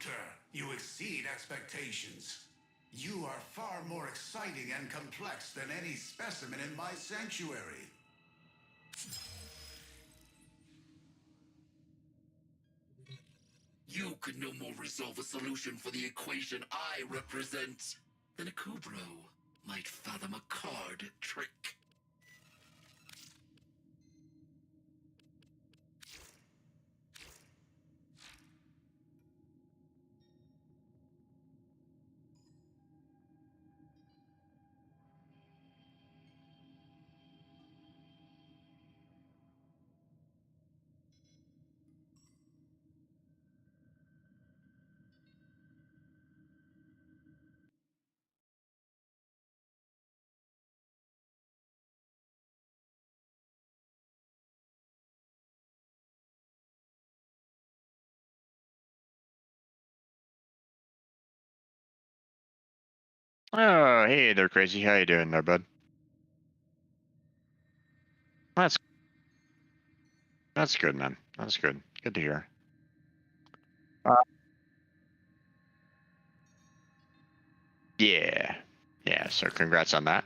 Hunter, you exceed expectations. You are far more exciting and complex than any specimen in my sanctuary. You could no more resolve a solution for the equation I represent than a Kubro might fathom a card trick. Oh, hey there, Crazy. How you doing there, bud? That's that's good, man. That's good. Good to hear. Uh, yeah, yeah. So, congrats on that.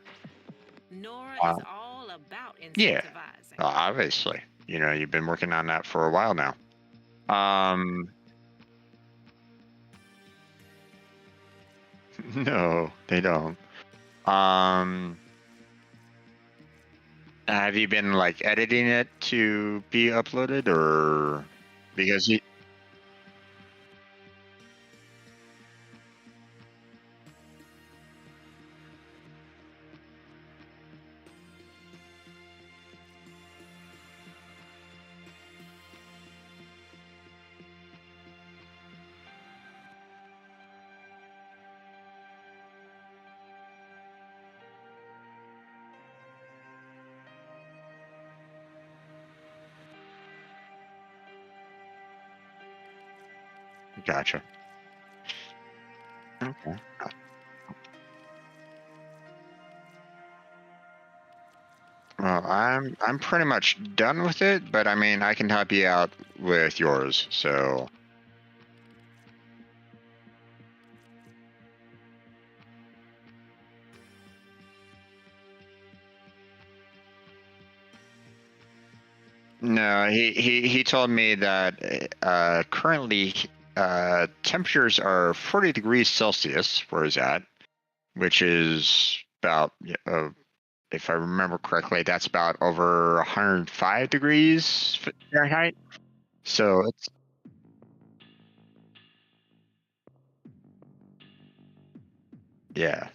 Nora Uh, is all about yeah, incentivizing. obviously. You know, you've been working on that for a while now. Um, no, they don't. Um, have you been like editing it to be uploaded, or because you? Gotcha. Okay. Well, I'm pretty much done with it, but I mean, I can help you out with yours. So, no, he told me that currently temperatures are 40 degrees Celsius where he's at, which is about, if I remember correctly, that's about over 105 degrees Fahrenheit. So it's yeah.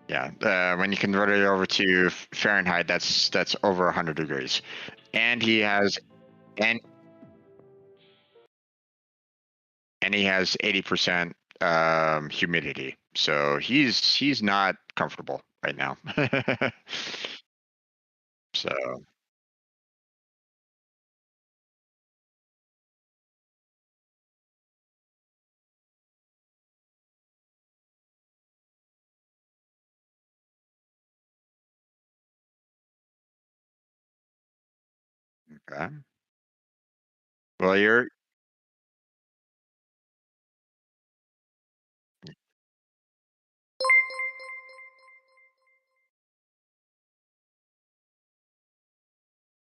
Yeah, when you convert it over to Fahrenheit, that's over 100 degrees, and and he has 80% humidity, so he's not comfortable right now. So okay. Well,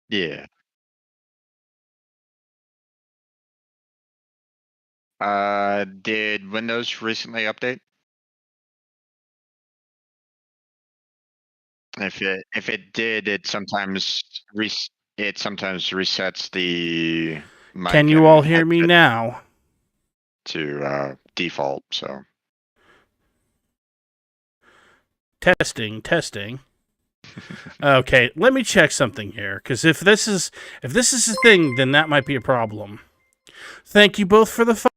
yeah. Did Windows recently update? If it did, it sometimes resets the Can mic you all and hear me headset now? to default. So Testing, testing. Okay, let me check something here, because if this is a thing, then that might be a problem. Thank you both for the.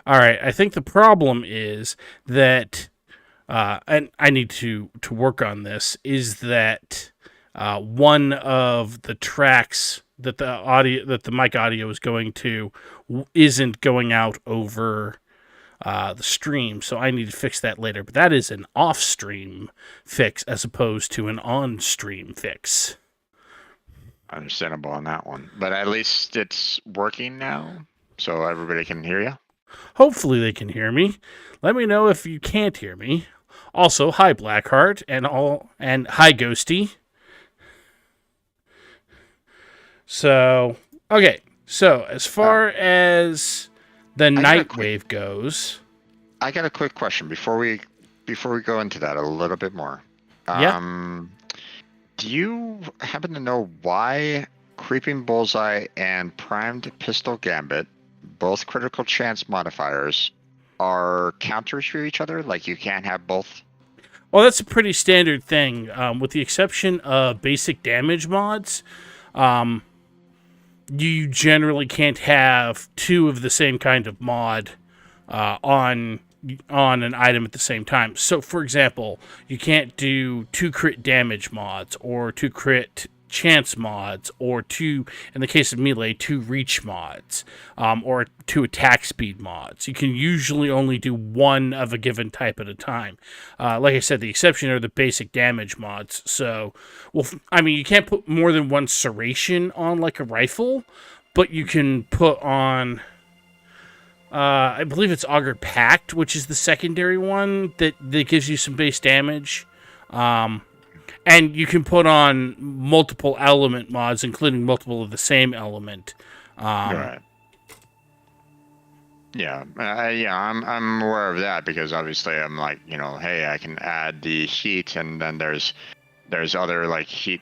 All right, I think the problem is that, and I need to work on this. Is that one of the tracks that the mic audio is going to isn't going out over the stream, so I need to fix that later. But that is an off-stream fix as opposed to an on-stream fix. Understandable on that one, but at least it's working now, so everybody can hear you. Hopefully they can hear me. Let me know if you can't hear me. Also, hi Blackheart and hi Ghosty. So, okay. So, as far as the Nightwave goes, I got a quick question before we go into that a little bit more. Yeah. Do you happen to know why Creeping Bullseye and Primed Pistol Gambit, both critical chance modifiers, are counters for each other? Like you can't have both? Well, that's a pretty standard thing, with the exception of basic damage mods. You generally can't have two of the same kind of mod on an item at the same time. So, for example, you can't do 2 crit damage mods or 2 crit chance mods or 2, in the case of melee, 2 reach mods or 2 attack speed mods. You can usually only do one of a given type at a time. Like I said, the exception are the basic damage mods. So, well, I mean, you can't put more than one serration on like a rifle, but you can put on... I believe it's Augur Pact, which is the secondary one that gives you some base damage. And you can put on multiple element mods, including multiple of the same element. Right. Yeah, I'm aware of that because obviously I'm like, hey, I can add the heat, and then there's other like heat,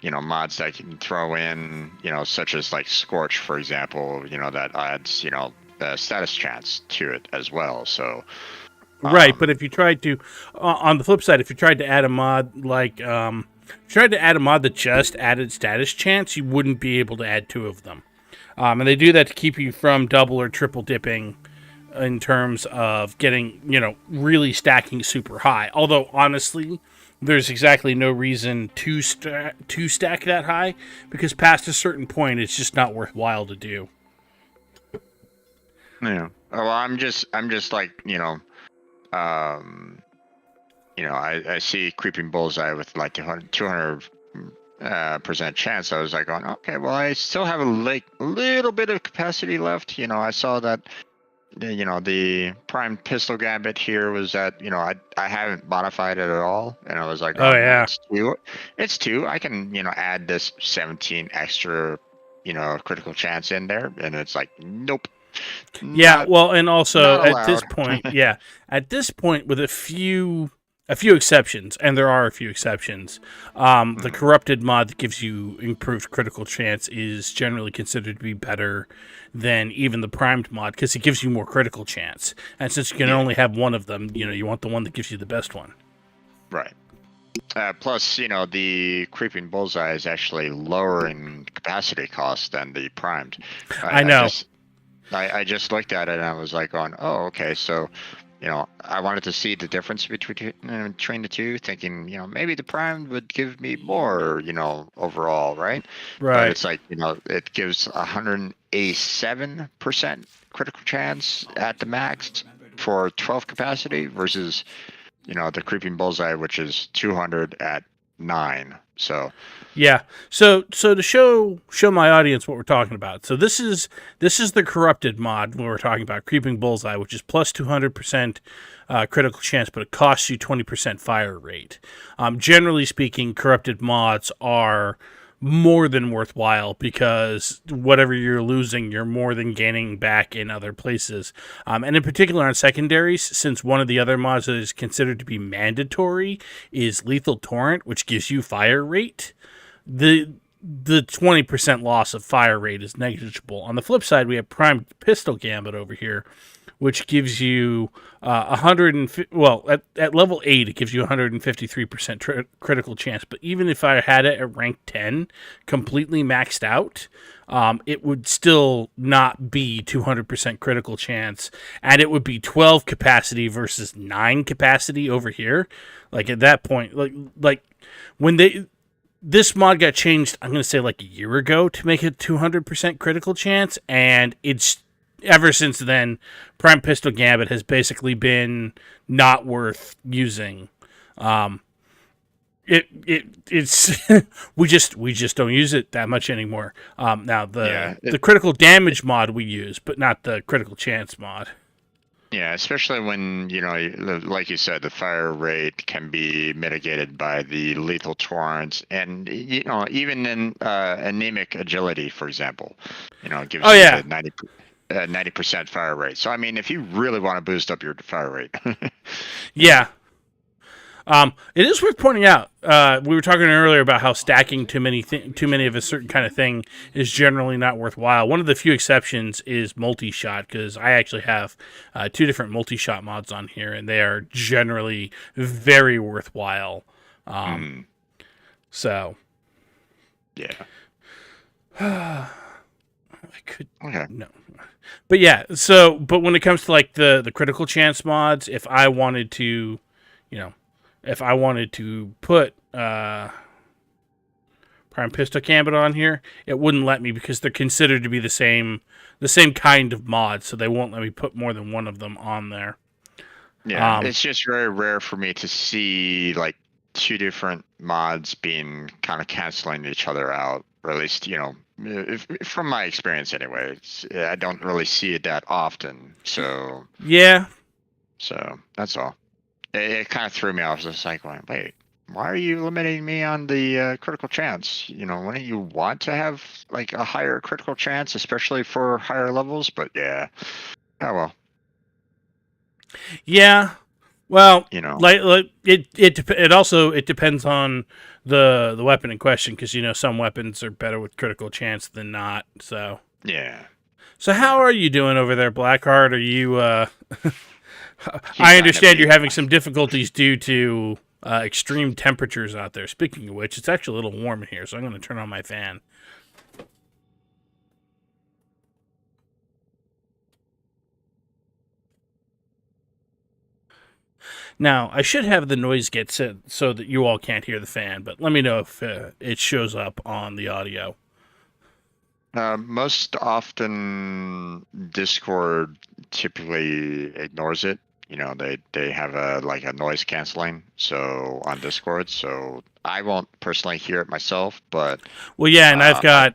mods that I can throw in, such as like Scorch, for example, that adds, the status chance to it as well. So, right. But if you tried to, on the flip side, if you tried to add a mod like, that just added status chance, you wouldn't be able to add 2 of them. And they do that to keep you from double or triple dipping in terms of getting, really stacking super high. Although, honestly, there's exactly no reason to stack that high, because past a certain point, it's just not worthwhile to do. Yeah. Well, I'm just like, I see Creeping Bullseye with like 200% chance. I was like, going, okay, well, I still have a little bit of capacity left. I saw that. The Prime Pistol Gambit here was that, I haven't modified it at all. And I was like, oh yeah, it's 2. I can, add this 17 extra, critical chance in there. And it's like, nope. Yeah, well, and also at this point, with a few exceptions, and there are a few exceptions, the corrupted mod that gives you improved critical chance is generally considered to be better than even the primed mod, because it gives you more critical chance. And since you can only have one of them, you want the one that gives you the best one. Right. Plus, the Creeping Bullseye is actually lower in capacity cost than the primed. I know. I just looked at it and I was like, going, oh, okay, so I wanted to see the difference between the two, thinking, maybe the Prime would give me more, overall, right? Right. But it's like, it gives 187% critical chance at the max for 12 capacity versus, the Creeping Bullseye, which is 200 at 9. So yeah. So to show my audience what we're talking about. So this is the corrupted mod when we're talking about Creeping Bullseye, which is plus 200% critical chance, but it costs you 20% fire rate. Generally speaking, corrupted mods are more than worthwhile, because whatever you're losing, you're more than gaining back in other places. And in particular on secondaries, since one of the other mods that is considered to be mandatory is Lethal Torrent, which gives you fire rate, the 20% loss of fire rate is negligible. On the flip side, we have Primed Pistol Gambit over here, which gives you 150. Well, at level 8, it gives you 153% critical chance. But even if I had it at rank 10, completely maxed out, it would still not be 200% critical chance, and it would be 12 capacity versus 9 capacity over here. Like at that point, like when this mod got changed, I'm going to say like a year ago, to make it 200% critical chance, and it's ever since then, Prime Pistol Gambit has basically been not worth using. It's we just don't use it that much anymore. Now the critical damage mod we use, but not the critical chance mod. Yeah, especially when, like you said, the fire rate can be mitigated by the lethal torrents, and even in anemic agility, for example, gives you the 90% fire rate. So I mean, if you really want to boost up your fire rate, yeah. It is worth pointing out. We were talking earlier about how stacking too many of a certain kind of thing is generally not worthwhile. One of the few exceptions is multi-shot, because I actually have 2 different multi-shot mods on here, and they are generally very worthwhile. So, yeah, I could no, but yeah. So, but when it comes to like the critical chance mods, if I wanted to, if I wanted to put Prime Pistol Gambit on here, it wouldn't let me because they're considered to be the same kind of mod, so they won't let me put more than one of them on there. Yeah, it's just very rare for me to see like 2 different mods being kind of canceling each other out, or at least from my experience anyway. I don't really see it that often. So yeah, so that's all. It kind of threw me off. I was just like, wait, why are you limiting me on the critical chance? Wouldn't you want to have like a higher critical chance, especially for higher levels? But yeah, oh well. Yeah, well, it it depends on the weapon in question, because some weapons are better with critical chance than not. So yeah. So how are you doing over there, Blackheart? Are you? I understand you're having some difficulties due to extreme temperatures out there. Speaking of which, it's actually a little warm in here, so I'm going to turn on my fan. Now, I should have the noise get set so that you all can't hear the fan, but let me know if it shows up on the audio. Most often, Discord typically ignores it. They have a noise canceling on Discord, so I won't personally hear it myself. But well, yeah, and I've got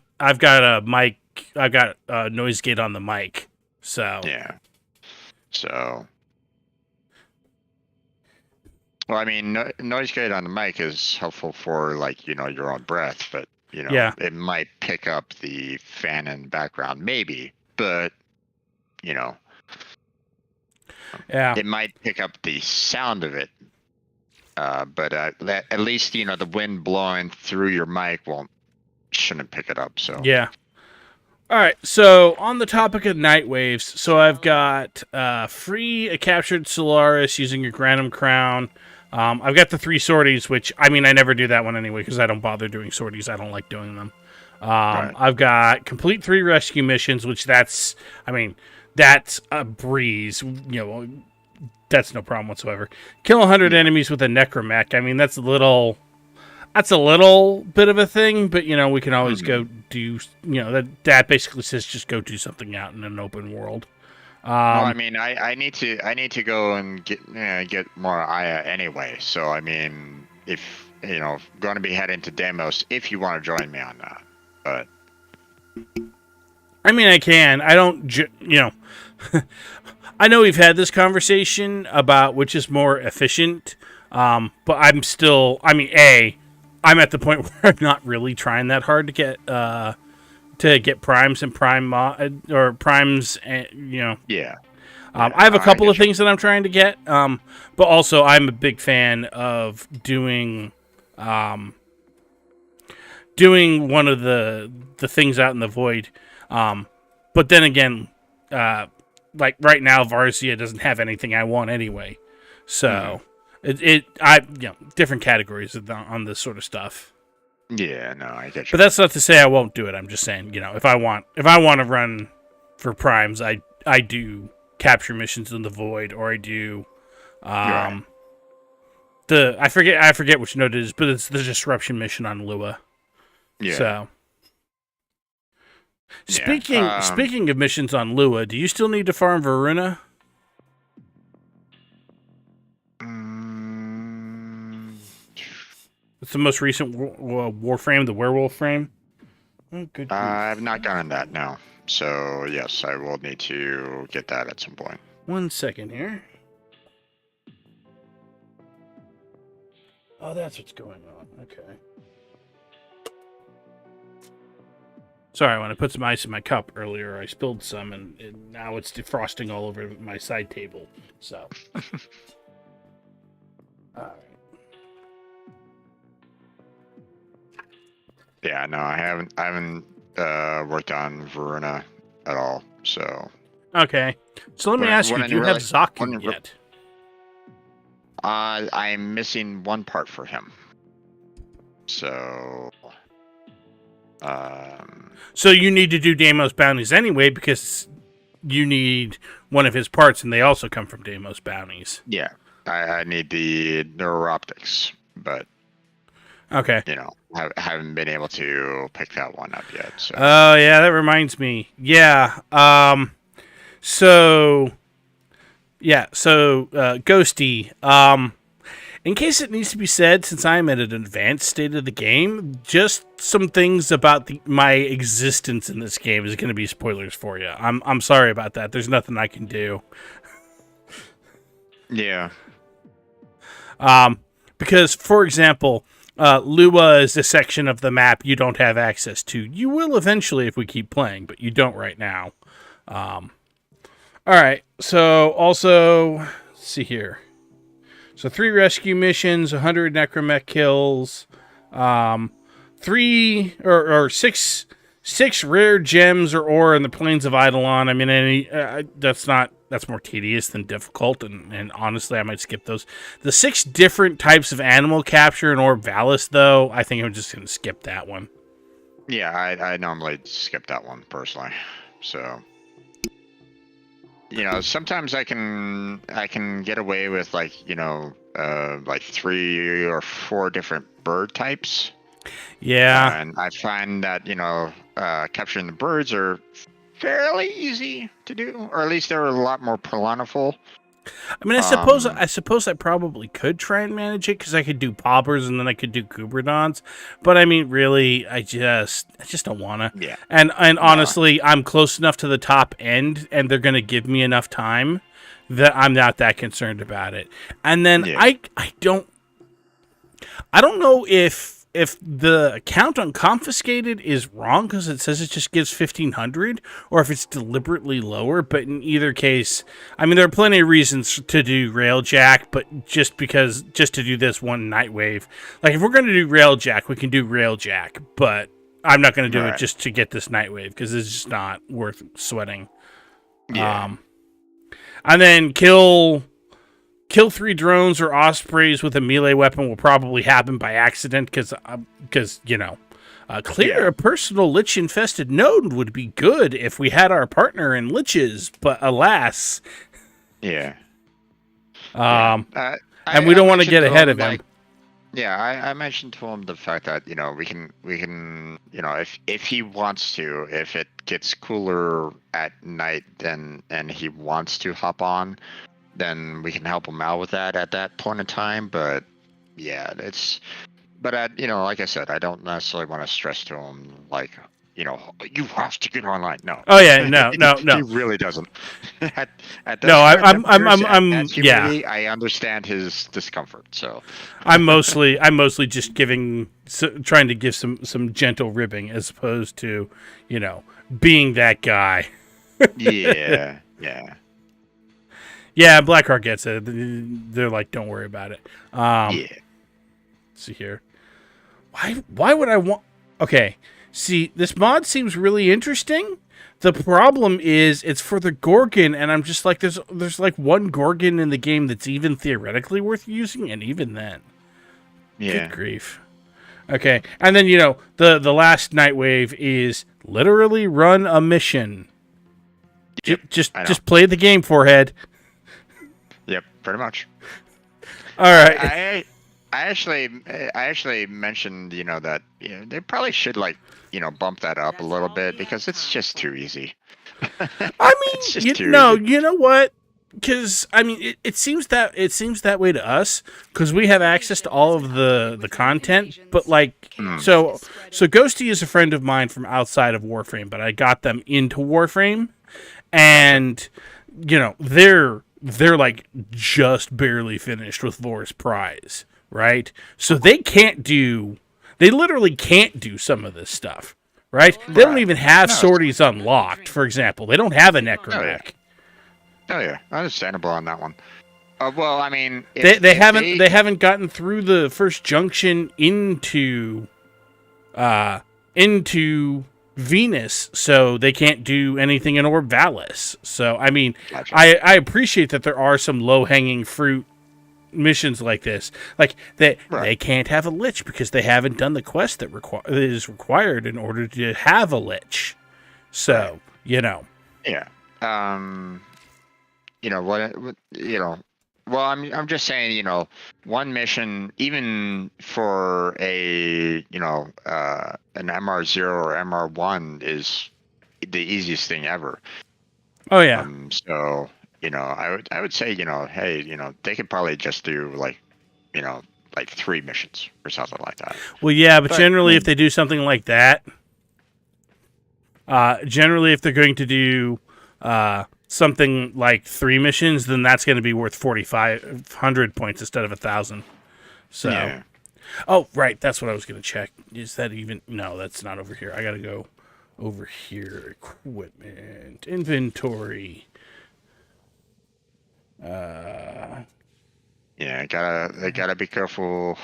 a mic. I've got a noise gate on the mic. So yeah. So well, I mean, noise gate on the mic is helpful for your own breath, but it might pick up the fan in the background, maybe, but yeah, it might pick up the sound of it. But at least the wind blowing through your mic shouldn't pick it up. So yeah. All right. So on the topic of night waves, so I've got free a captured Solaris using your Granum Crown. I've got the 3 sorties, which I never do that one anyway because I don't bother doing sorties. I don't like doing them. Right. I've got complete 3 rescue missions, which that's a breeze. That's no problem whatsoever. Kill 100 enemies with a necromech. That's a little bit of a thing, but we can always go do. That basically says just go do something out in an open world. Well, I need to go and get more Aya anyway. So if going to be heading to Deimos, if you want to join me on that, but I can. I don't. I know we've had this conversation about which is more efficient, but I'm still. I'm at the point where I'm not really trying that hard to get primes and prime mod or primes. Yeah. I have a couple of things that I'm trying to get, but also I'm a big fan of doing one of the things out in the void. But then again, like right now, Varzia doesn't have anything I want anyway, so different categories on this sort of stuff. Yeah, no, I get you. But that's not to say I won't do it. I'm just saying, if I want to run for primes, I do capture missions in the void, or I do I forget which node it is, but it's the disruption mission on Lua. Yeah. So Speaking of missions on Lua, do you still need to farm Varuna? It's the most recent Warframe, the werewolf frame. Oh, good. I've not gotten that now, so yes, I will need to get that at some point. 1 second here. Oh, that's what's going on. Okay. Sorry, when I put some ice in my cup earlier, I spilled some, and now it's defrosting all over my side table. So. All right. Yeah, no, I haven't worked on Varuna at all. So. Okay. So let me ask you: do you have Zaku yet? I'm missing one part for him. So. So you need to do Deimos bounties anyway because you need one of his parts, and they also come from Deimos bounties. Yeah, I need the neuroptics, but okay, haven't been able to pick that one up yet. So. Oh yeah, that reminds me. Yeah. So Ghosty. In case it needs to be said, since I'm at an advanced state of the game, just some things about my existence in this game is going to be spoilers for you. I'm sorry about that. There's nothing I can do. Yeah. Because, for example, Lua is a section of the map you don't have access to. You will eventually if we keep playing, but you don't right now. All right. So, also, let's see here. So 3 rescue missions, 100 necromech kills, 6 rare gems or ore in the plains of Eidolon. I mean, that's more tedious than difficult, and honestly, I might skip those. The 6 different types of animal capture in Orb Valis, though, I think I'm just going to skip that one. Yeah, I normally skip that one personally. So. Sometimes I can get away with like 3 or 4 different bird types. Yeah. And I find that capturing the birds are fairly easy to do, or at least they're a lot more plentiful. I mean, I suppose I probably could try and manage it because I could do poppers and then I could do Kuberdons. But I mean, really, I just don't want to. Yeah. And honestly, I'm close enough to the top end, and they're going to give me enough time that I'm not that concerned about it. And then I don't know if the count on confiscated is wrong because it says it just gives 1,500, or if it's deliberately lower. But in either case, I mean, there are plenty of reasons to do Railjack, but just to do this one Nightwave, like if we're going to do Railjack, we can do Railjack, but I'm not going to do it just to get this Nightwave because it's just not worth sweating. Yeah. And then kill 3 drones or ospreys with a melee weapon will probably happen by accident because clear a personal lich-infested node would be good if we had our partner in liches, but alas. Yeah. And we don't want to get ahead of him. Yeah, I mentioned to him the fact that we can if he wants to, if it gets cooler at night and he wants to hop on, then we can help him out with that at that point in time. But yeah, like I said, I don't necessarily want to stress to him like, you have to get online. No. Oh yeah, no. He really doesn't. at yeah. I understand his discomfort. So I'm mostly just trying to give some gentle ribbing as opposed to, being that guy. Yeah. Yeah, Blackheart gets it. They're like, don't worry about it. Yeah. Let's see here. Why would I want... Okay, see, this mod seems really interesting. The problem is it's for the Gorgon, and I'm just like, there's like one Gorgon in the game that's even theoretically worth using, and even then. Yeah. Good grief. Okay, and then, the last Nightwave is literally run a mission. Yep, just play the game, forehead. Yep, pretty much. All right. I actually mentioned, that they probably should bump that up a That's little all bit he had because it's time just for. too easy. I It's mean, just too no, easy. you know what? Because I mean, it seems that way to us because we have access to all of the content. But like, Hmm. so Ghosty is a friend of mine from outside of Warframe, but I got them into Warframe, and they're like just barely finished with Lore's Prize, right? So they literally can't do some of this stuff, right? They don't Right. even have No. sorties unlocked, for example. They don't have a necromech. Oh yeah, understandable on that one. Well, I mean, They if haven't gotten through the first junction into Venus, so they can't do anything in Orvalis. So I mean, Gotcha. I appreciate that there are some low hanging fruit missions like this. Like they can't have a lich because they haven't done the quest that is required in order to have a lich. So yeah, well, I'm just saying, one mission, even for an MR0 or MR1 is the easiest thing ever. oh yeah. So, I would say, hey, they could probably just do like 3 missions or something like that. Well, yeah, but But, generally, if they do something like that, generally, if they're going to do something like 3 missions, then that's going to be worth 4,500 points instead of 1,000. So, yeah. oh, right, that's what I was going to check. Is that even? No, that's not over here. I got to go over here. Equipment, inventory. Yeah, gotta be careful,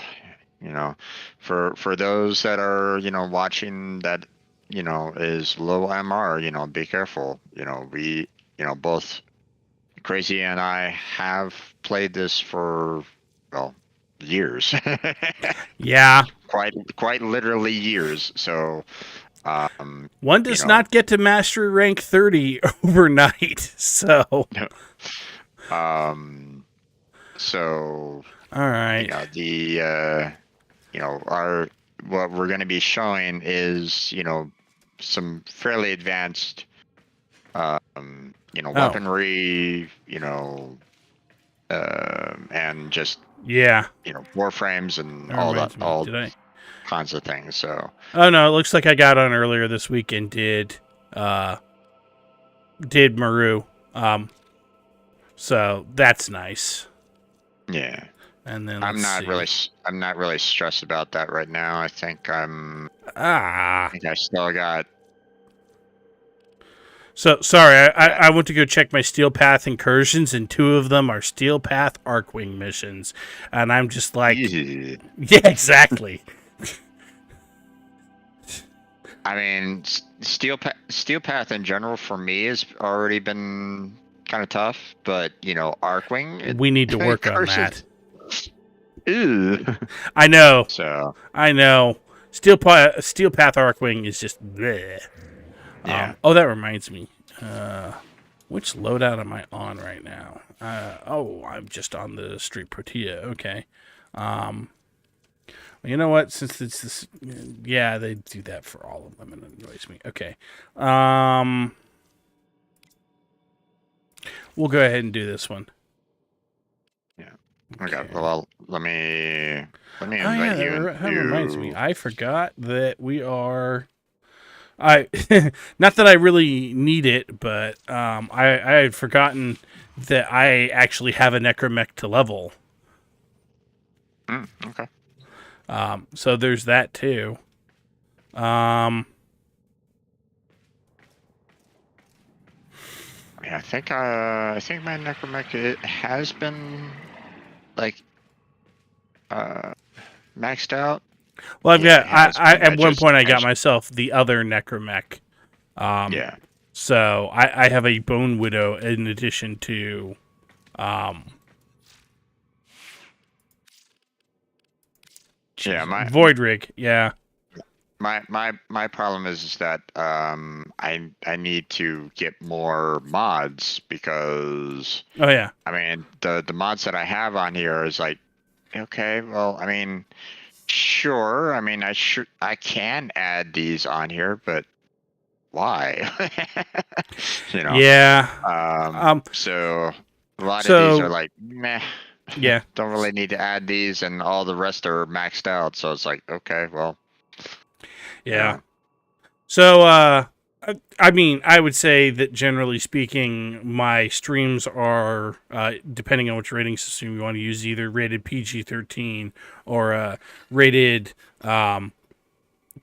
for those that are, watching that, is low MR, be careful. We, both Crazy and I have played this for, well, years. Yeah, Quite literally years. So, one does not get to mastery rank 30 overnight. So, so all right. what we're going to be showing is, some fairly advanced, weaponry, and just, Yeah. warframes and That all reminds that, me. all Did I? kinds of things. So, Oh no, it looks like I got on earlier this week and did Maru. So that's nice. yeah. And then I'm not see. really stressed about that right now. I think I still got. So sorry, I went to go check my Steel Path incursions, and 2 of them are Steel Path Arcwing missions, and I'm just like, Yeah. yeah, exactly. I mean, Steel Path in general for me has already been kind of tough, but Arcwing. We need to work on incursions- that. Ew. I know. So I know. Steel Path Arcwing is just bleh. yeah. Oh, that reminds me. Which loadout am I on right now? I'm just on the Street Protea. Okay. You know what? Since it's this, yeah, they do that for all of them, and it annoys me. Okay. We'll go ahead and do this one. Yeah. Okay. Well, let me Oh invite yeah, you. that reminds me. I forgot that we are. I not that I really need it, but I had forgotten that I actually have a necromech to level. Okay. So there's that too. Yeah, I think my necromech has been like maxed out. Well, I've Yeah, got it has I been. at one point I got myself the other necromech. Yeah. So I have a Bone Widow in addition to Yeah, Void Rig. Yeah. my problem is that I need to get more mods because Oh yeah. I mean the mods that I have on here is like Okay, well, I mean, sure. I mean, I can add these on here, but why? you know. Yeah. So a lot of these are So like meh. yeah. Don't really need to add these, and all the rest are maxed out. So it's like, okay, well, you Yeah. know, So, I mean, I would say that generally speaking, my streams are, depending on which rating system you want to use, either rated PG-13 or rated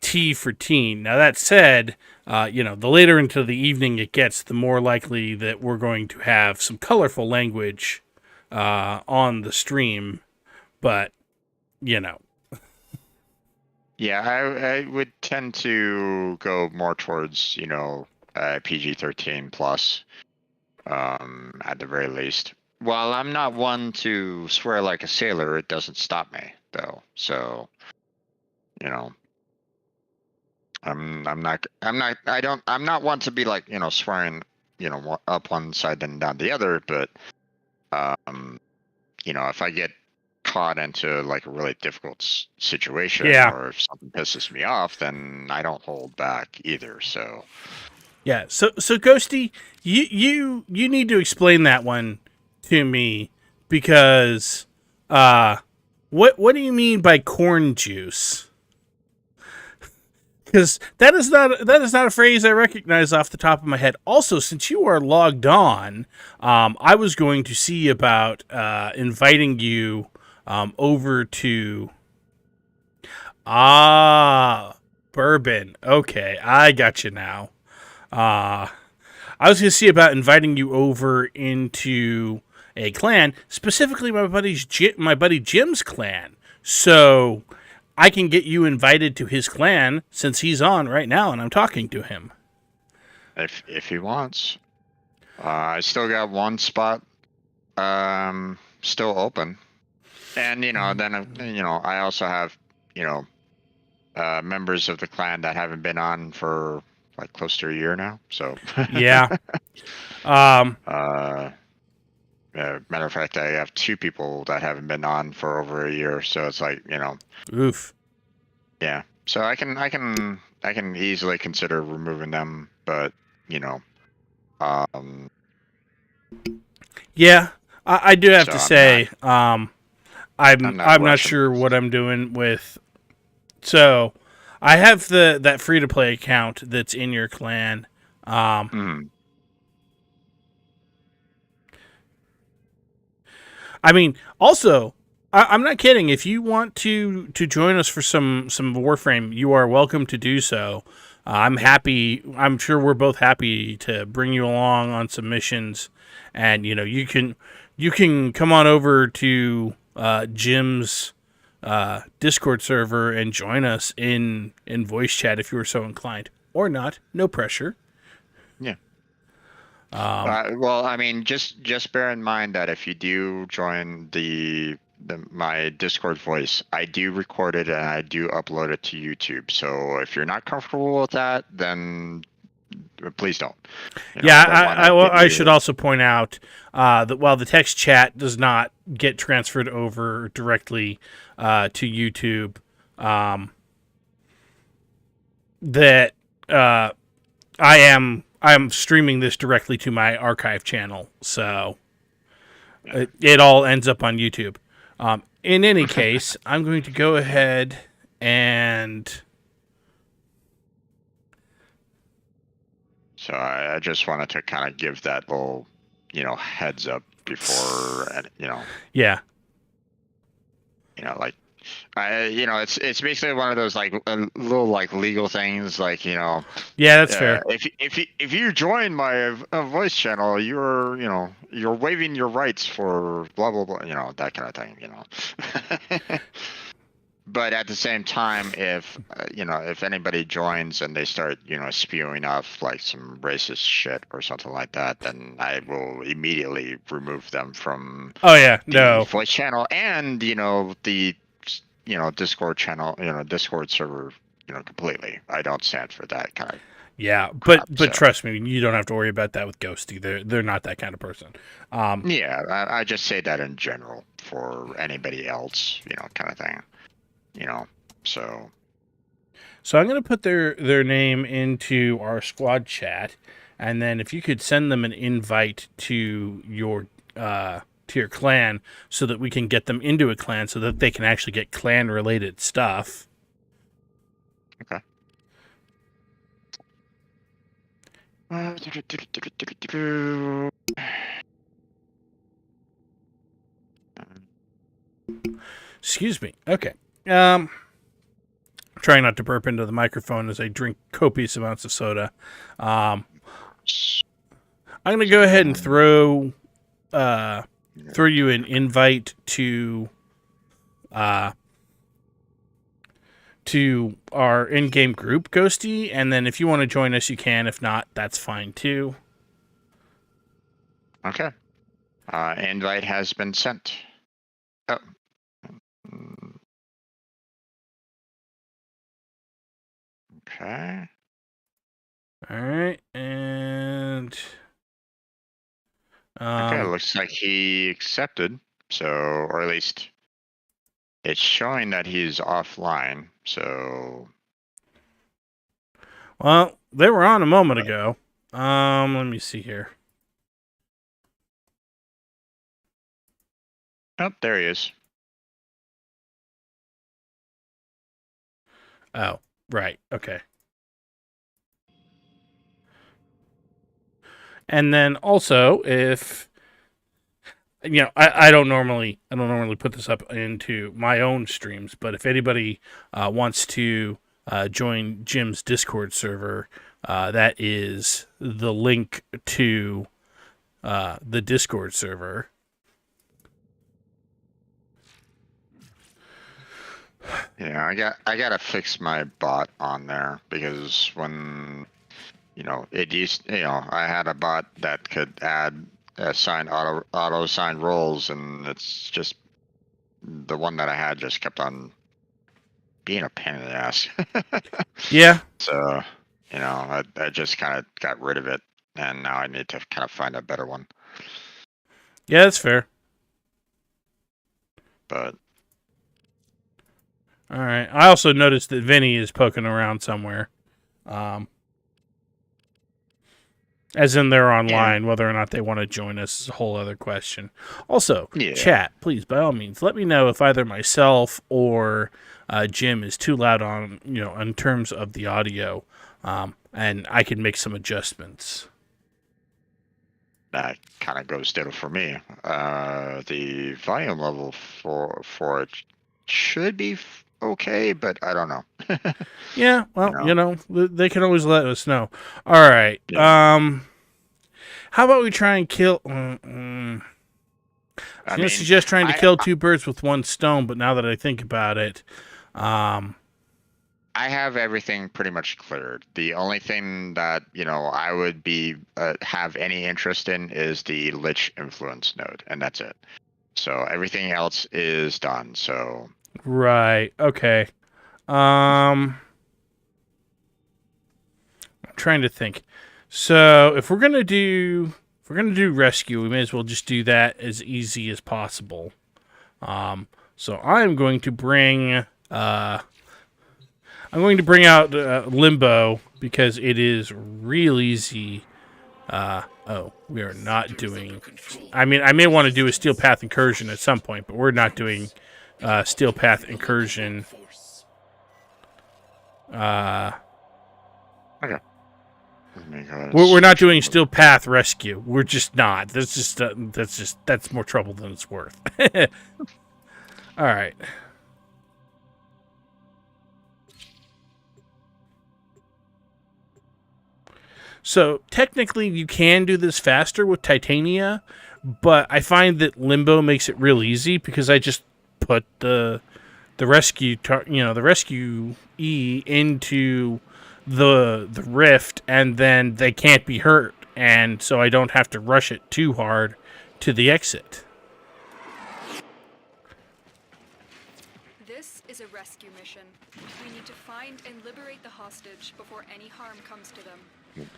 T for teen. Now, that said, the later into the evening it gets, the more likely that we're going to have some colorful language on the stream. But, you know, yeah, I would tend to go more towards PG-13 plus, at the very least. While I'm not one to swear like a sailor, it doesn't stop me though. So you know. I'm not one to be like, swearing, up one side then down the other, but um, if I get caught into like a really difficult situation yeah. or if something pisses me off, then I don't hold back either. So Yeah. So Ghosty, you need to explain that one to me because what do you mean by corn juice? Because that is not a phrase I recognize off the top of my head. Also, since you are logged on, I was going to see about inviting you over to bourbon. Okay, I got you now. I was going to see about inviting you over into a clan, specifically my buddy Jim's clan. So I can get you invited to his clan since he's on right now and I'm talking to him. if he wants, I still got one spot still open, and then I also have members of the clan that haven't been on for like close to a year now. So Yeah. Um. matter of fact, I have two people that haven't been on for over a year. So it's like, Oof. yeah. So I can easily consider removing them, but um, Yeah. I do have so to I'm say, I'm not I'm not rushing. sure what I'm doing with. So, I have that free to play account that's in your clan. Mhm. I mean, also, I'm not kidding. If you want to join us for some Warframe, you are welcome to do so. I'm happy. I'm sure we're both happy to bring you along on some missions, and you can come on over to Jim's Discord server and join us in voice chat if you are so inclined, or not. No pressure. Yeah. Um, Well, I mean, just bear in mind that if you do join my Discord voice, I do record it and I do upload it to YouTube. So if you're not comfortable with that, then please don't. Yeah, I don't want to give I should you. also point out that while the text chat does not get transferred over directly to YouTube, that I am streaming this directly to my archive channel, so it all ends up on YouTube. In any case, I'm going to go ahead and So I just wanted to kind of give that little, heads up before, yeah, like it's basically one of those like little like legal things, like yeah, that's fair. if you join my voice channel, you're waiving your rights for blah blah blah, that kind of thing. But at the same time, if anybody joins and they start spewing off like some racist shit or something like that, then I will immediately remove them from Oh yeah, the no, voice channel and the Discord channel, Discord server, completely. I don't stand for that kind of Yeah, crap, but so. trust me, you don't have to worry about that with Ghosty. They're not that kind of person. Yeah, I just say that in general for anybody else, kind of thing. So. So I'm going to put their name into our squad chat, and then if you could send them an invite to your clan, so that we can get them into a clan, so that they can actually get clan related stuff. Okay. Excuse me. Okay. Trying not to burp into the microphone as I drink copious amounts of soda. I'm going to go ahead and throw you an invite to our in-game group, Ghosty, and then if you want to join us, you can. If not, that's fine too. Okay. Invite has been sent. Oh. Okay. All right, and okay, looks like he accepted. So, or at least it's showing that he's offline. So, well, they were on a moment ago. Let me see here. oh, there he is. Oh, right. Okay. And then also, if I don't normally put this up into my own streams, but if anybody wants to join Jim's Discord server, that is the link to the Discord server. Yeah, I gotta fix my bot on there because when it used, I had a bot that could add auto assign roles, and it's just the one that I had just kept on being a pain in the ass. Yeah. So, I just kind of got rid of it, and now I need to kind of find a better one. Yeah, that's fair. But all right. I also noticed that Vinny is poking around somewhere. As in they're online, whether or not they want to join us is a whole other question. Also, chat, please, by all means, let me know if either myself or Jim is too loud on, in terms of the audio, and I can make some adjustments. That kind of goes ditto for me. The volume level for it should be okay, but I don't know. Yeah, well, they can always let us know. All right. Yeah. How about we try and kill? I suggest trying to kill two birds with one stone, but now that I think about it, I have everything pretty much cleared. The only thing that I would be have any interest in is the Lich influence node, and that's it. So everything else is done. So right, okay. I'm trying to think. So if we're gonna do rescue, we may as well just do that as easy as possible. So I'm going to bring out Limbo because it is real easy. We are not doing. I mean, I may want to do a Steel Path Incursion at some point, but we're not doing Steel Path Incursion. Okay. We're not doing Steel Path Rescue. We're just not. That's more trouble than it's worth. All right. So technically, you can do this faster with Titania, but I find that Limbo makes it real easy because I just put the rescue E into the rift, and then they can't be hurt, and so I don't have to rush it too hard to the exit. This is a rescue rescue mission. We need to find and liberate the hostage before any harm comes to them.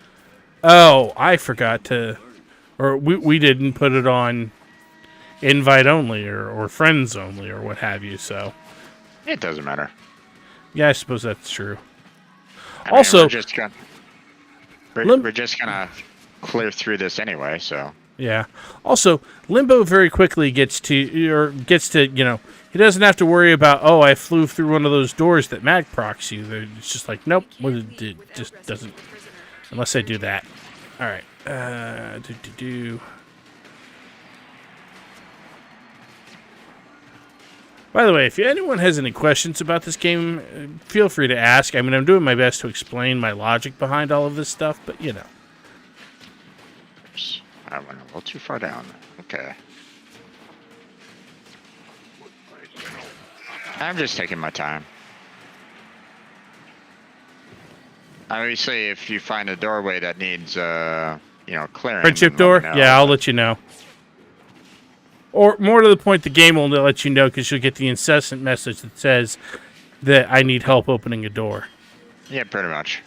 Oh, I forgot to, or we didn't put it on invite only or friends only or what have you. So It doesn't matter. yeah, I suppose that's true. I mean, Also, we're just gonna clear through this anyway. So yeah. Also, Limbo very quickly gets to, you know, he doesn't have to worry about, oh, I flew through one of those doors that mag procs you. It's just like, nope, We well, can't it leave without just rescuing doesn't, the prisoner. unless I do that. All right. By the way, if anyone has any questions about this game, feel free to ask. I mean, I'm doing my best to explain my logic behind all of this stuff, but, you know. oops, I went a little too far down. Okay. I'm just taking my time. Obviously, if you find a doorway that needs, you know, clearing. Friendship then let door? me know. Yeah, I'll let you know. Or more to the point, the game will let you know because you'll get the incessant message that says that I need help opening a door. Yeah, pretty much.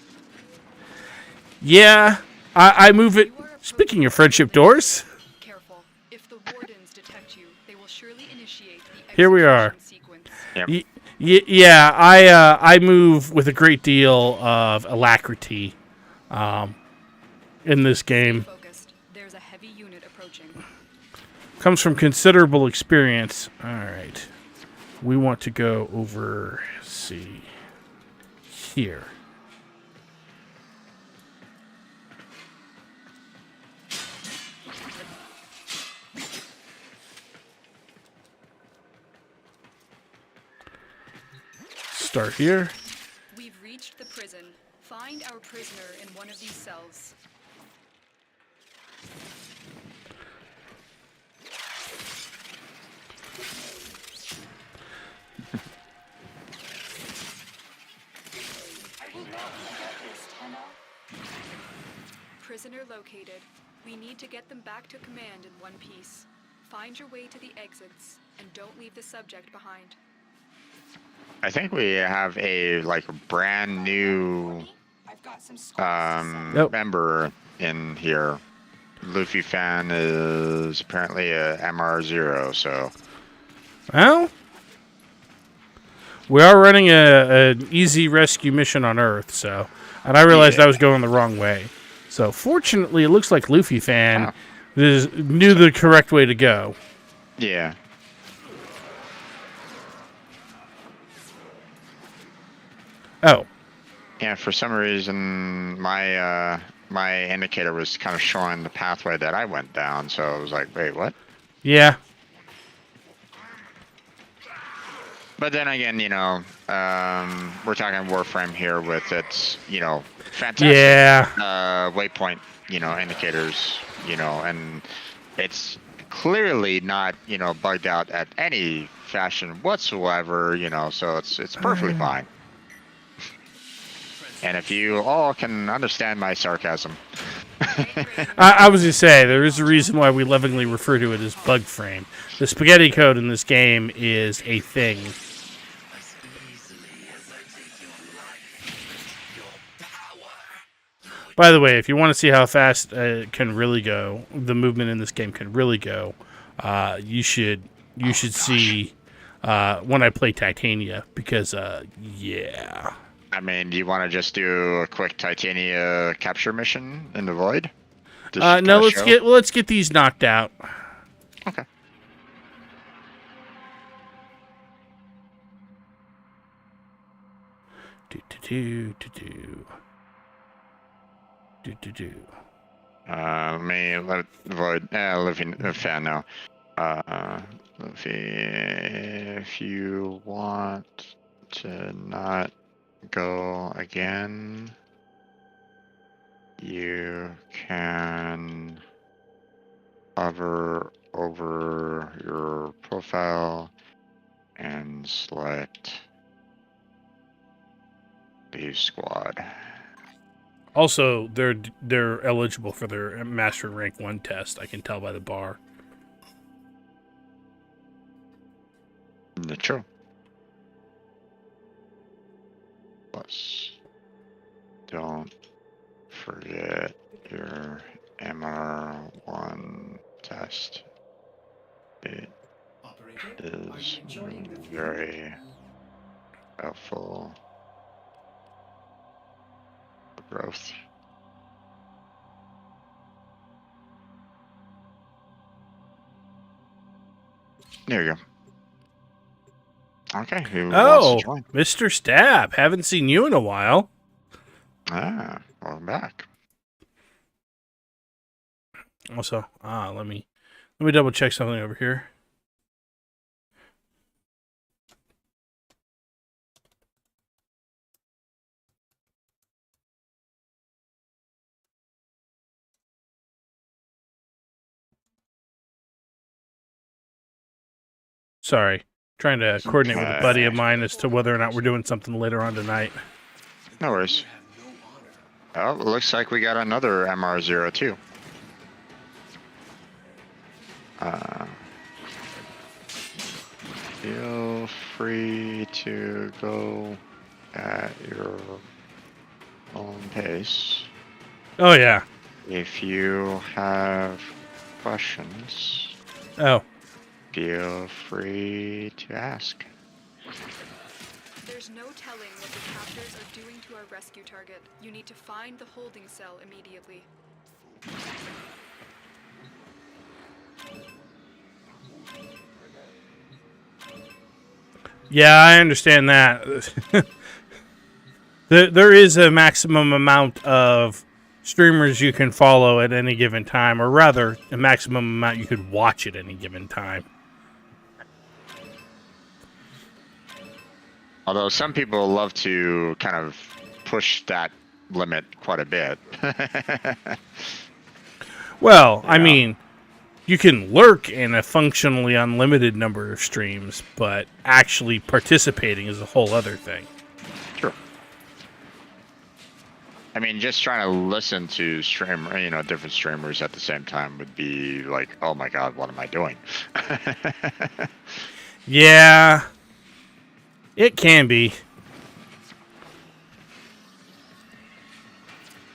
Yeah, I move it. Speaking of friendship doors, Careful. If the wardens detect you, they will surely initiate the Here we are. execution sequence. Yep. yeah, I move with a great deal of alacrity in this game. Focused. There's a heavy unit approaching. Comes from considerable experience. All right, we want to go over. Let's see here. Start here. We've reached the prison. Find our prisoner in one of these cells. Prisoner located. We need to get them back to command in one piece. Find your way to the exits, and don't leave the subject behind. I think we have a like brand new Nope. member in here. Luffy fan is apparently a MR0, so Well, we are running an easy rescue mission on Earth, so, and I realized I was going the wrong way. So fortunately, it looks like Luffy fan knew the correct way to go. yeah. Oh, Yeah, for some reason my my indicator was kind of showing the pathway that I went down, so I was like, wait, what? yeah. But then again, you know, we're talking Warframe here with its, you know, fantastic Yeah. waypoint, you know, indicators, you know, and it's clearly not, you know, bugged out at any fashion whatsoever, you know, so it's perfectly fine. And if you all can understand my sarcasm. I was going to say, there is a reason why we lovingly refer to it as bug frame. The spaghetti code in this game is a thing. As easily as I take your life, your power. By the way, if you want to see how fast it can really go, the movement in this game can really go, you should see when I play Titania, because, yeah. I mean, do you want to just do a quick Titania capture mission in the void? Just No, kinda show? let's get these knocked out. Okay. Let me let void Luffy fan know. Luffy, if you want to not go again, you can hover over your profile and select leave squad. Also, they're eligible for their Master Rank 1 test. I can tell by the bar. True. plus. Don't forget your MR1 test. It is very helpful for growth. There you go. Okay, who wants to Oh, join? Mr. Stab. Haven't seen you in a while. Ah, welcome back. Also, let me double check something over here. Sorry. Trying to coordinate with a buddy of mine as to whether or not we're doing something later on tonight. No worries. Oh, it looks like we got another MR02. Feel free to go at your own pace. Oh, yeah. If you have questions, Oh. feel free to ask. There's no telling what the captors are doing to our rescue target. You need to find the holding cell immediately. Yeah, I understand that. There is a maximum amount of streamers you can follow at any given time, or rather, a maximum amount you could watch at any given time. Although some people love to kind of push that limit quite a bit. Well, I mean, you can lurk in a functionally unlimited number of streams, but actually participating is a whole other thing. Sure. I mean, just trying to listen to different streamers at the same time would be like, oh my god, what am I doing? Yeah, it can be.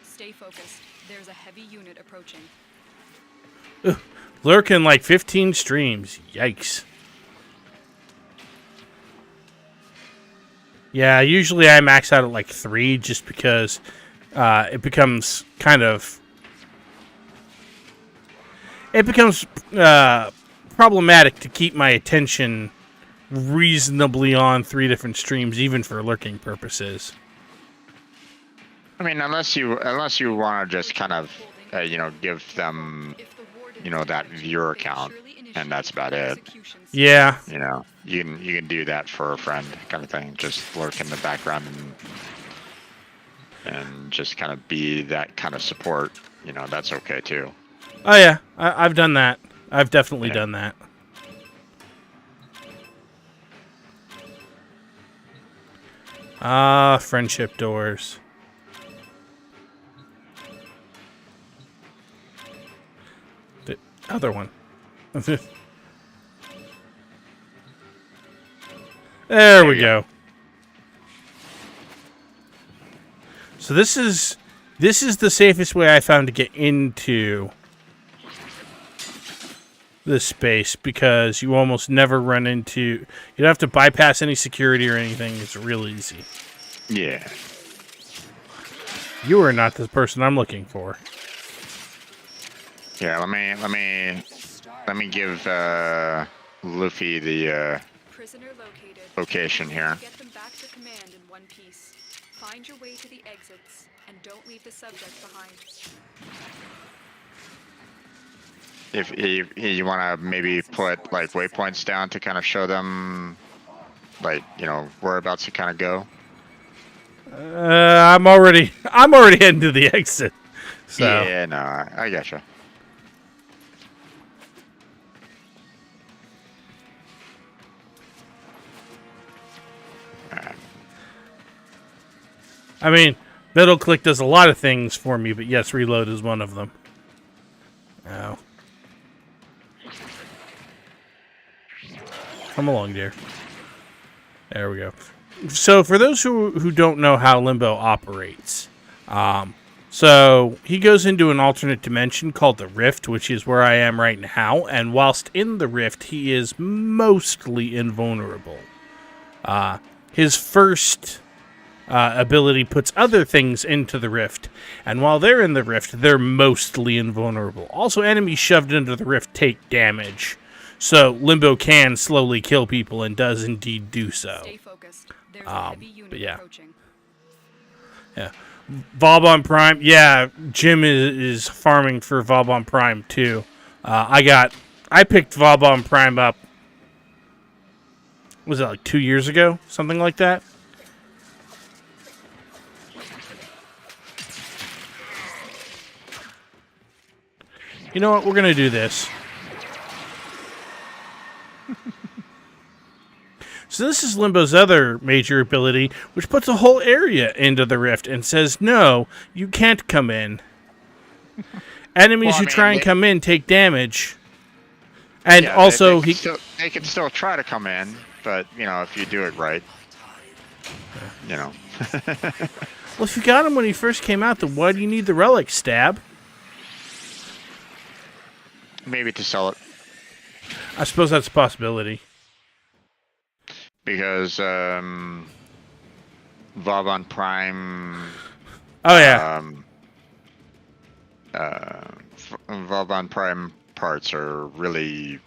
Stay focused. There's a heavy unit approaching. Lurking like 15 streams. Yikes. Yeah, usually I max out at like 3 just because it becomes kind of... It becomes problematic to keep my attention reasonably on 3 different streams, even for lurking purposes. I mean, unless you want to just kind of, give them, that viewer count, and that's about it. Yeah. You can do that for a friend, kind of thing. Just lurk in the background and just kind of be that kind of support. That's okay too. Oh yeah, I've done that. I've definitely done that. Friendship doors. The other one. There we go. So this is the safest way I found to get into this space, because you almost never run into... You don't have to bypass any security or anything. It's real easy. Yeah. You are not the person I'm looking for. Yeah, let me give Luffy the Prisoner located. location here. Get them back to command in one piece. Find your way to the exits and don't leave the subject behind. If you want to maybe put like waypoints down to kind of show them, like, whereabouts to kind of go. I'm already heading to the exit. So. Yeah, no, I gotcha. I mean, middle click does a lot of things for me, but yes, reload is one of them. Oh. Come along, dear. There we go. So for those who don't know how Limbo operates, so he goes into an alternate dimension called the Rift, which is where I am right now, and whilst in the Rift, he is mostly invulnerable. His first ability puts other things into the Rift, and while they're in the Rift, they're mostly invulnerable. Also, enemies shoved into the Rift take damage, so Limbo can slowly kill people and does indeed do so. Stay focused. There's a heavy unit but yeah. approaching. Yeah. Vauban Prime, yeah, Jim is farming for Vauban Prime too. I picked Vauban Prime up, was it like 2 years ago? Something like that? You know what, we're gonna do this. So this is Limbo's other major ability, which puts a whole area into the Rift and says, no, you can't come in. Enemies who try and come in take damage. And Yeah, also, they can still try to come in, but, you know, if you do it right, you know. well, if you got him when he first came out, then why do you need the relic, Stab? Maybe to sell it. I suppose that's a possibility. Because Vauban Prime. Oh yeah. Vauban Prime parts are really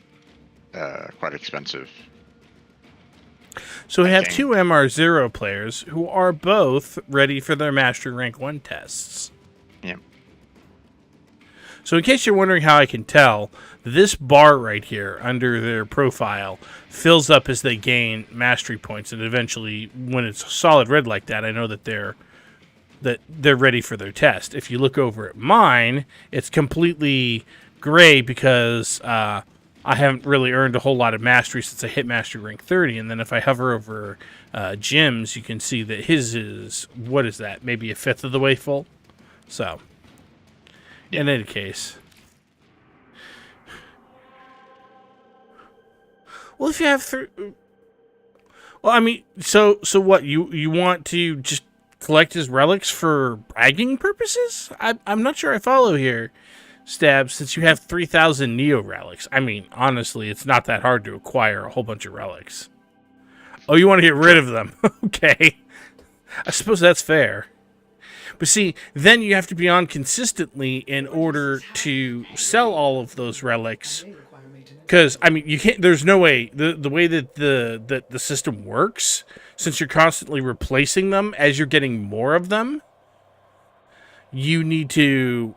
quite expensive. So we have two MR0 players who are both ready for their Mastery Rank 1 tests. Yep. So in case you're wondering how I can tell, this bar right here under their profile fills up as they gain mastery points, and eventually, when it's solid red like that, I know that they're ready for their test. If you look over at mine, it's completely gray because I haven't really earned a whole lot of mastery since I hit Mastery Rank 30, and then if I hover over Jim's, you can see that his is, what is that, maybe a fifth of the way full? So, in any case. Well, if you have well, I mean, so what, you want to just collect his relics for bragging purposes? I'm not sure I follow here, Stab, since you have 3,000 Neo relics. I mean, honestly, it's not that hard to acquire a whole bunch of relics. Oh, you want to get rid of them? Okay. I suppose that's fair. But see, then you have to be on consistently in order to sell all of those relics. Because, I mean, you can't, there's no way, the way that the system works, since you're constantly replacing them as you're getting more of them, you need to...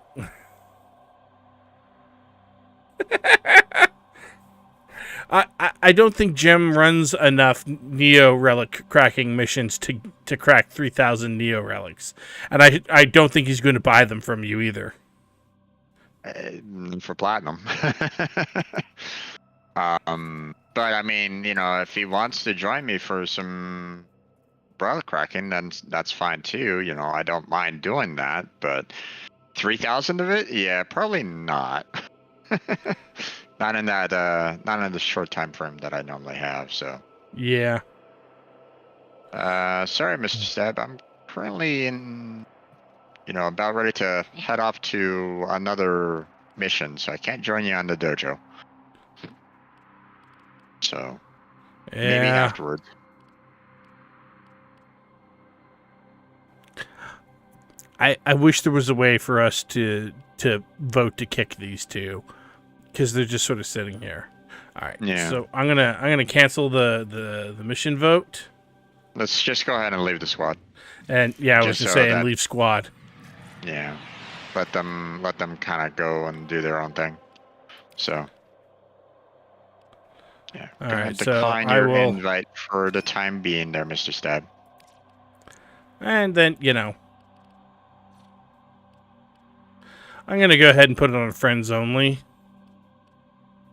I don't think Gem runs enough Neo relic cracking missions to crack 3,000 Neo relics. And I don't think he's going to buy them from you either. For platinum. But I mean, you know, if he wants to join me for some relic cracking, then that's fine too. You know, I don't mind doing that, but 3,000 of it? Yeah, probably not. Not in the short time frame that I normally have, so. Yeah. Sorry, Mr. Stab, I'm currently about ready to head off to another mission, so I can't join you on the dojo. So, maybe afterwards. I wish there was a way for us to vote to kick these two, because they're just sort of sitting here. All right. Yeah. So I'm gonna cancel the mission vote. Let's just go ahead and leave the squad. And yeah, I was just saying leave squad. Yeah. Let them kind of go and do their own thing. So. Yeah. All Go ahead, right. So decline I your will invite for the time being, there, Mr. Stab. And then I'm gonna go ahead and put it on friends only.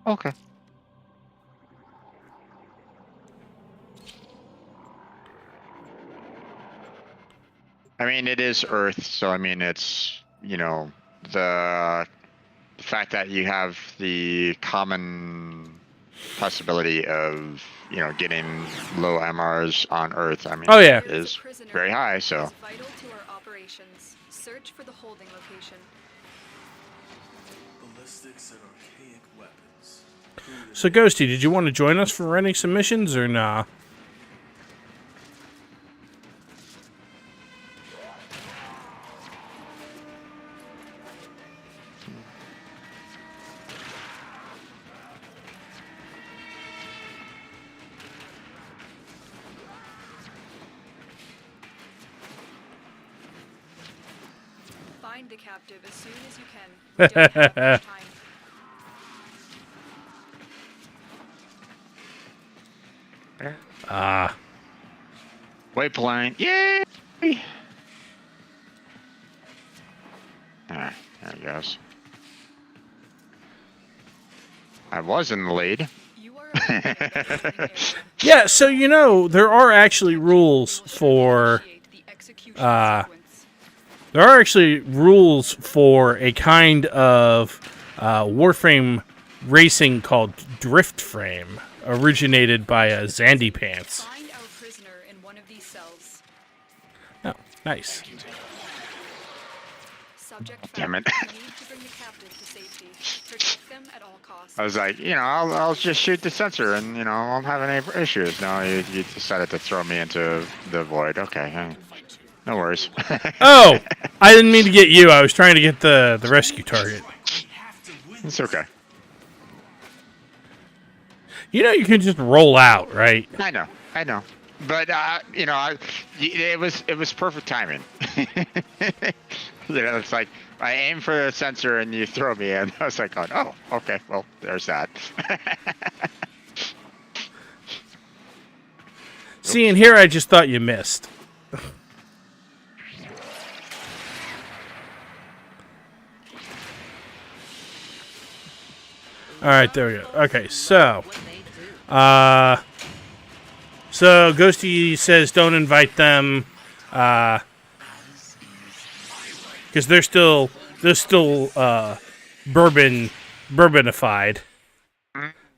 Okay. I mean, it is Earth, so I mean, it's, the fact that you have the common possibility of getting low MRs on Earth. I mean, Oh, yeah. There is a is prisoner very high. who So is vital to our operations. Search for the holding location. Ballistics and archaic weapons. So, Ghosty, did you want to join us for running some missions or nah? Find the captive as soon as you can. We don't have much time. waypoint, yay! There it goes. I was in the lead. You are eliminated from the holding area. Yeah, so there are actually rules for Initiate the execution sequence. there are actually rules for a kind of Warframe racing called Drift Frame, originated by Zandy Pants. Find our prisoner in one of these cells. Oh, nice. Subject found. Damn it. We need to bring the captive to safety. Protect them at all costs. I was like, I'll just shoot the sensor and, I won't have any issues. No, you decided to throw me into the void. Okay, no worries. Oh, I didn't mean to get you. I was trying to get the rescue target. It's okay. You can just roll out, right? I know. But, it was perfect timing. It's like, I aim for the sensor and you throw me in. I was like, oh, okay, well, there's that. See, and here I just thought you missed. All right, there we go. Okay, so, so Ghosty says don't invite them, because they're still bourbonified.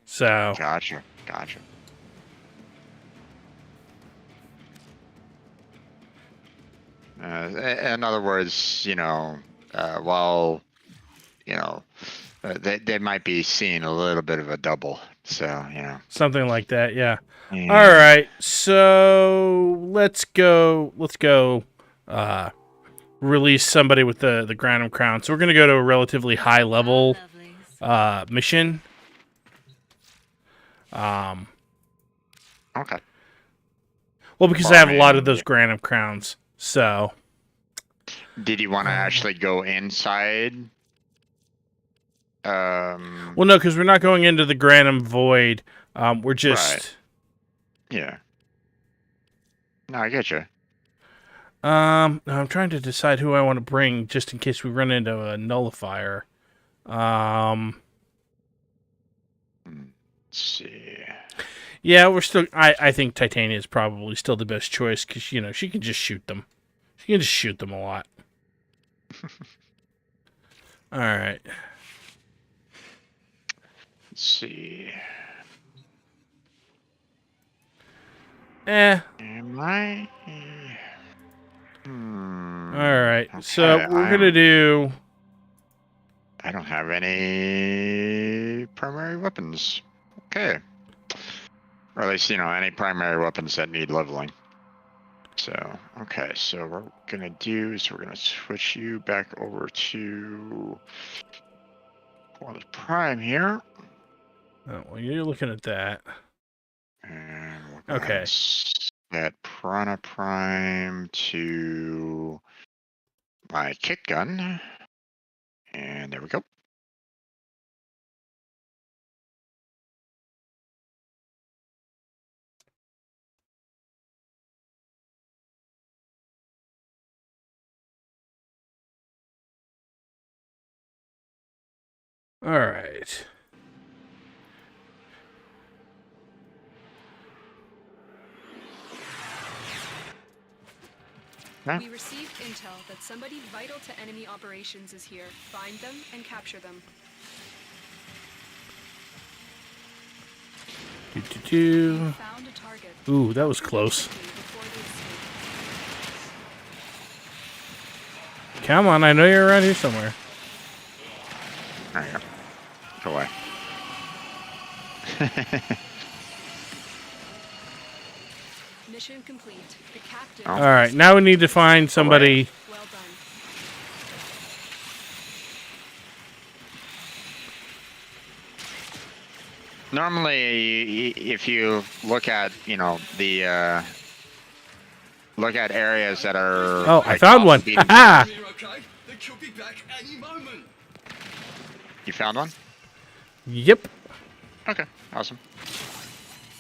So Gotcha. In other words, while, they might be seeing a little bit of a double. So, something like that, yeah. Yeah. All right, so let's go. Release somebody with the Granum Crown. So we're gonna go to a relatively high level mission. Okay. Well, because I have a lot of those Granum Crowns. So Did you want to actually go inside? well, no, because we're not going into the Granum Void. We're just Right. Yeah. No, I get you. I'm trying to decide who I want to bring just in case we run into a nullifier. Let's see. Yeah, we're still. I think Titania is probably still the best choice because she can just shoot them. She can just shoot them a lot. All right. Let's see. Am I? All right. So Okay, we're gonna do. I don't have any primary weapons. Okay. Or at least, any primary weapons that need leveling. So, okay, so what we're gonna do is we're gonna switch you back over to Quantum Prime here. Oh, well, you're looking at that. And we'll go ahead Okay. and set Piranha Prime to my kick gun. And there we go. All right. Huh? We received intel that somebody vital to enemy operations is here. Find them and capture them. Found a target. Ooh, that was close. Before they escape. Come on, I know you're around here somewhere. There you go. Go away. Mission complete. The captain. Oh. All right, now we need to find somebody. Well done. Normally, if you look at, look at areas that are. Oh, I like, found off one. the beaten Ha! Here, okay? They could be back any moment. You found one? Yep. Okay, awesome.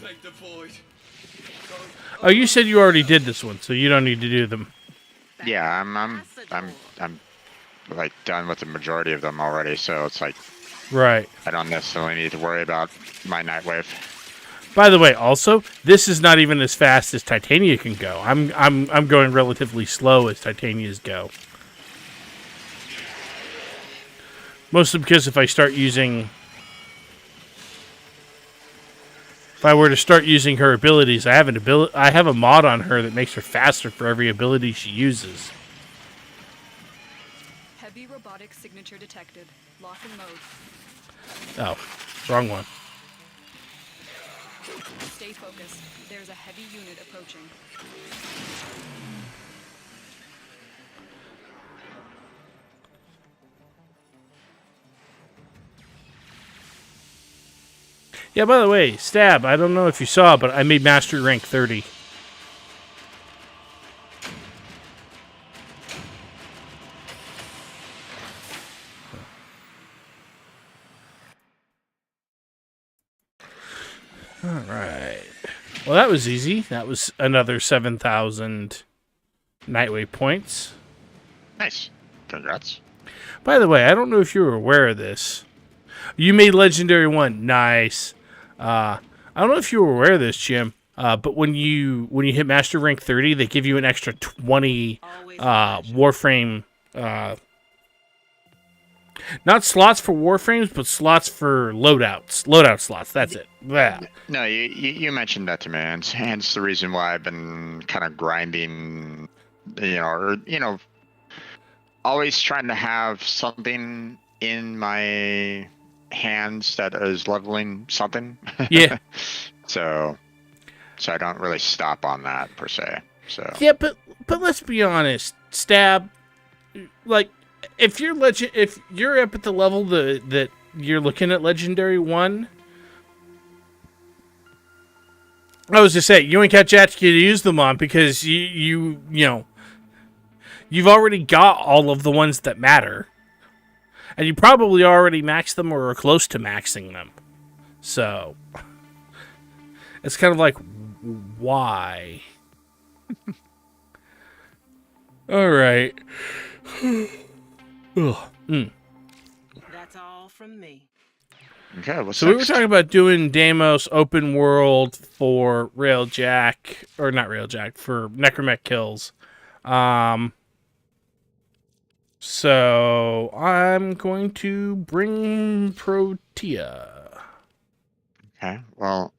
Thank the void. Oh, you said you already did this one, so you don't need to do them. Yeah, I'm like done with the majority of them already, so it's like Right. I don't necessarily need to worry about my Nightwave. By the way, also, this is not even as fast as Titania can go. I'm going relatively slow as Titania's go. Mostly because if I were to start using her abilities, I have a mod on her that makes her faster for every ability she uses. Heavy robotic signature detected. Lock in mode. Oh, wrong one. Stay focused. There's a heavy unit approaching. Yeah, by the way, Stab, I don't know if you saw, but I made Mastery Rank 30. Alright. Well, that was easy. That was another 7,000 Nightwave points. Nice. Congrats. By the way, I don't know if you were aware of this. You made Legendary 1. Nice. I don't know if you were aware of this, Jim. But when you hit Master Rank 30, they give you an extra 20 Warframe. Not slots for Warframes, but slots for loadouts. Loadout slots. That's it. Yeah. No, you mentioned that to me, and hence the reason why I've been kind of grinding, always trying to have something in my hands that is leveling something. Yeah. So I don't really stop on that per se. So Yeah, but let's be honest, Stab. Like, if you're up at the level that you're looking at Legendary 1, I was just saying, you ain't got Jatki to use them on because you've already got all of the ones that matter. And you probably already maxed them or are close to maxing them. So it's kind of like, why? All right. That's all from me. okay, what's So we were next? talking about doing Deimos open world for Railjack, or not Railjack, for Necromech kills. So I'm going to bring Protea. Okay, well,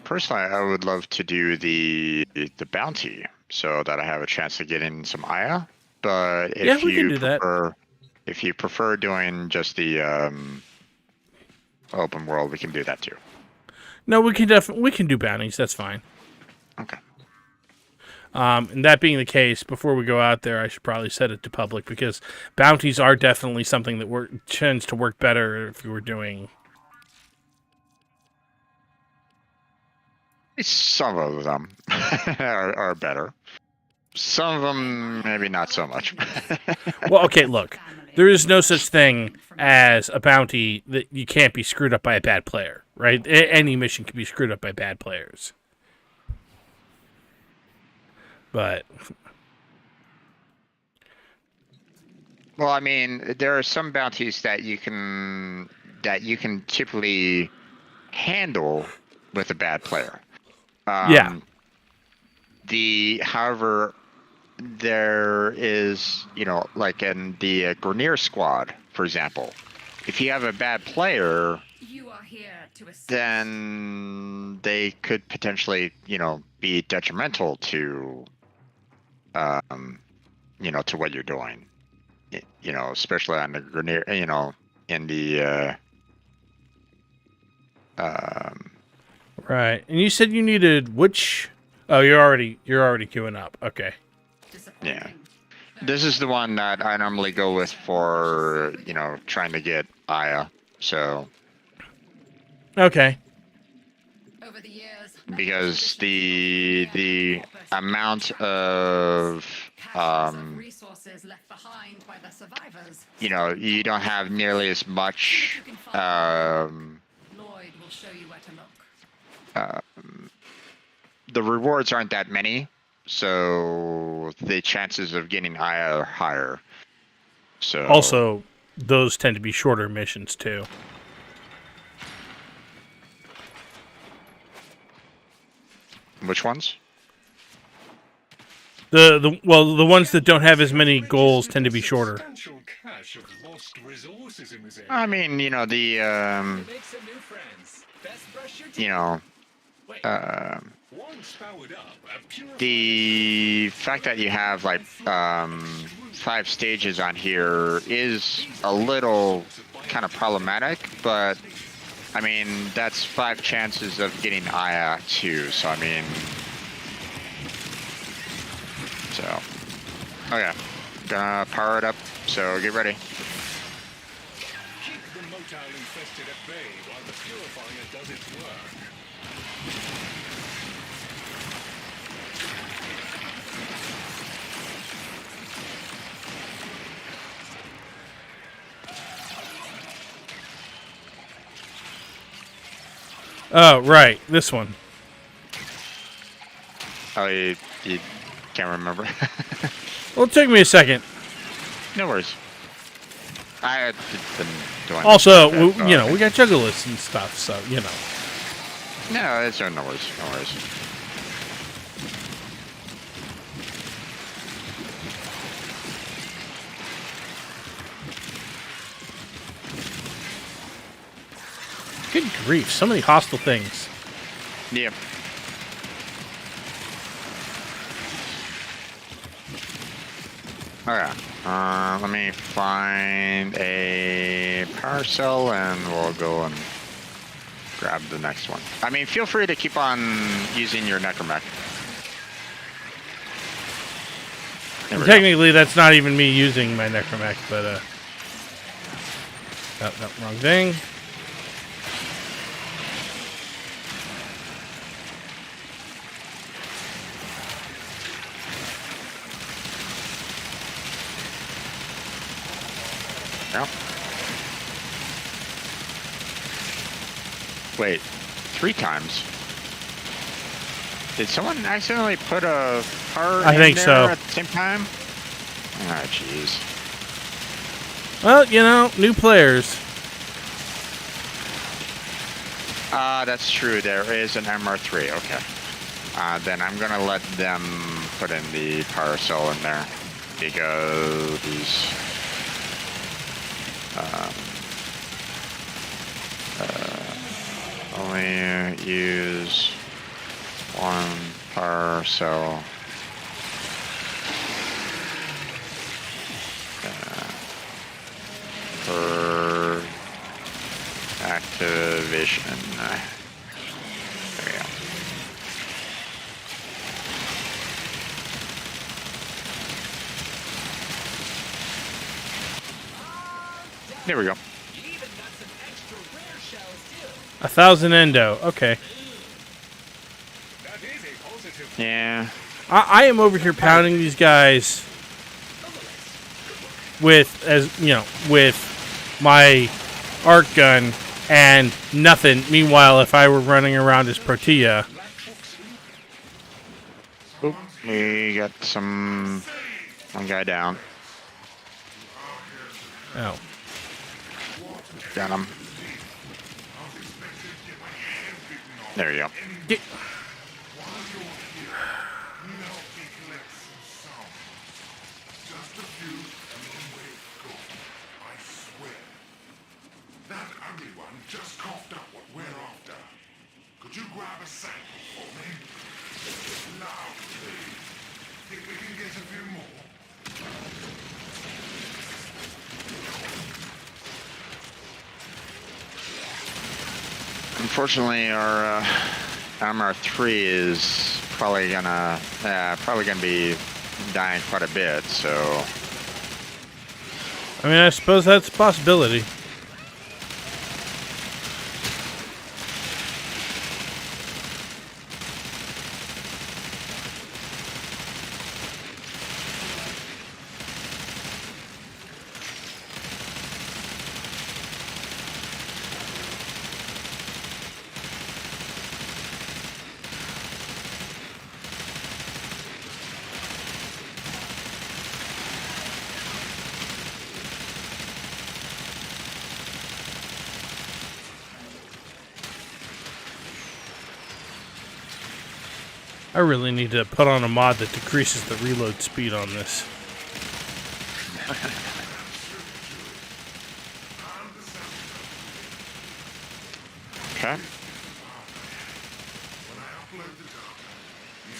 personally, I would love to do the bounty so that I have a chance to get in some Aya. But Yeah, if we can you do that. if you prefer doing just the open world, we can do that too. No, we can do bounties. That's fine. Okay. And that being the case, before we go out there, I should probably set it to public because bounties are definitely something that tends to work better if you were doing. Some of them are better. Some of them maybe not so much. Well, okay, look. There is no such thing as a bounty that you can't be screwed up by a bad player, right? Any mission can be screwed up by bad players. But Well, I mean, there are some bounties that you can typically handle with a bad player. Yeah. However, there is, like in the Grenier squad, for example, if you have a bad player, You are here to assist. then they could potentially, be detrimental to, to what you're doing. Especially on the grenade, in the, Right. And you said you needed which? Oh, you're already queuing up. Okay. yeah. This is the one that I normally go with for, trying to get Aya. So, Okay. Over the years, because the amount of, resources left behind by the survivors. you don't have nearly as much, Lloyd will show you where to look. the rewards aren't that many, so the chances of getting Aya are higher. So Also, those tend to be shorter missions too. which ones? The ones that don't have as many goals tend to be shorter. I mean, the Make some new friends. Best brush your teeth. Wait, once powered up, a the fact that you have like 5 stages on here is a little kind of problematic, but I mean that's 5 chances of getting Aya too. So I mean, okay, gonna power it up. So get ready. keep the motile infested at bay while the purifier does its work. Oh, right, this one. Oh, you can't remember. Well, it took me a second. No worries. I didn't do anything. Also, like that. we got jugglers and stuff, so No, it's no worries. No worries. Good grief, so many hostile things. Yep. Okay. Let me find a power cell and we'll go and grab the next one. I mean, feel free to keep on using your necromech. There we go. Technically, that's not even me using my necromech, but no, wrong thing. Yep. Wait, 3 times? Did someone accidentally put a part I in think there so. at the same time? Ah, jeez. Well, new players. That's true. There is an MR3. Okay. Then I'm gonna let them put in the power cell in there because only use 1 power cell per activation. There we go. There we go. 1,000 endo. Okay. Yeah. I am over here pounding these guys with my arc gun and nothing. Meanwhile, if I were running around as Protea, Oop, we got one guy down. oh, Got him. There you go. Get- Could you grab a sample for me? Now, please. Think we can get a few more? Unfortunately, our MR3 is probably gonna be dying quite a bit. So, I mean, I suppose that's a possibility. I really need to put on a mod that decreases the reload speed on this. okay.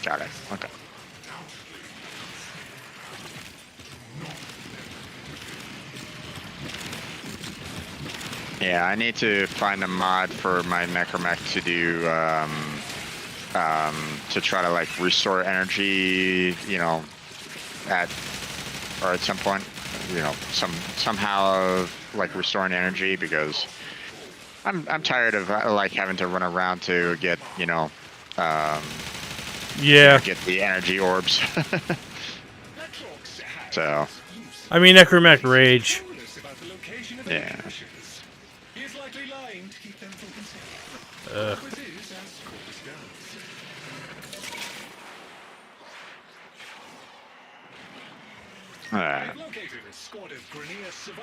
Got it. Okay. Yeah, I need to find a mod for my Necromech to do, to try to like restore energy, you know, at some point, you know, somehow like restoring energy, because I'm tired of like having to run around to get, you know, get the energy orbs. So, I mean, Necromech Rage. yeah.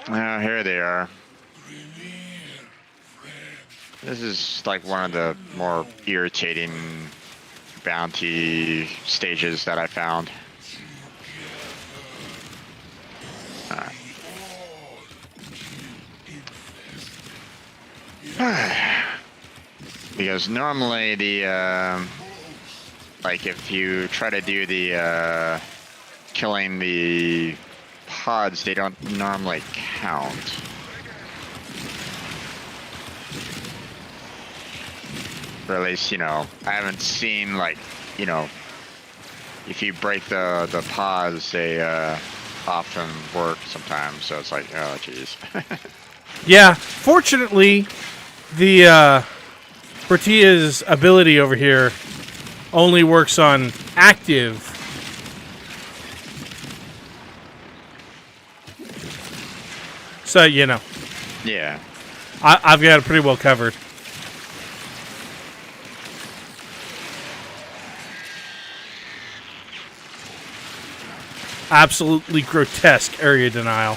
Now here they are. This is like one of the more irritating bounty stages that I found. Because normally the like if you try to do the killing the pods, they don't normally count. Or at least, you know, I haven't seen like, you know, if you break the pods, they often work sometimes. So it's like, oh jeez. Yeah, fortunately, the Bertia's ability over here only works on active. So, you know. Yeah. I've got it pretty well covered. Absolutely grotesque area denial.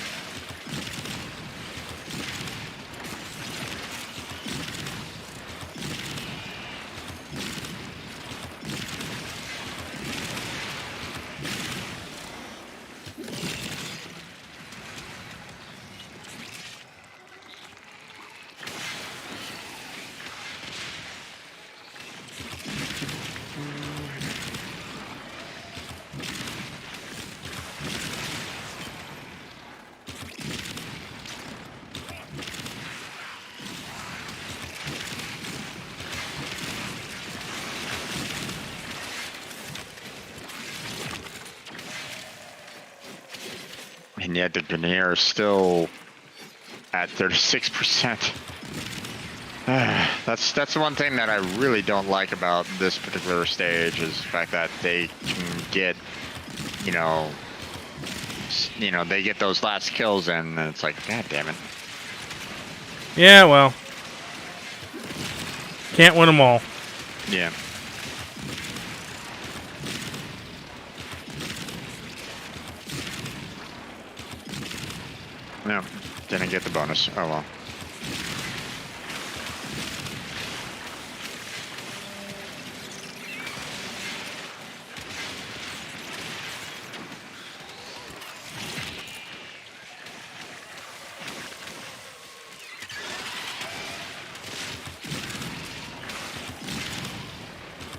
And yet the Grenier is still at 36%. That's the one thing that I really don't like about this particular stage, is the fact that they can get, you know, they get those last kills and it's like, god damn it. Yeah, well, can't win them all. Yeah. No, didn't get the bonus. Oh well.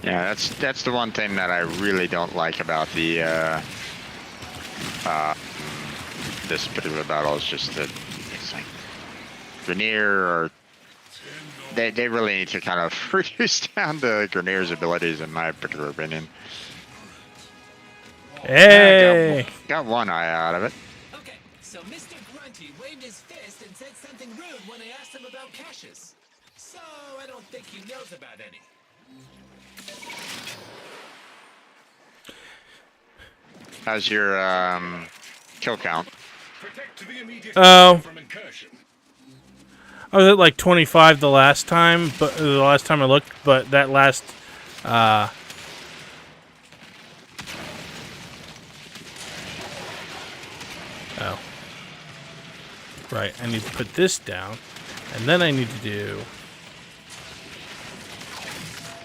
Yeah, that's the one thing that I really don't like about the this particular battle is just that it's like Grenier or they really need to kind of reduce down the Grenier's abilities in my particular opinion. Hey! Got one eye out of it. Okay, so Mr. Grunty waved his fist and said something rude when I asked him about caches. So I don't think he knows about any. How's your kill count? Protect the immediate Oh. from incursion. I was at like 25 the last time, but the last time I looked, but that last oh. Right, I need to put this down, and then I need to do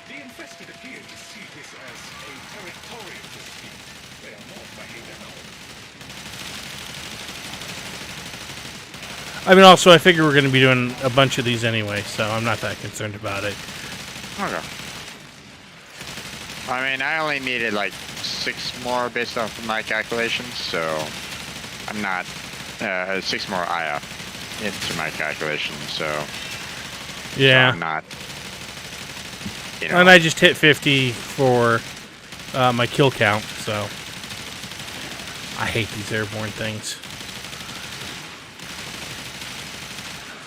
The infested appear to see this as a territorial dispute. They are not backing their own. I mean, also, I figure we're going to be doing a bunch of these anyway, so I'm not that concerned about it. Okay. I mean, I only needed like 6 more based off of my calculations, so I'm not 6 more IA into my calculations, so Yeah. so I'm not. You know, And I just hit 50 for my kill count, so I hate these airborne things.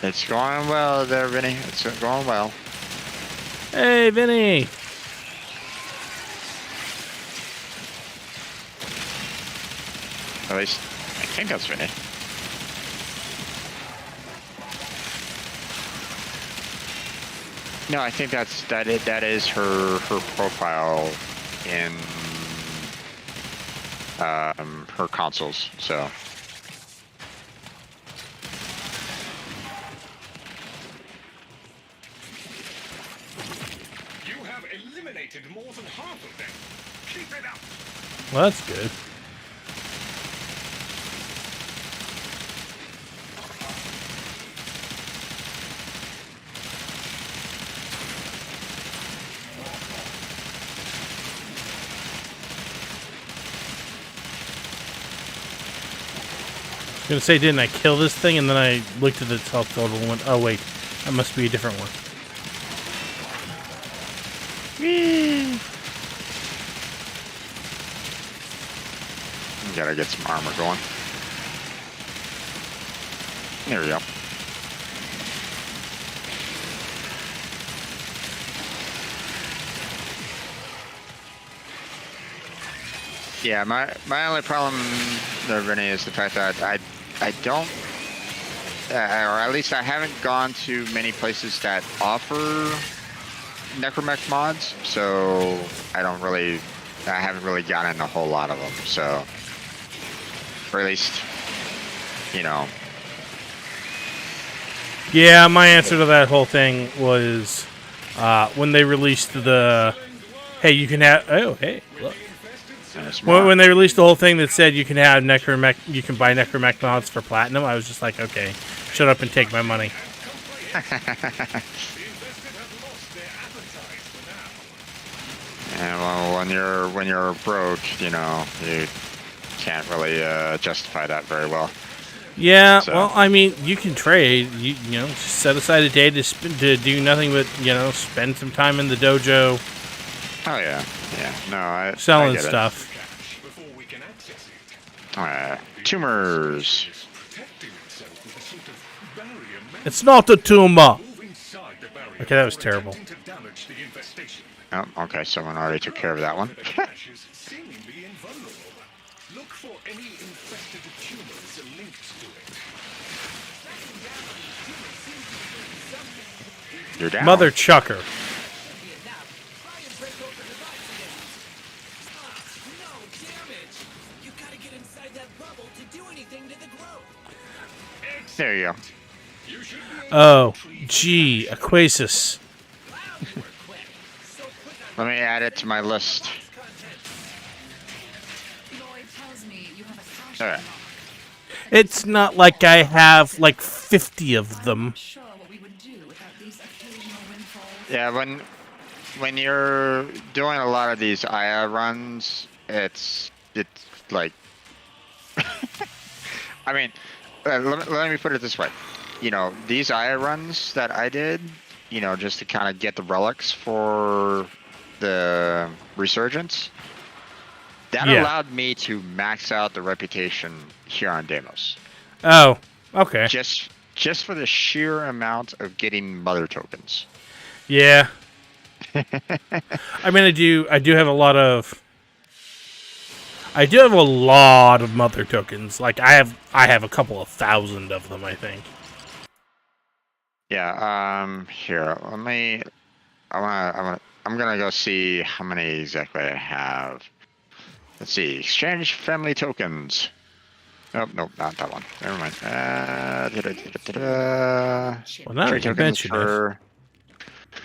it's going well there, Vinny. It's going well. Hey, Vinny! At least I think that's Vinny. No, I think that is her profile in her consoles. So You have eliminated more than half of them. Keep it up. Well, that's good. I was gonna say, didn't I kill this thing? And then I looked at its health total and went, oh wait, that must be a different one. gotta get some armor going. There we go. Yeah, my only problem there, Vinny, is the fact that I don't, or at least I haven't gone to many places that offer necromech mods, so I haven't really gotten a whole lot of them. So, or at least, you know. Yeah, my answer to that whole thing was when they released the, hey, you can have, oh, hey, look. When they released the whole thing that said you can have necromech, you can buy necromech mods for platinum, I was just like, okay, shut up and take my money. And well, when you're broke, you know, you can't really justify that very well. Yeah, So. well, I mean, you can trade. You know, just set aside a day to do nothing but, you know, spend some time in the dojo. Oh yeah, yeah. No, I selling I get stuff. Tumors. It's not a tumor. Okay, that was terrible. Oh, okay, someone already took care of that one. Look for any infested tumors linked to it. You're down. Mother chucker. There you go. Oh, gee, Aquasis. Let me add it to my list. Lloyd tells me you have a stash All right. of them. It's not like I have like 50 of them. Sure what we would do without these occasional windfalls. Yeah, when you're doing a lot of these IA runs, it's like, I mean, let me put it this way. You know, these IA runs that I did, you know, just to kind of get the relics for the resurgence, that Yeah. allowed me to max out the reputation here on Deimos. Oh, okay. Just for the sheer amount of getting mother tokens. Yeah. I mean, I do have a lot of mother tokens. Like I have a couple of thousand of them, I think. Yeah, here, I'm gonna go see how many exactly I have. Let's see, exchange family tokens. Nope, not that one. Never mind. Well, now Trade that you tokens mention for... it,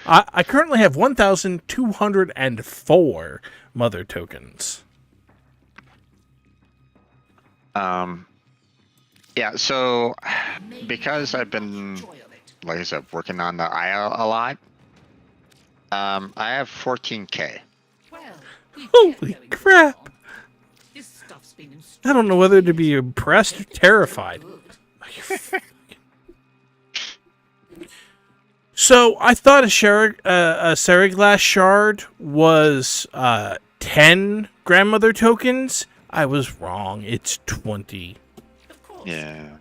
I currently have 1,204 mother tokens. Yeah, so because I've been, like I said, working on the IA a lot, I have 14K. Holy crap! I don't know whether to be impressed or terrified. So I thought a Seriglass shard was 10 grandmother tokens. I was wrong. It's 20. Yeah.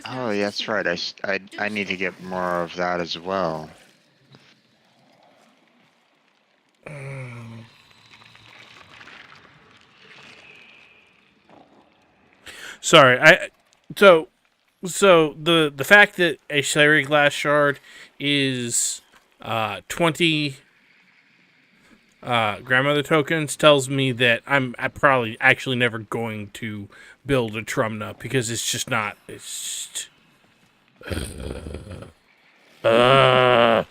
Oh, yeah, that's right. I need to get more of that as well. Sorry, so the fact that a Seriglass shard is 20 grandmother tokens tells me that I'm probably actually never going to build a Trumna because it's just not. It's just, I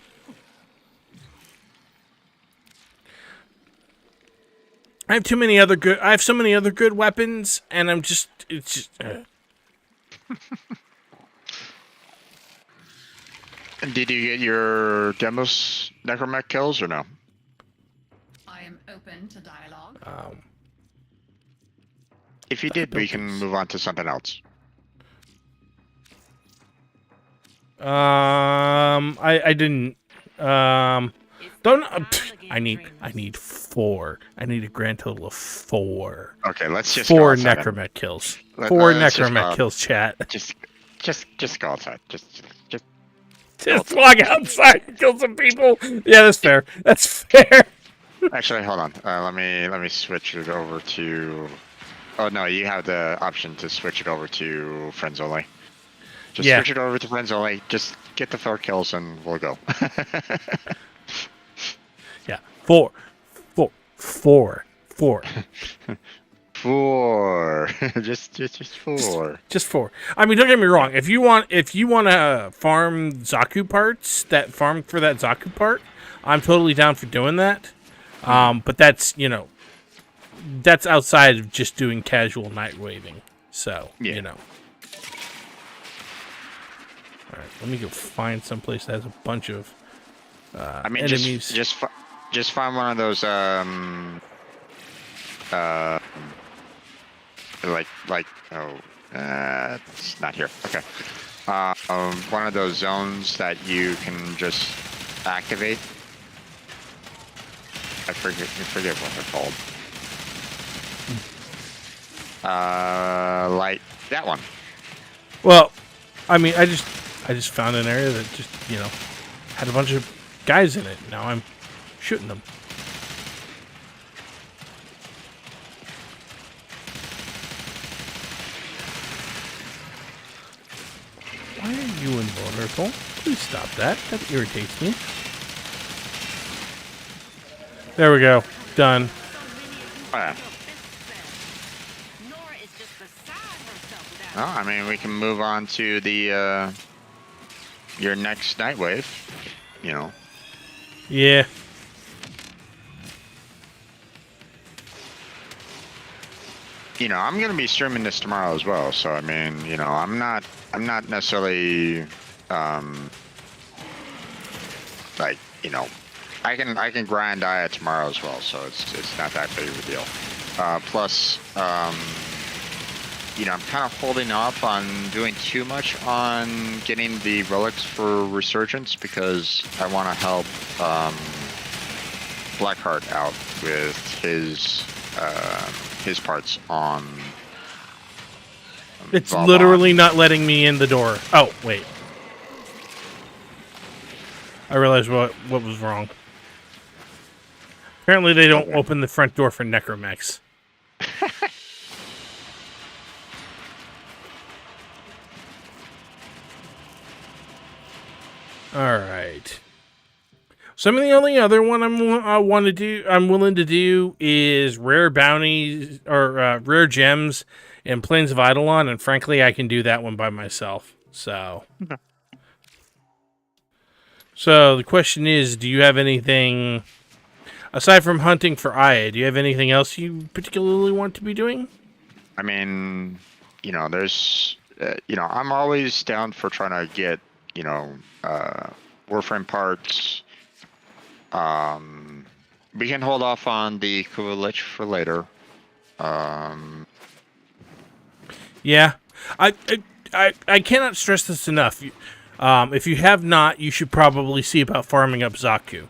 have too many other good. I have so many other good weapons, and I'm just. It's just. Did you get your Demos Necromech kills or no? I am open to dialogue. If you did, we can move on to something else. I didn't. Don't. I need 4. I need a grand total of 4. Okay, let's just 4 go outside necromech kills. Let- 4 let's just necromech go- kills, chat. Just go outside. Just Just walk outside and kill some people. Yeah, that's fair. That's fair. actually, hold on. Let me switch it over to. Oh no, you have the option to switch it over to friends only. Just Yeah. switch it over to friends only. Just get the 4 kills and we'll go. Yeah, 4. 4. 4. just 4. Just 4. I mean, don't get me wrong. If you want to farm Zaku parts, that farm for that Zaku part, I'm totally down for doing that. But that's that's outside of just doing casual Nightwaving. So Yeah. All right, let me go find someplace that has a bunch of I mean, enemies. just find one of those it's not here. Okay. One of those zones that you can just activate. I forget what they're called. Like that one. Well, I mean, I just found an area that just had a bunch of guys in it. Now I'm shooting them. Why are you invulnerable? Please stop that. That irritates me. There we go. Done. Well, I mean, we can move on to the your next Nightwave. Yeah. I'm gonna be streaming this tomorrow as well. So I mean, I'm not necessarily like I can grind diet tomorrow as well, so it's not that big of a deal. Plus, you know, I'm kind of holding off on doing too much on getting the relics for Resurgence because I want to help Blackheart out with his parts on. It's Vauban. literally not letting me in the door. Oh, wait. I realized what was wrong. Apparently they don't open the front door for necromechs. All right. Some of the only other one I'm willing to do is rare bounties or rare gems in Plains of Eidolon, and frankly, I can do that one by myself. So, so the question is, do you have anything aside from hunting for Aya? Do you have anything else you particularly want to be doing? I mean, you know, there's, you know, I'm always down for trying to get, you know, Warframe parts. We can hold off on the Kuvalich for later. Yeah, I cannot stress this enough. If you have not, you should probably see about farming up Zaku,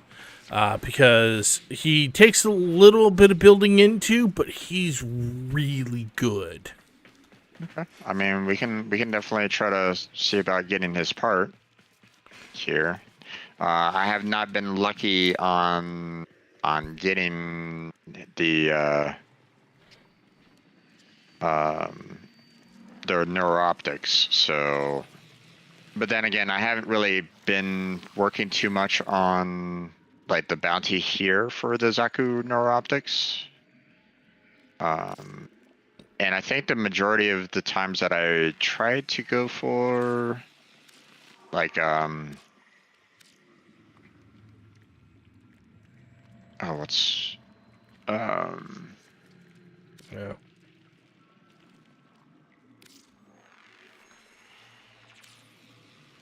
because he takes a little bit of building into, but he's really good. Okay. I mean, we can definitely try to see about getting his part here. I have not been lucky on getting the neurooptics, so, but then again, I haven't really been working too much on like the bounty here for the Zaku neurooptics. And I think the majority of the times that I tried to go for like oh, what's Yeah.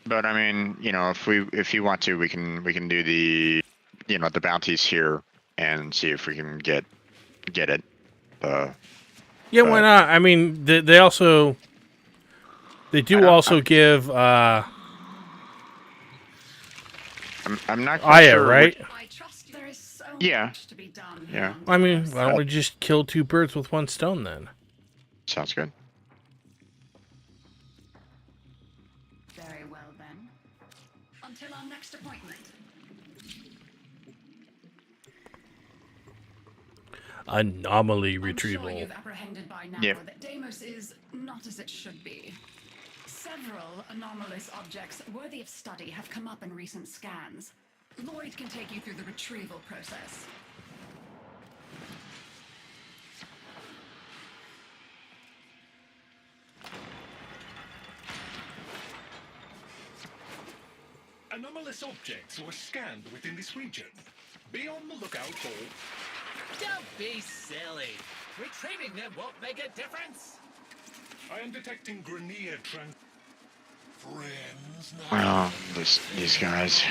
But I mean, you know, if you want to, we can do the, you know, the bounties here and see if we can get it. Yeah, why not? I mean, they do also give I'm not quite Aya, sure right? I trust there is so Yeah. much to be done. Yeah. I mean, why don't we just kill two birds with one stone then? Sounds good. Very well then. Until our next appointment. Anomaly I'm retrieval. sure you've apprehended by now Yep. that Deimos is not as it should be. Several anomalous objects worthy of study have come up in recent scans. Lloyd can take you through the retrieval process. Anomalous objects were scanned within this region. Be on the lookout for... Don't be silly. Retrieving them won't make a difference. I am detecting Grenier Friends. Well, these guys.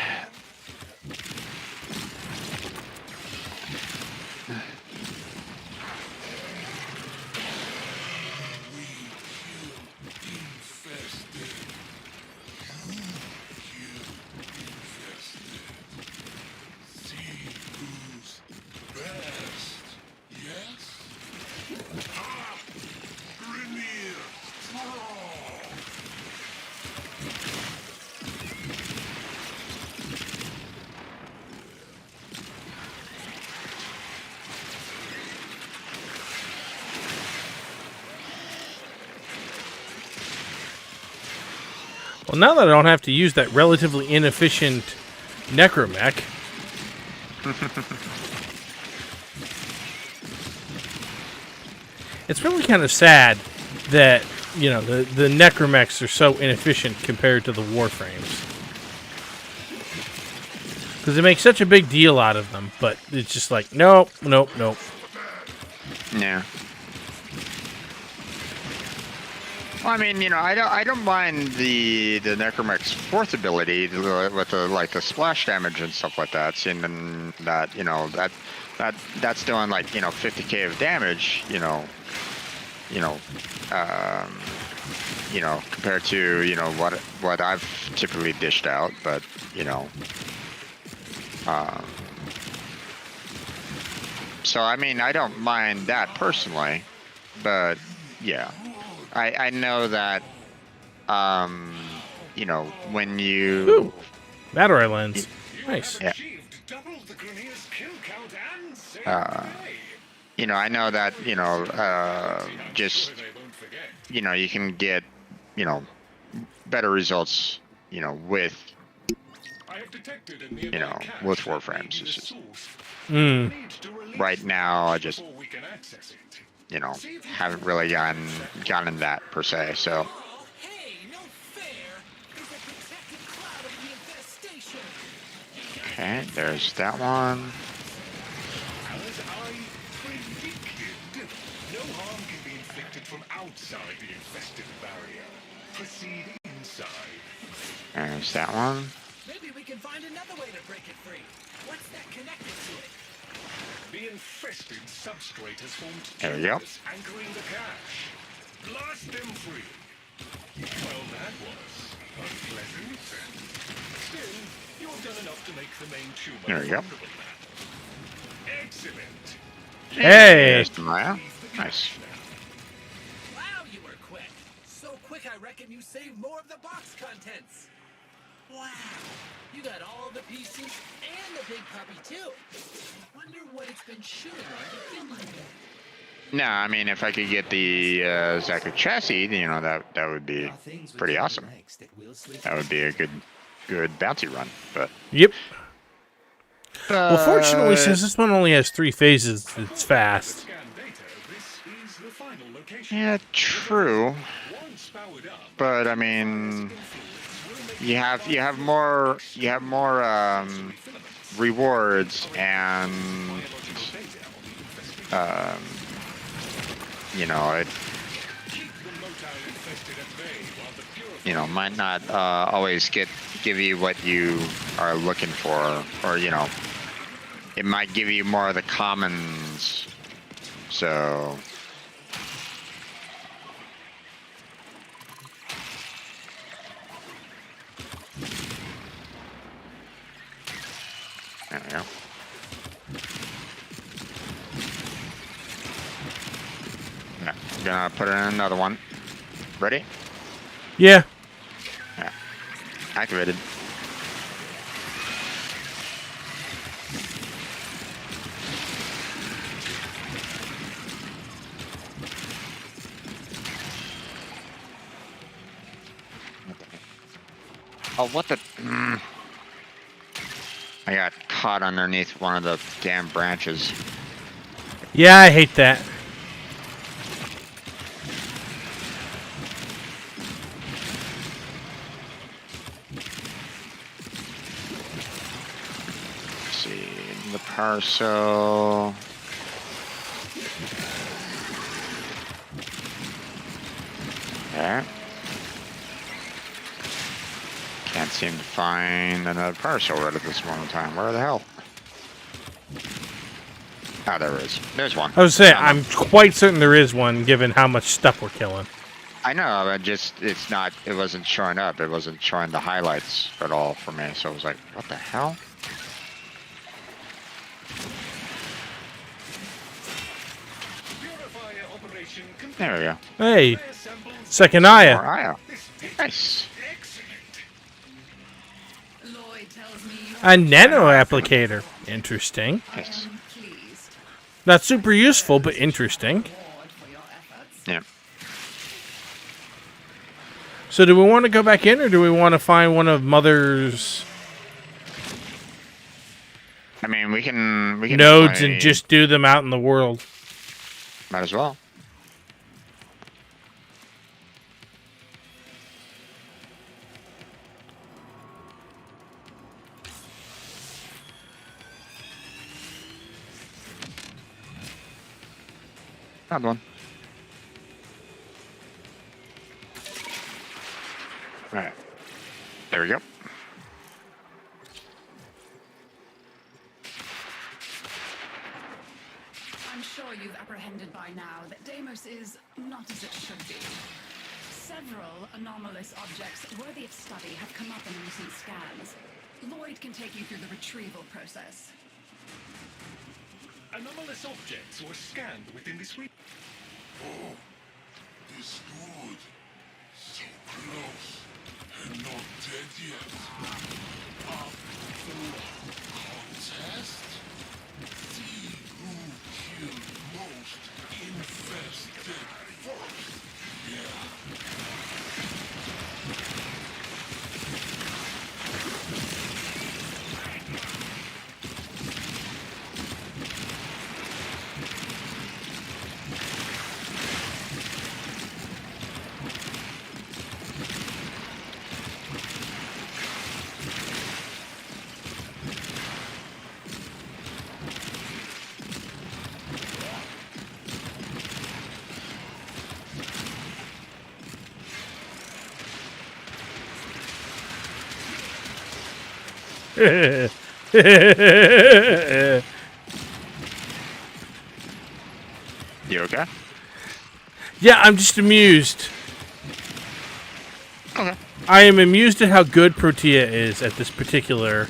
Well, now that I don't have to use that relatively inefficient necromech, it's really kind of sad that, you know, the necromechs are so inefficient compared to the warframes. Because they make such a big deal out of them, but it's just like, nope, nope, nope. Yeah. I mean, I don't mind the Necromech's fourth ability with the splash damage and stuff like that. Seeing that that's doing like 50k of damage. Compared to what I've typically dished out, but so I mean I don't mind that personally, but yeah, I know that when you Ooh, battery lens, nice. yeah. I know that just you can get better results with with Warframes. It's just, right now I just haven't really gotten that per se. So okay, there's that one. From outside the infested barrier. Proceed inside. There's that one. Maybe we can find another way to break it free. What's that connected to it? The infested substrate has formed There we go. tubes anchoring the cache. Blast them free. Well, that was unpleasant. Still, you've done enough to make the main tumor. There we go. Excellent. Hey. There's the Maya. Nice. Wow, you were quick. So quick, I reckon you saved more of the box contents. Wow. You got all the pieces and the big puppy, too. I wonder what it's been shooting on to get like that. No, I mean, if I could get the Zaka chassis, that would be pretty awesome. That would be a good bounty run. But Yep. Well, fortunately, since this one only has 3 phases, it's fast. yeah, true. But I mean, you have more rewards and it might not always give you what you are looking for, or it might give you more of the commons. So there we go. Yeah, I'm gonna put in another one. Ready? Yeah. Yeah. Activated. Oh, what the? I got caught underneath one of the damn branches. Yeah, I hate that. Let's see, the parcel. There. Can't seem to find another parcel right at this moment in time. Where the hell? Ah, there is. There's one. I was saying, I'm quite certain there is one, given how much stuff we're killing. I know, but it wasn't showing up. It wasn't showing the highlights at all for me. So I was like, what the hell? There we go. Hey, second Aya. More Aya. Nice. Lloyd tells me you A nano applicator. Interesting. Nice. pleased. Not super useful, but interesting. Reward for your efforts. Yeah. So do we want to go back in, or do we want to find one of Mother's I mean, we can nodes play- and just do them out in the world? might as well. Another one. All right. There we go. I'm sure you've apprehended by now that Deimos is not as it should be. Several anomalous objects worthy of study have come up in recent scans. Lloyd can take you through the retrieval process. Anomalous objects were scanned within this region. Oh, this good. So close. And not dead yet. Up for contest? See who killed most infested first. Yeah. You okay? Yeah, I'm just amused. Okay. I am amused at how good Protea is at this particular.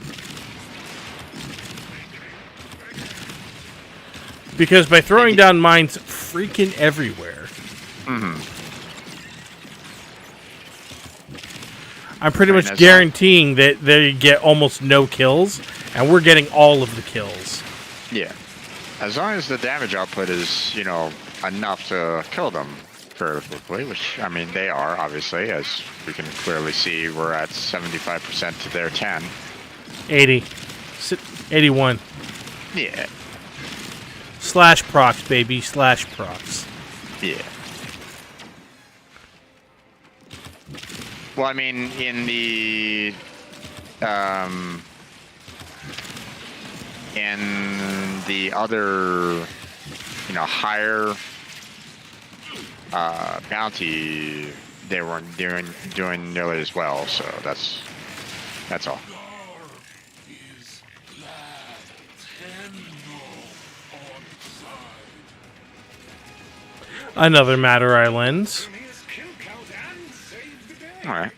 Because by throwing down mines freaking everywhere, I'm pretty much guaranteeing that they get almost no kills, and we're getting all of the kills. Yeah. As long as the damage output is, enough to kill them fairly quickly, which, I mean, they are, obviously, as we can clearly see, we're at 75% to their 10. 80. 81. Yeah. Slash procs, baby. Slash procs. Yeah. Well, I mean, in the other, higher bounty, they weren't doing nearly as well. So that's all. Another Matter Islands. All right.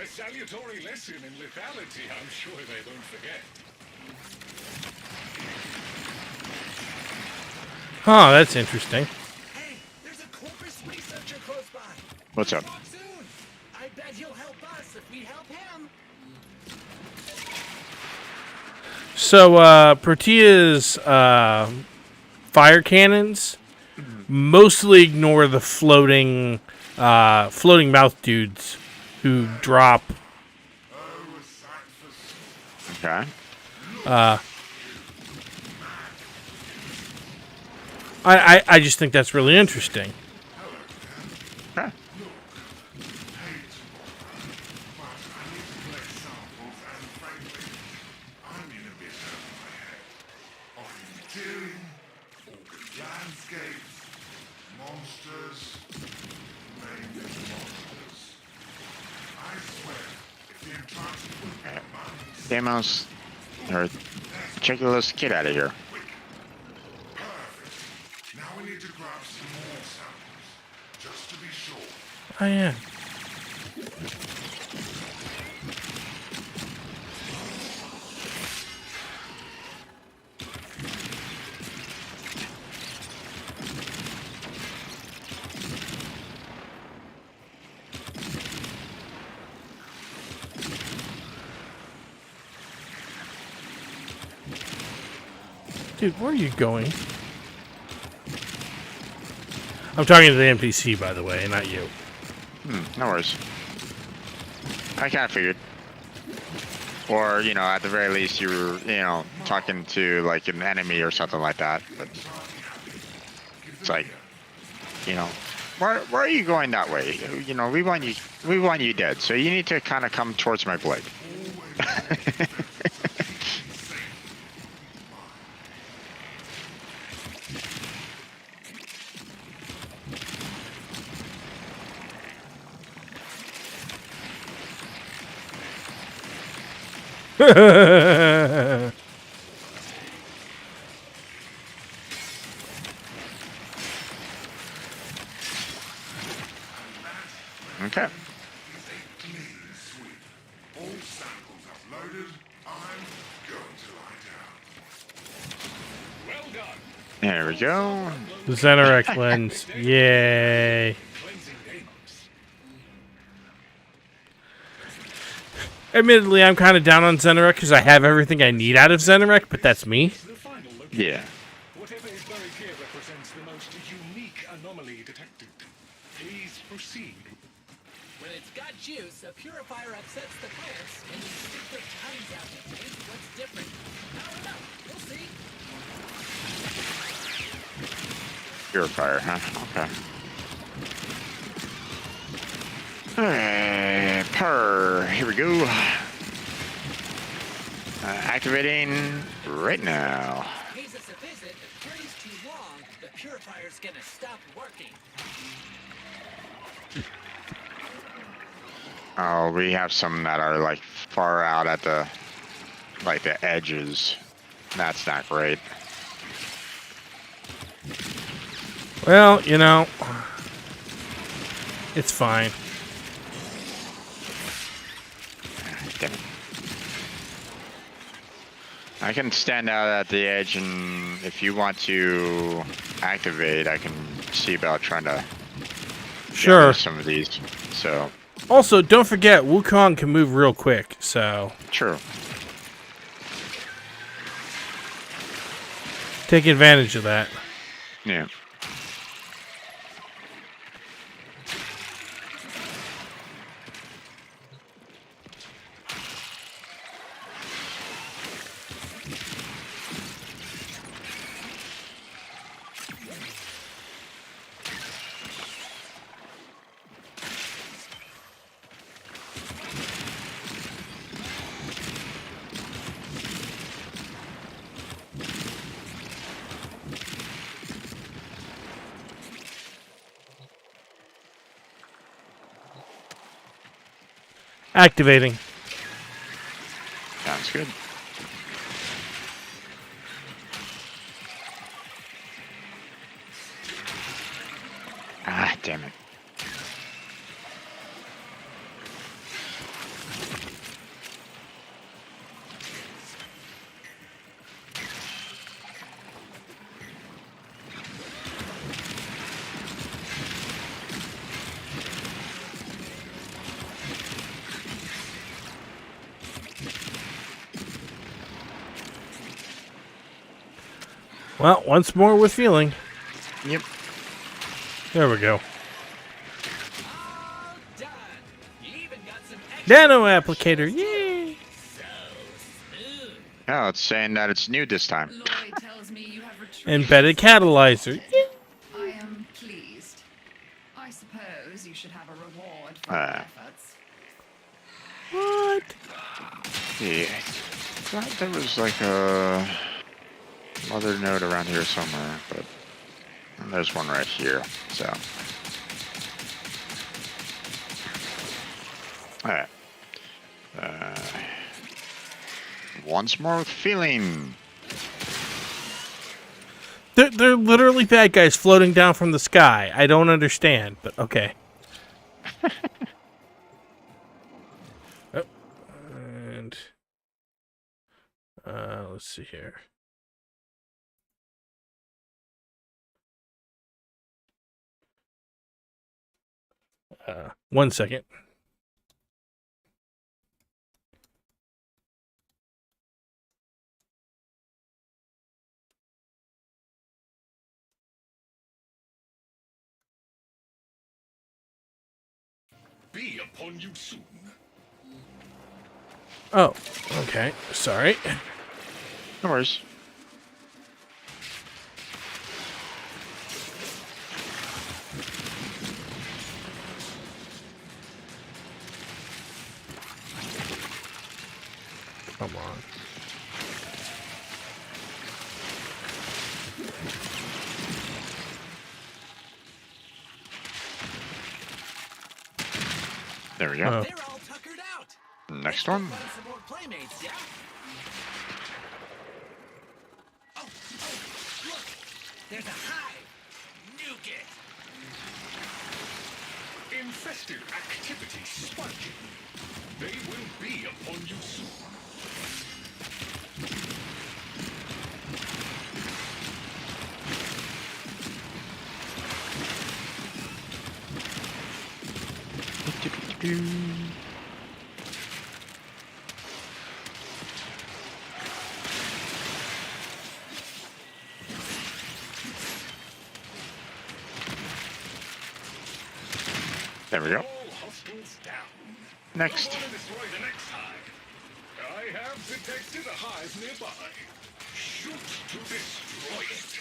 A salutary lesson in lethality, I'm sure they won't forget. Huh, that's interesting. Hey, there's a Corpus researcher close by. What's up? Talk soon. I bet he'll help us if we help him. So, Protea's fire cannons mostly ignore the floating mouth dudes who drop. Okay. I just think that's really interesting. Okay. Deimos, or check this kid out of here. Now we need to grab some more samples, just to be sure. Oh yeah. Dude, where are you going? I'm talking to the NPC, by the way, not you. No worries. I kind of figured. Or, at the very least, you were, talking to, like, an enemy or something like that. But it's like, why are you going that way? We want you dead, so you need to kind of come towards my blade. Okay. All samples uploaded. I'm going to lie down. Well done. There we go. The Xenarec lens. Yay. Cleansing Deimos. Admittedly, I'm kind of down on Xenarec because I have everything I need out of Xenarec, but that's me. The final location. Yeah. Whatever is buried here represents the most unique anomaly detected. Please proceed. When it's got juice, a purifier upsets the plants, and you stick their tongues out to taste what's different. I don't know. We'll see. Purifier, huh? Okay. Purr. Here we go. Activating right now. Pays us a visit. If journey's too long, the purifier's gonna stop working. Oh, we have some that are like far out at the edges. That's not great. Well, you know, it's fine. Damn it. I can stand out at the edge, and if you want to activate, I can see about trying to Sure. get some of these. So Also, don't forget, Wukong can move real quick, so true. take advantage of that. Yeah. Activating. Sounds good. Ah, damn it. Well, once more with feeling. Yep. There we go. All done. You even got some extra Nano applicator. Yay! so smooth. Oh, it's saying that it's new this time. Lloyd tells me you have retrieved. Embedded catalyzer. Yay! I am pleased. I suppose you should have a reward for your efforts. What? Yeah. I thought there was like a mother node around here somewhere, but there's one right here, so. Alright. Once more with feeling. They're literally bad guys floating down from the sky. I don't understand, but okay. Oh, and let's see here. One second. Be upon you soon. Oh, okay. Sorry. No worries. Come on. There we go. Oh. They're all tuckered out. Next Let's one. go find some more playmates, yeah? Oh, look! There's a hive! Nuke it! Infested activity spiking. They will be upon you soon. There we go. All hostiles down. Next. Want to destroy the next hive? I have detected a hive nearby. Shoot to destroy it.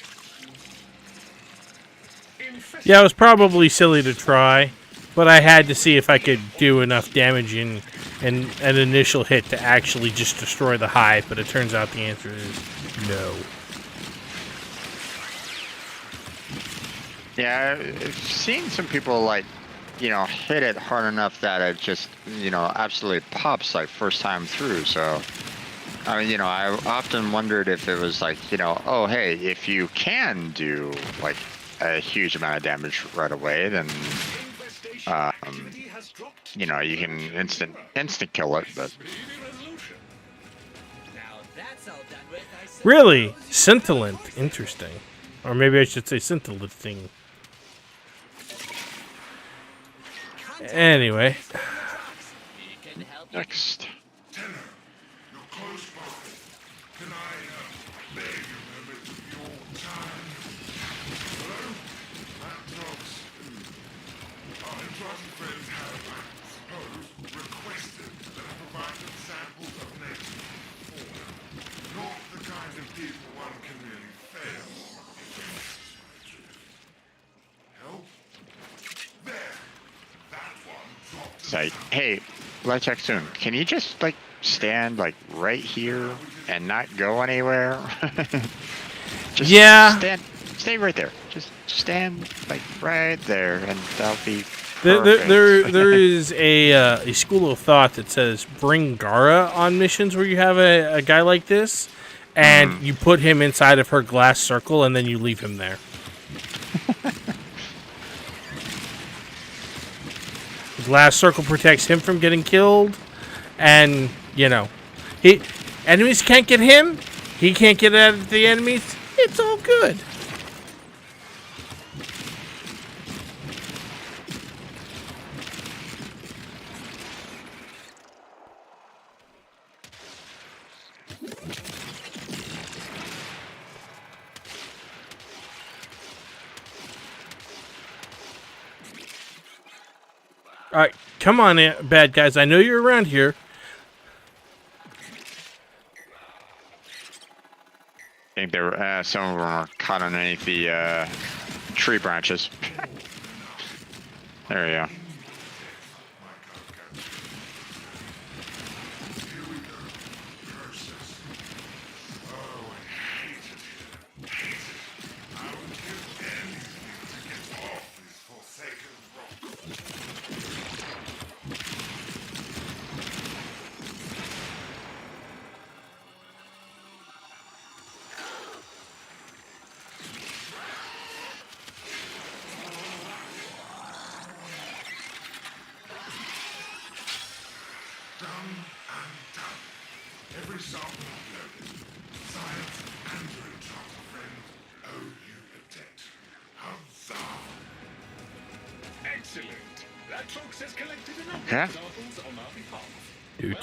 Infested Yeah, it was probably silly to try, but I had to see if I could do enough damage in an initial hit to actually just destroy the hive, but it turns out the answer is no. Yeah, I've seen some people like, hit it hard enough that it just, absolutely pops like first time through. So, I mean, I often wondered if it was like, oh, hey, if you can do like a huge amount of damage right away, then, you can instant kill it. But Now that's all done with, I suppose. Really? Scintillant. Interesting. Or maybe I should say scintillating. Anyway. We can help you. next. Tenor, you're close by. Can I beg you a bit of your time? Hello? Laptops. Our interrupted friends have, I suppose, requested that I provide them samples of native fauna. Not the kind of people one can really fail. Help? There. That one dropped. It's like, hey, let's check soon. Can you just like stand like right here and not go anywhere? Just Yeah. stay right there. Just stand like right there, and that'll be There perfect. is a school of thought that says bring Gara on missions where you have a guy like this, and you put him inside of her glass circle, and then you leave him there. The glass circle protects him from getting killed, and enemies can't get him. He can't get at the enemies. It's all good. All right, come on, bad guys. I know you're around here. I think there were some of them are caught underneath the tree branches. There we go. Done and done. Every sample uploaded. Science and your interrupted friends owe you a debt. Huzzah! Excellent. That folks has collected enough Okay. samples on our behalf. Do.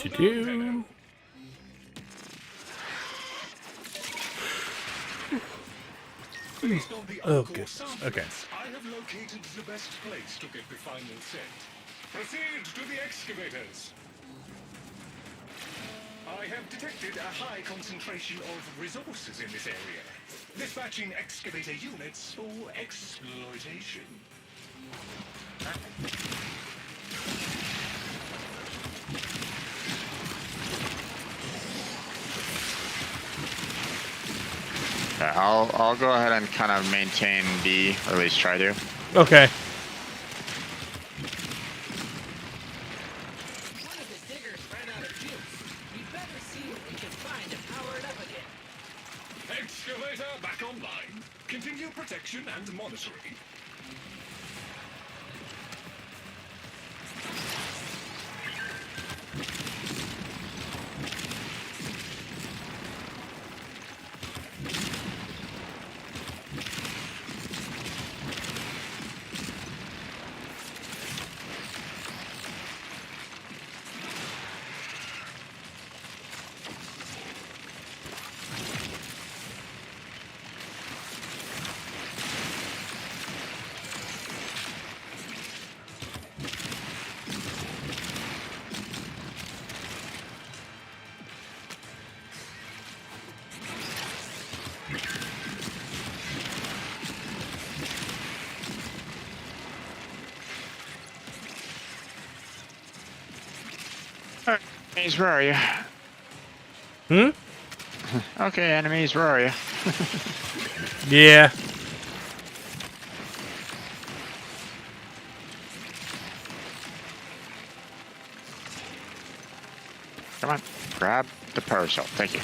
Based on the Oh, encore goodness. samples, Okay. I have located the best place to get the final set. Proceed to the excavators. I have detected a high concentration of resources in this area. Dispatching excavator units for exploitation. Okay, I'll go ahead and kind of maintain B, or at least try to. Okay. One of the diggers ran out Excavator back online. Continue protection and monitoring. Enemies, where are you? Hmm? Okay, enemies, where are you? Yeah. Come on, grab the parasol. Thank you.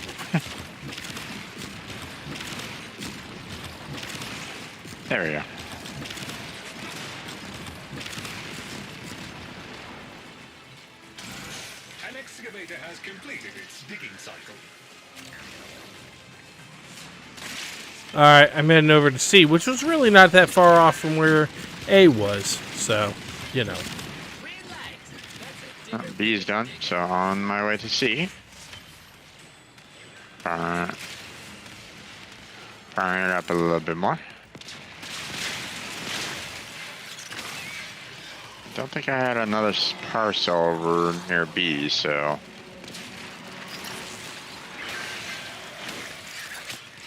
There we go. An excavator has completed its digging cycle. Alright, I'm heading over to C, which was really not that far off from where A was. So, you know. Green light. That's a different B is done, so on my way to C. Firing it up a little bit more. Don't think I had another parcel over near B, so...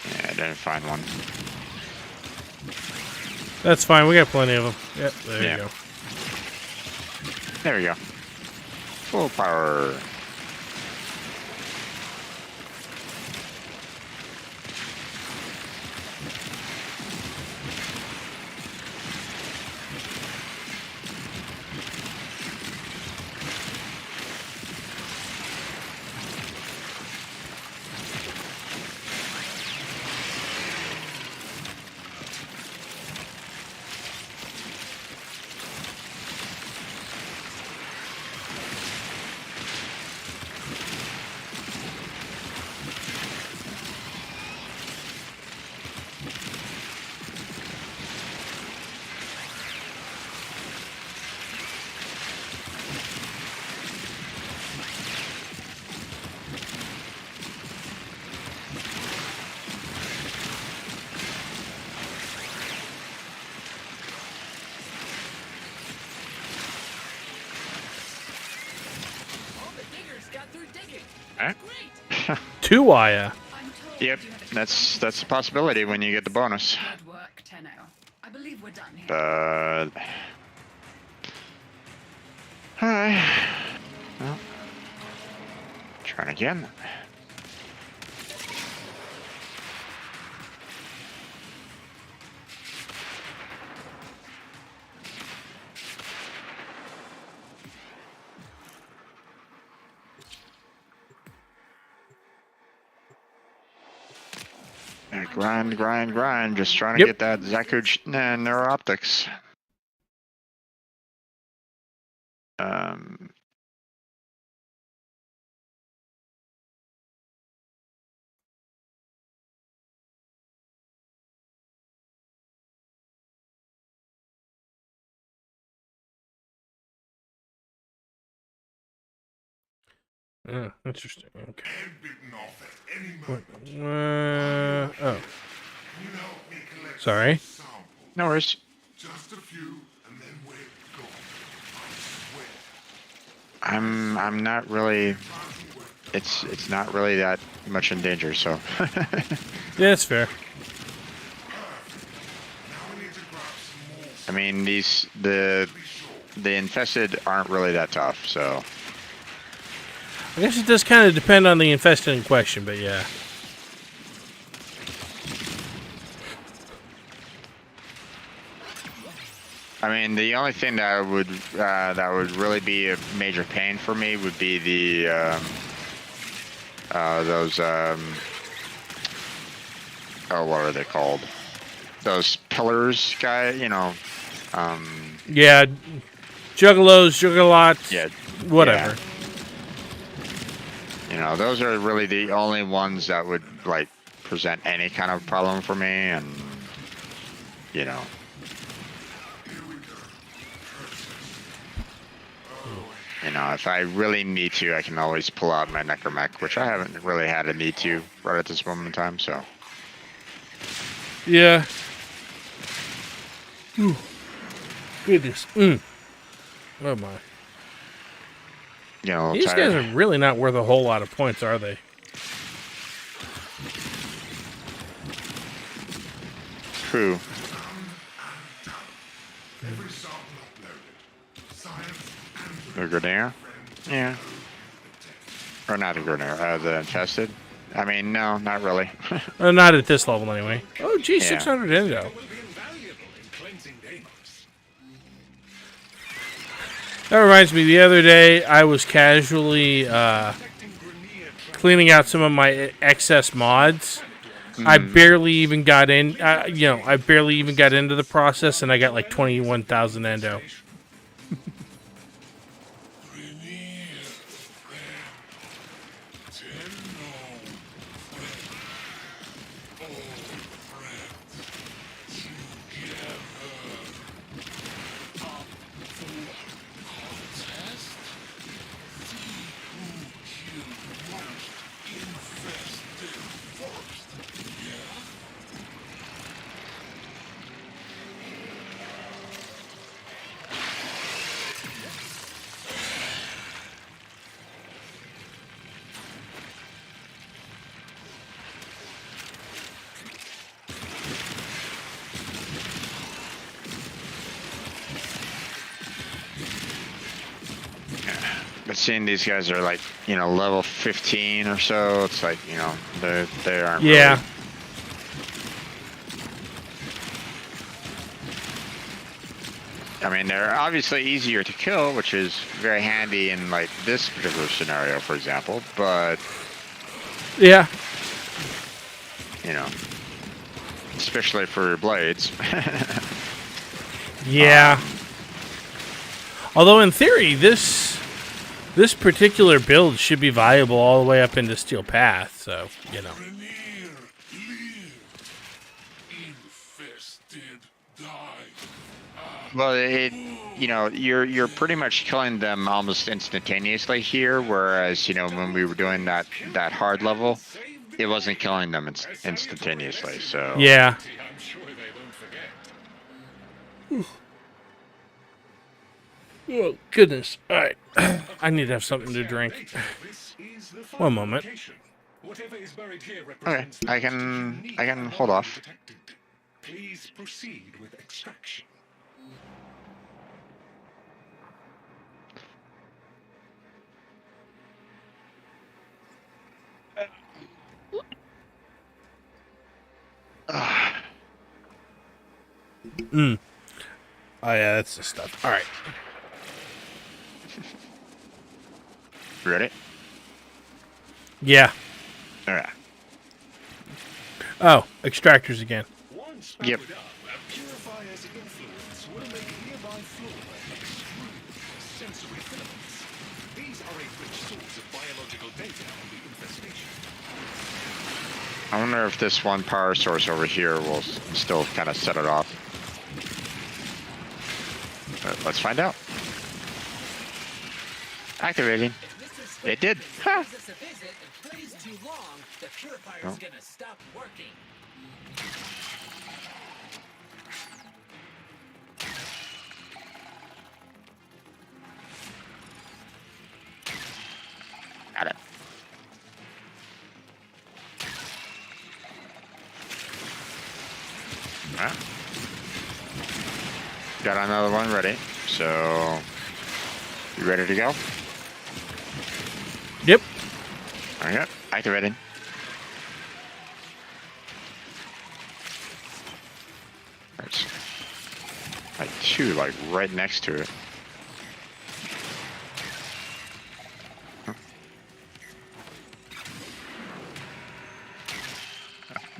Yeah, I didn't find one. That's fine, we got plenty of them. Yep, there Yeah. you go. There we go. Full power. All the diggers got through digging. Eh? Great. 2-wire. I'm told Yep, you have that's a possibility when you get the bonus. good work, Tenno. I believe we're done here. But... Alright. Well, trying again. Grind, grind, grind. Just trying to Yep. get that Zakuj Neuroptics. Um, Interesting. Okay. Head bitten off at any What? moment. Oh. Can you help me collect Sorry. some samples? no worries. Just a few, and then we're gone. I swear. I'm not really. It's not really that much in danger, so. Yeah, that's fair. Now we need to grab some more. I mean, the infested aren't really that tough, so. I guess it does kind of depend on the infested in question, but yeah. I mean, the only thing that would really be a major pain for me would be the those oh, what are they called? Those pillars, guy. You know, Yeah, juggalos, juggalots, yeah, whatever. yeah. You know, those are really the only ones that would like present any kind of problem for me, and you know. You know, if I really need to, I can always pull out my necromech, which I haven't really had a need to right at this moment in time, so. Yeah. Ooh. Goodness. Oh my. You know, These tired. guys are really not worth a whole lot of points, are they? Who? Every sample uploaded. Science The and Grenadier? Yeah. Or not the Grenadier, the Infested? I mean, no, not really. Not at this level, anyway. Oh, gee, Yeah. 600 endo. Will be invaluable in cleansing Deimos. That reminds me, the other day I was casually Protecting Grineer cleaning out some of my excess mods. I barely even got in, I barely even got into the process, and I got like 21,000 endo. But seeing these guys are like, you know, level 15 or so, it's like, you know, they aren't Yeah. really. I mean, they're obviously easier to kill, which is very handy in like this particular scenario, for example, but, Yeah. you know, especially for blades. Yeah. Although in theory, this particular build should be viable all the way up into Steel Path, so, you know. Grineer, live. Infested, die. Well, you know, you're pretty much killing them almost instantaneously here, whereas, you know, when we were doing that hard level, it wasn't killing them instantaneously, so. Yeah. I'm sure they won't forget. Oh, goodness. All right. I need to have something to drink. This is the One moment. location. Whatever is buried here Okay, represents I knowledge can unique hold and off. protected. Please proceed with extraction. Oh, yeah, that's the stuff. All right. Ready? Yeah. Alright. Oh, extractors again. Once Yep. powered up, a purifier's influence will make nearby flora extrude sensory filaments. These are a rich source of biological data on the infestation. I wonder if this one power source over here will still kind of set it off. Let's find out. Activating. If Mr. It did. Squidward Ha. gives us a visit and plays too long, the purifier's Oh. gonna stop working. Got it. Alright. Got another one ready. So, you ready to go? Yep. Alright, activating. There's like two, like right next to it.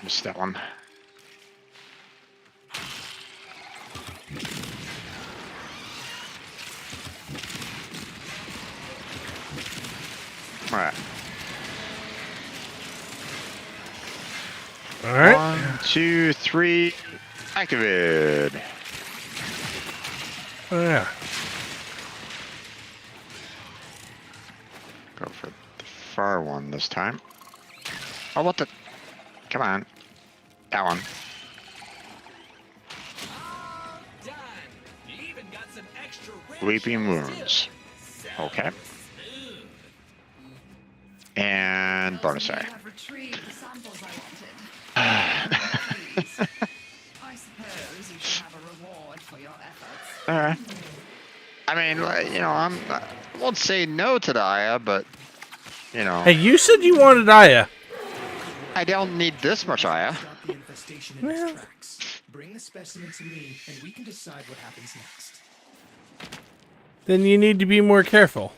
Missed that one. Alright. Alright. 1, 2, 3. Activate. Oh, yeah. Go for the far one this time. Oh, what the? Come on. That one. Done. You even got some extra red Weeping shells, Wounds. too. Okay. Smooth. And bonus You eye. have retrieved the samples I wanted. Please. I suppose you should have a reward for your efforts. Alright. I mean, like, you know, I won't say no to the Aya, but, you know, Hey, you said you wanted Aya. I don't need this much Aya. Stop the infestation in Well. its tracks. Bring the specimen to me, and we can decide what happens next. Then you need to be more careful.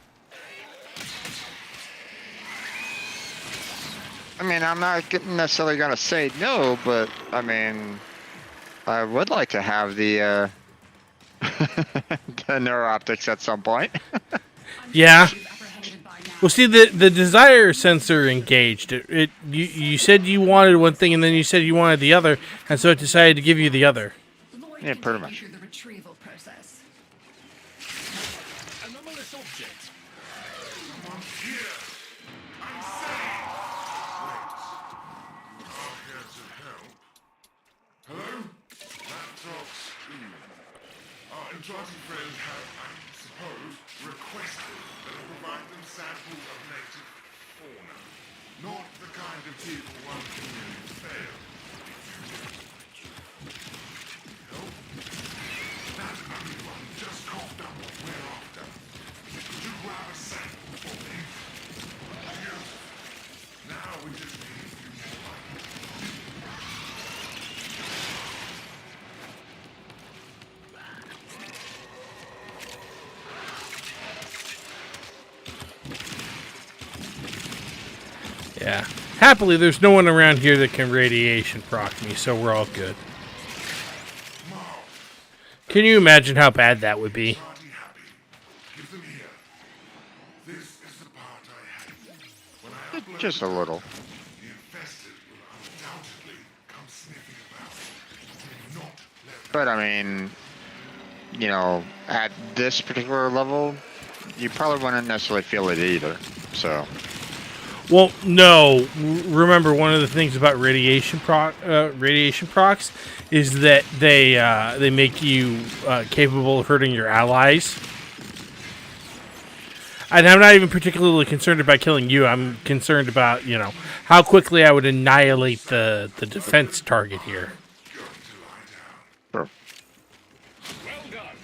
I mean, I'm not necessarily going to say no, but, I mean, I would like to have the, the neuroptics at some point. Yeah. You've apprehended by now. Well, see, the desire sensor engaged. You said you wanted one thing, and then you said you wanted the other, and so it decided to give you the other. Lloyd Yeah, can pretty take much. you through the retrieval process. Anomalous object. Someone here. I'm safe. Wait. You are here to help. Hello? Laptops. Our interacting friends have, I suppose, requested that I provide them samples of native fauna. Not the kind of people one can really fail. Help? That only one just coughed up what we're after. Could you grab a sample for me? Beautiful. Now we just need a few more items. Yeah. Happily, there's no one around here that can radiation proc me, so we're all good. Can you imagine how bad that would be? Party happy. Give them here. This is the part I hate. When I upload Just a little. the infested will undoubtedly come sniffing about. Do not let them. But, I mean, you know, at this particular level, you probably wouldn't necessarily feel it either. So, Well, no. Remember, one of the things about radiation procs is that they make you capable of hurting your allies. And I'm not even particularly concerned about killing you. I'm concerned about, you know, how quickly I would annihilate the defense target here. sure. Well done.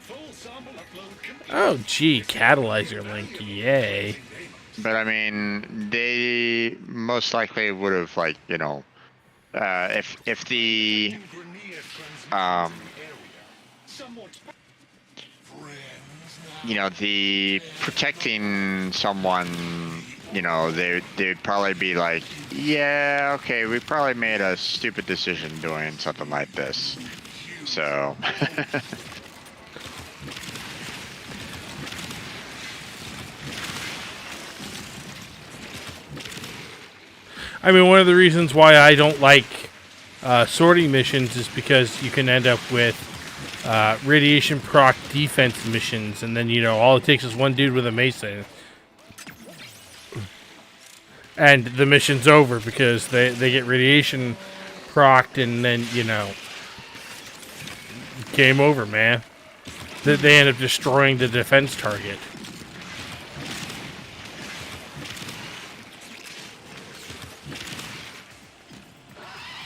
Full sample upload complete. Oh, gee, catalyzer link, yay. But I mean, they most likely would have, like, you know, if the Grenier transmission um, area. Somewhat you know, the protecting someone, you know, they'd probably be like, yeah, okay, we probably made a stupid decision doing something like this. So, I mean, one of the reasons why I don't like sorting missions is because you can end up with radiation proc defense missions, and then, you know, all it takes is one dude with a mesa. And the mission's over because they get radiation procced, and then, you know, game over, man. They end up destroying the defense target.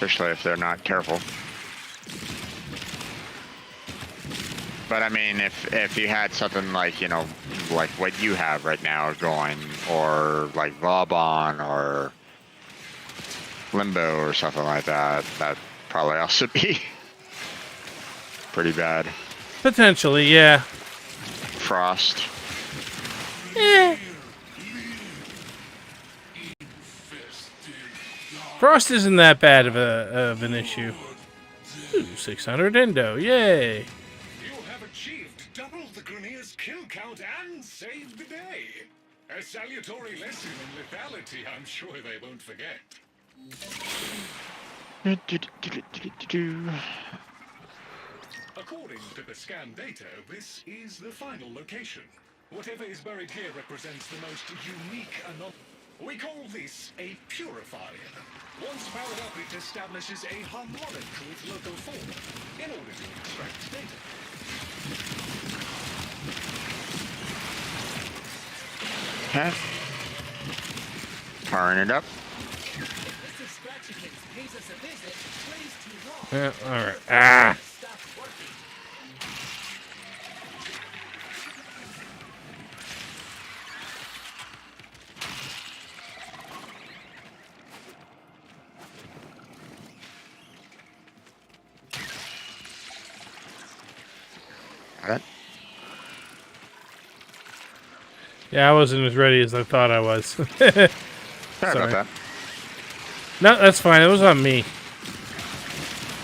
especially if they're not careful. But I mean, if you had something like, you know, like what you have right now going, or like Vauban or Limbo or something like that, that'd probably also be pretty bad. Potentially, yeah. Frost. Eh. Frost isn't that bad of an issue. Ooh, 600 endo, yay! You have achieved double the Grineer's kill count and saved the day. A salutary lesson in lethality, I'm sure they won't forget. According to the scan data, this is the final location. Whatever is buried here represents the most unique anomaly. We call this a purifier. Once powered up, it establishes a harmonic with local fauna in order to extract data. Okay. Powering it up. Mr. Scratchykins pays us a visit, plays too long. Yeah, alright. Ah! Stop working. Got it. Yeah, I wasn't as ready as I thought I was. Sorry Sorry. about that. No, that's fine. It was on me.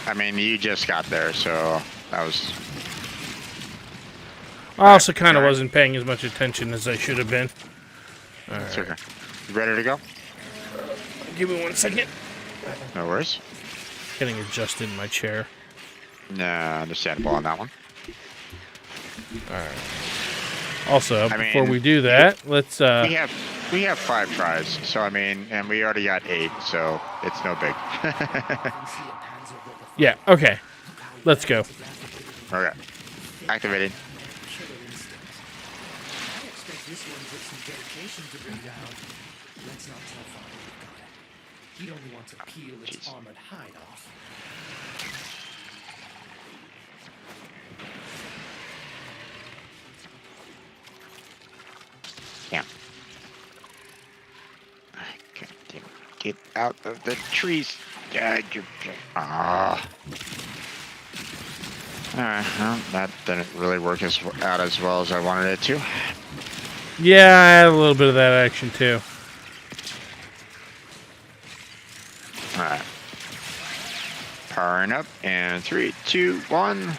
I mean, you just got there, so that was... I also kind of Alright. wasn't paying as much attention as I should have been. It's okay. You ready to go? Give me 1 second. No worries. Getting adjusted in my chair. Nah, understandable on that one. Also, I mean, before we do that, let's We have 5 tries, so I mean, and we already got 8, so it's no big. yeah, okay. Let's go. Okay. Activating. I expect this one took some dedication to bring down. Let's not tell Father we've got it. He'd only want to peel its armored hide off. Yeah. God damn it. Get out of the trees. Ah. Alright, well, that didn't really work out as well as I wanted it to. Yeah, I had a little bit of that action too. Alright. Powering up, and 3, 2, 1.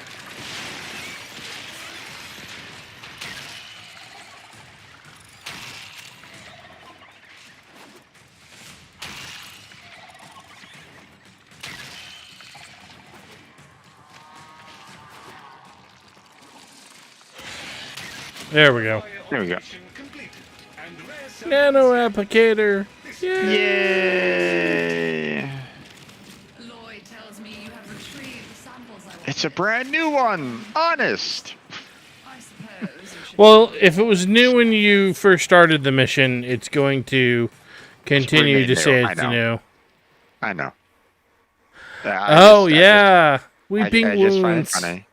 There we go. There we go. Nano applicator. Yay! Lloyd tells me you have retrieved the samples I want. It's a brand new one! Honest! I suppose you should. Well, if it was new when you first started the mission, it's going to continue remain to say new, I it's know. new. I know. Oh, yeah. Weeping I just find it wounds. funny.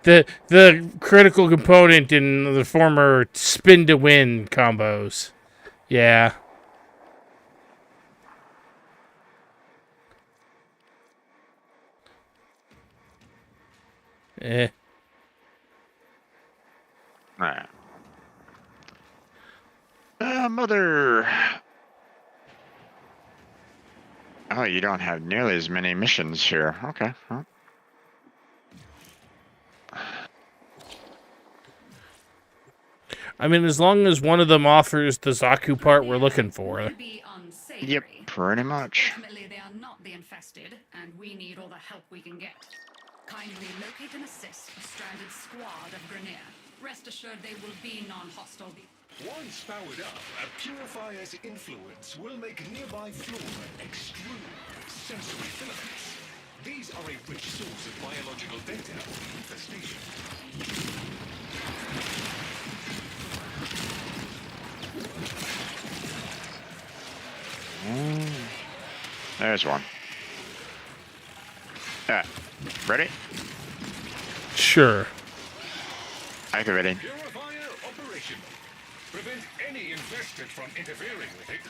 The critical component in the former spin to win combos. Yeah. Eh. Alright. Mother. Oh, you don't have nearly as many missions here. Okay. Well. I mean, as long as one of them offers the Zaku part we're looking for. Could be unsavory. Yep, pretty much. Ultimately, they are not the infested, and we need all the help we can get. Kindly locate and assist a stranded squad of Grineer. Rest assured they will be non-hostile. Once powered up, a purifier's influence will make nearby flora extrude sensory filaments. These are a rich source of biological data on the infestation. There's one. Yeah. Ready? Sure. Activating. Purifier operational. Prevent any infested from interfering with it.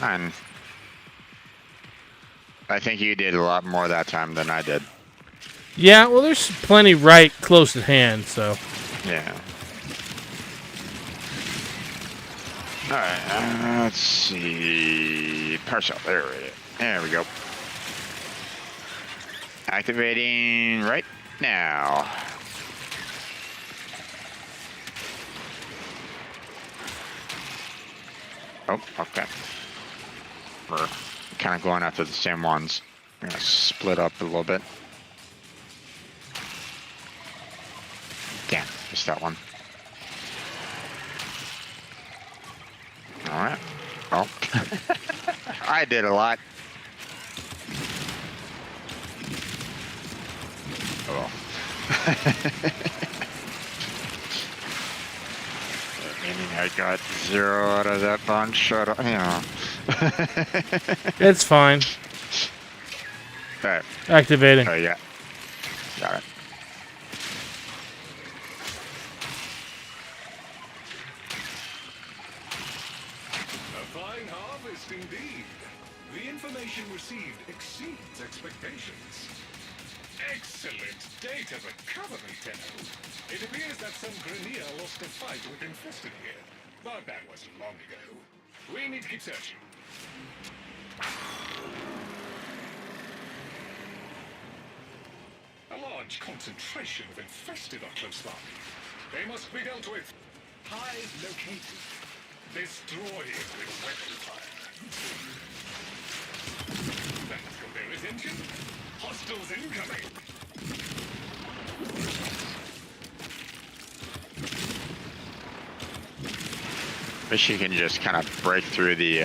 9. I think you did a lot more that time than I did. Yeah, well, there's plenty right close at hand, so. Yeah. Alright, let's see. Partial, there we go. Activating right now. Oh, okay. We're kind of going after the same ones. I'm gonna split up a little bit. Damn, missed that one. Alright. Oh. I did a lot. Oh. Meaning I got 0 out of that bunch. I don't, you know. It's fine. Alright. Activating. Oh, yeah. Got it. A fine harvest indeed. The information received exceeds expectations. Excellent data recovery, Tenno. It appears that some Grenier lost a fight with Infested here, but that wasn't long ago. We need to keep searching. A large concentration of Infested are close by. They must be dealt with. Hive located. Destroy it with weapon fire. That's got their attention. Hostiles incoming. Wish you can just kind of break through the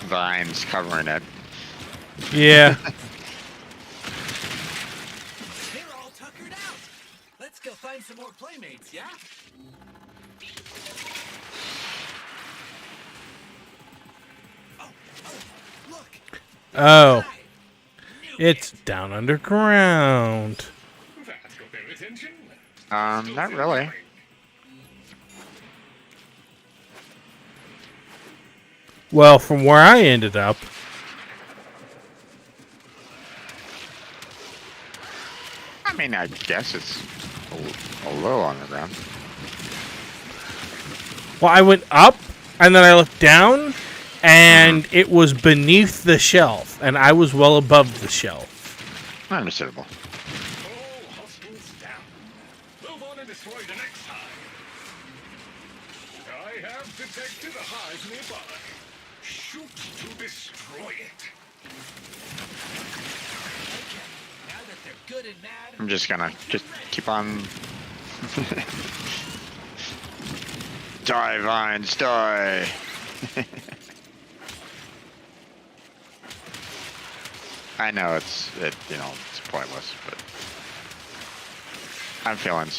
vines covering it. Yeah. They're all tuckered out. Let's go find some more playmates, yeah? Look. Oh. It's down underground. That's got their attention. Not really. Well, from where I ended up, I mean, I guess it's a little underground. well, I went up and then I looked down and it was beneath the shelf and I was well above the shelf. Understandable. All hostiles down. Move on and destroy the next hive. I have detected a hive nearby. Shoot to destroy it. Now that they're good and mad, I'm just gonna keep on. Die, vines, die. I know it's pointless, but I'm feeling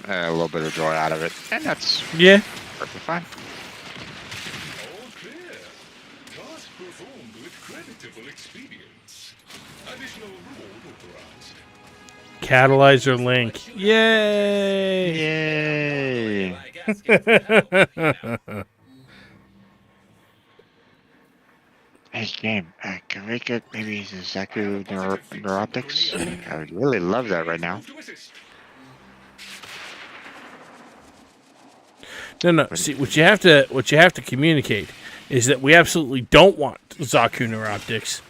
a little bit of joy out of it, and that's Yeah. perfectly fine. All clear. Task performed with creditable expedience. Additional reward authorized. Catalyzer link. Yay! Yay! like asking for help, you know. Hey, game, can we get maybe the Zaku Neuroptics? I would really love that right now. To assist. No. See, what you have to communicate is that we absolutely don't want Zaku Neuroptics,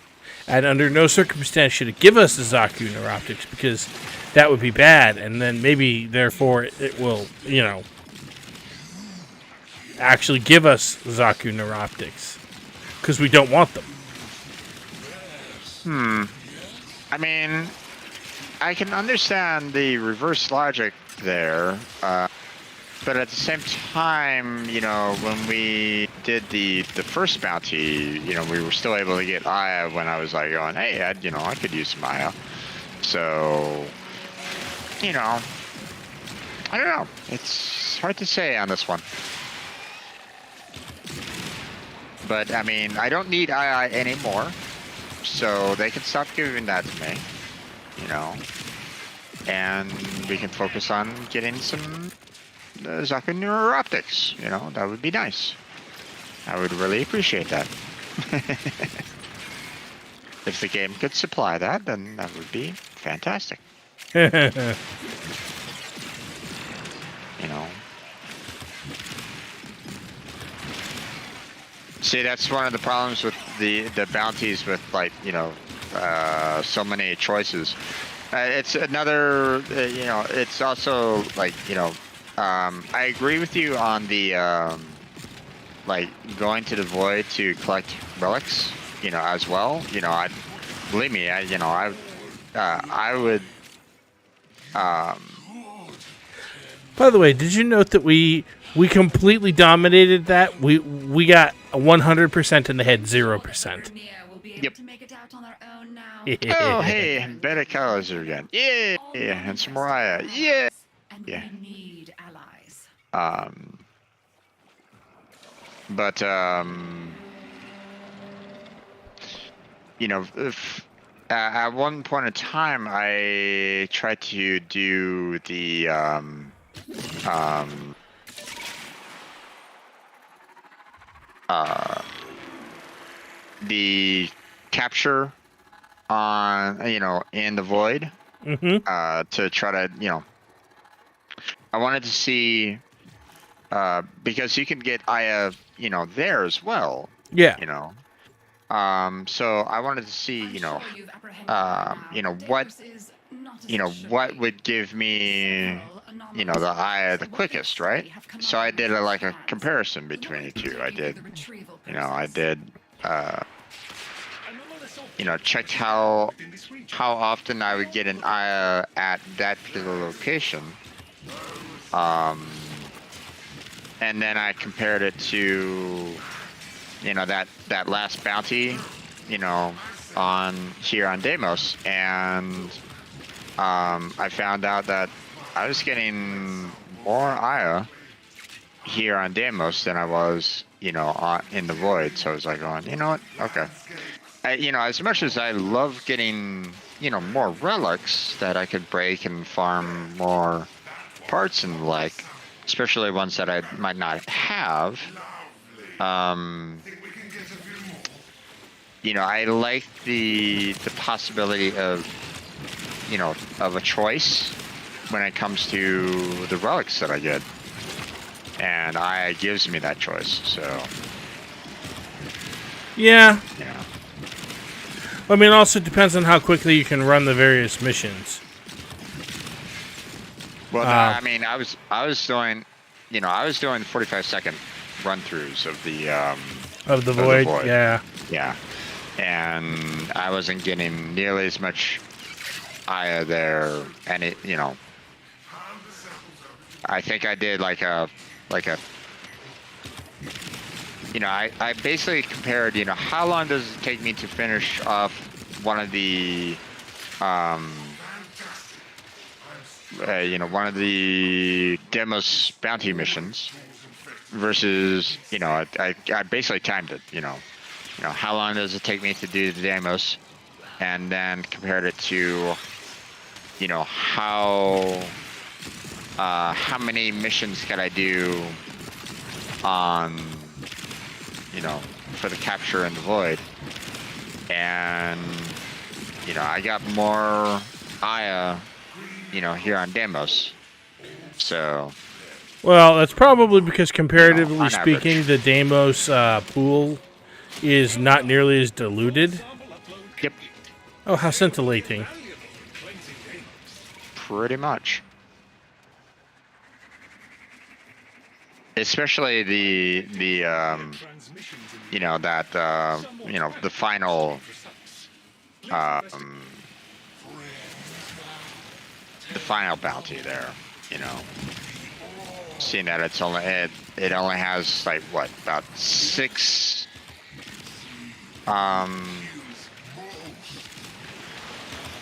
and under no circumstance should it give us the Zaku Neuroptics because that would be bad, and then maybe therefore it will, actually give us Zaku Neuroptics because we don't want them. I mean, I can understand the reverse logic there, but at the same time, when we did the first bounty, we were still able to get Aya when I was like going, hey, I could use some Aya. So, I don't know. It's hard to say on this one. But, I mean, I don't need II anymore, so they can stop giving that to me, and we can focus on getting some Zaku Neuroptics, that would be nice. I would really appreciate that. If the game could supply that, then that would be fantastic. You know. See, that's one of the problems with the bounties with, like, you know, so many choices. It's another, you know, it's also like, you know, I agree with you on the, like, going to the void to collect relics, you know, as well. You know, believe me, you know, I would, By the way, did you note that we completely dominated that? We got 100% and they had 0%. Will be able Yep. to make it out on their own now. oh, hey, better colors again. Yeah, All and some non-infested Mariah. Yeah. and Yeah. we need allies. But, you know, if, at one point in time, I tried to do the, the capture on, you know, in the void, to try to, you know, I wanted to see, because you can get Aya, you know, there as well. Yeah. You know, so I wanted to see, you know, you know what, you know, what would give me, you know, the Aya the quickest, right? So I did like a comparison between the two. I did, you know, you know, checked how often I would get an Aya at that particular location. And then I compared it to, you know, that last bounty, you know, here on Deimos, and I found out that I was getting more Aya here on Deimos than I was, you know, in the void. So I was like, going, you know what? Okay. You know, as much as I love getting, you know, more relics that I could break and farm more parts and the like, especially ones that I might not have, you know, I like the possibility of, you know, of a choice when it comes to the relics that I get, and Aya gives me that choice. So Yeah. yeah. I mean, it also depends on how quickly you can run the various missions. Well, no, I mean, I was doing, you know, I was doing 45-second run-throughs of the void. Yeah. Yeah, and I wasn't getting nearly as much Aya there, and it, you know, I think I did like a, you know, I basically compared, you know, how long does it take me to finish off one of the, you know, one of the Demos bounty missions versus, you know, I basically timed it, you know, how long does it take me to do the Demos, and then compared it to, you know, how many missions can I do on, you know, for the capture in the void, and, you know, I got more Aya, you know, here on Demos. So, well, that's probably because comparatively on speaking, average. the Deimos pool is not nearly as diluted. Yep, Oh, how scintillating. pretty much. Especially the you know, that you know, the final bounty there, you know, seeing that it's only it only has like what, about 6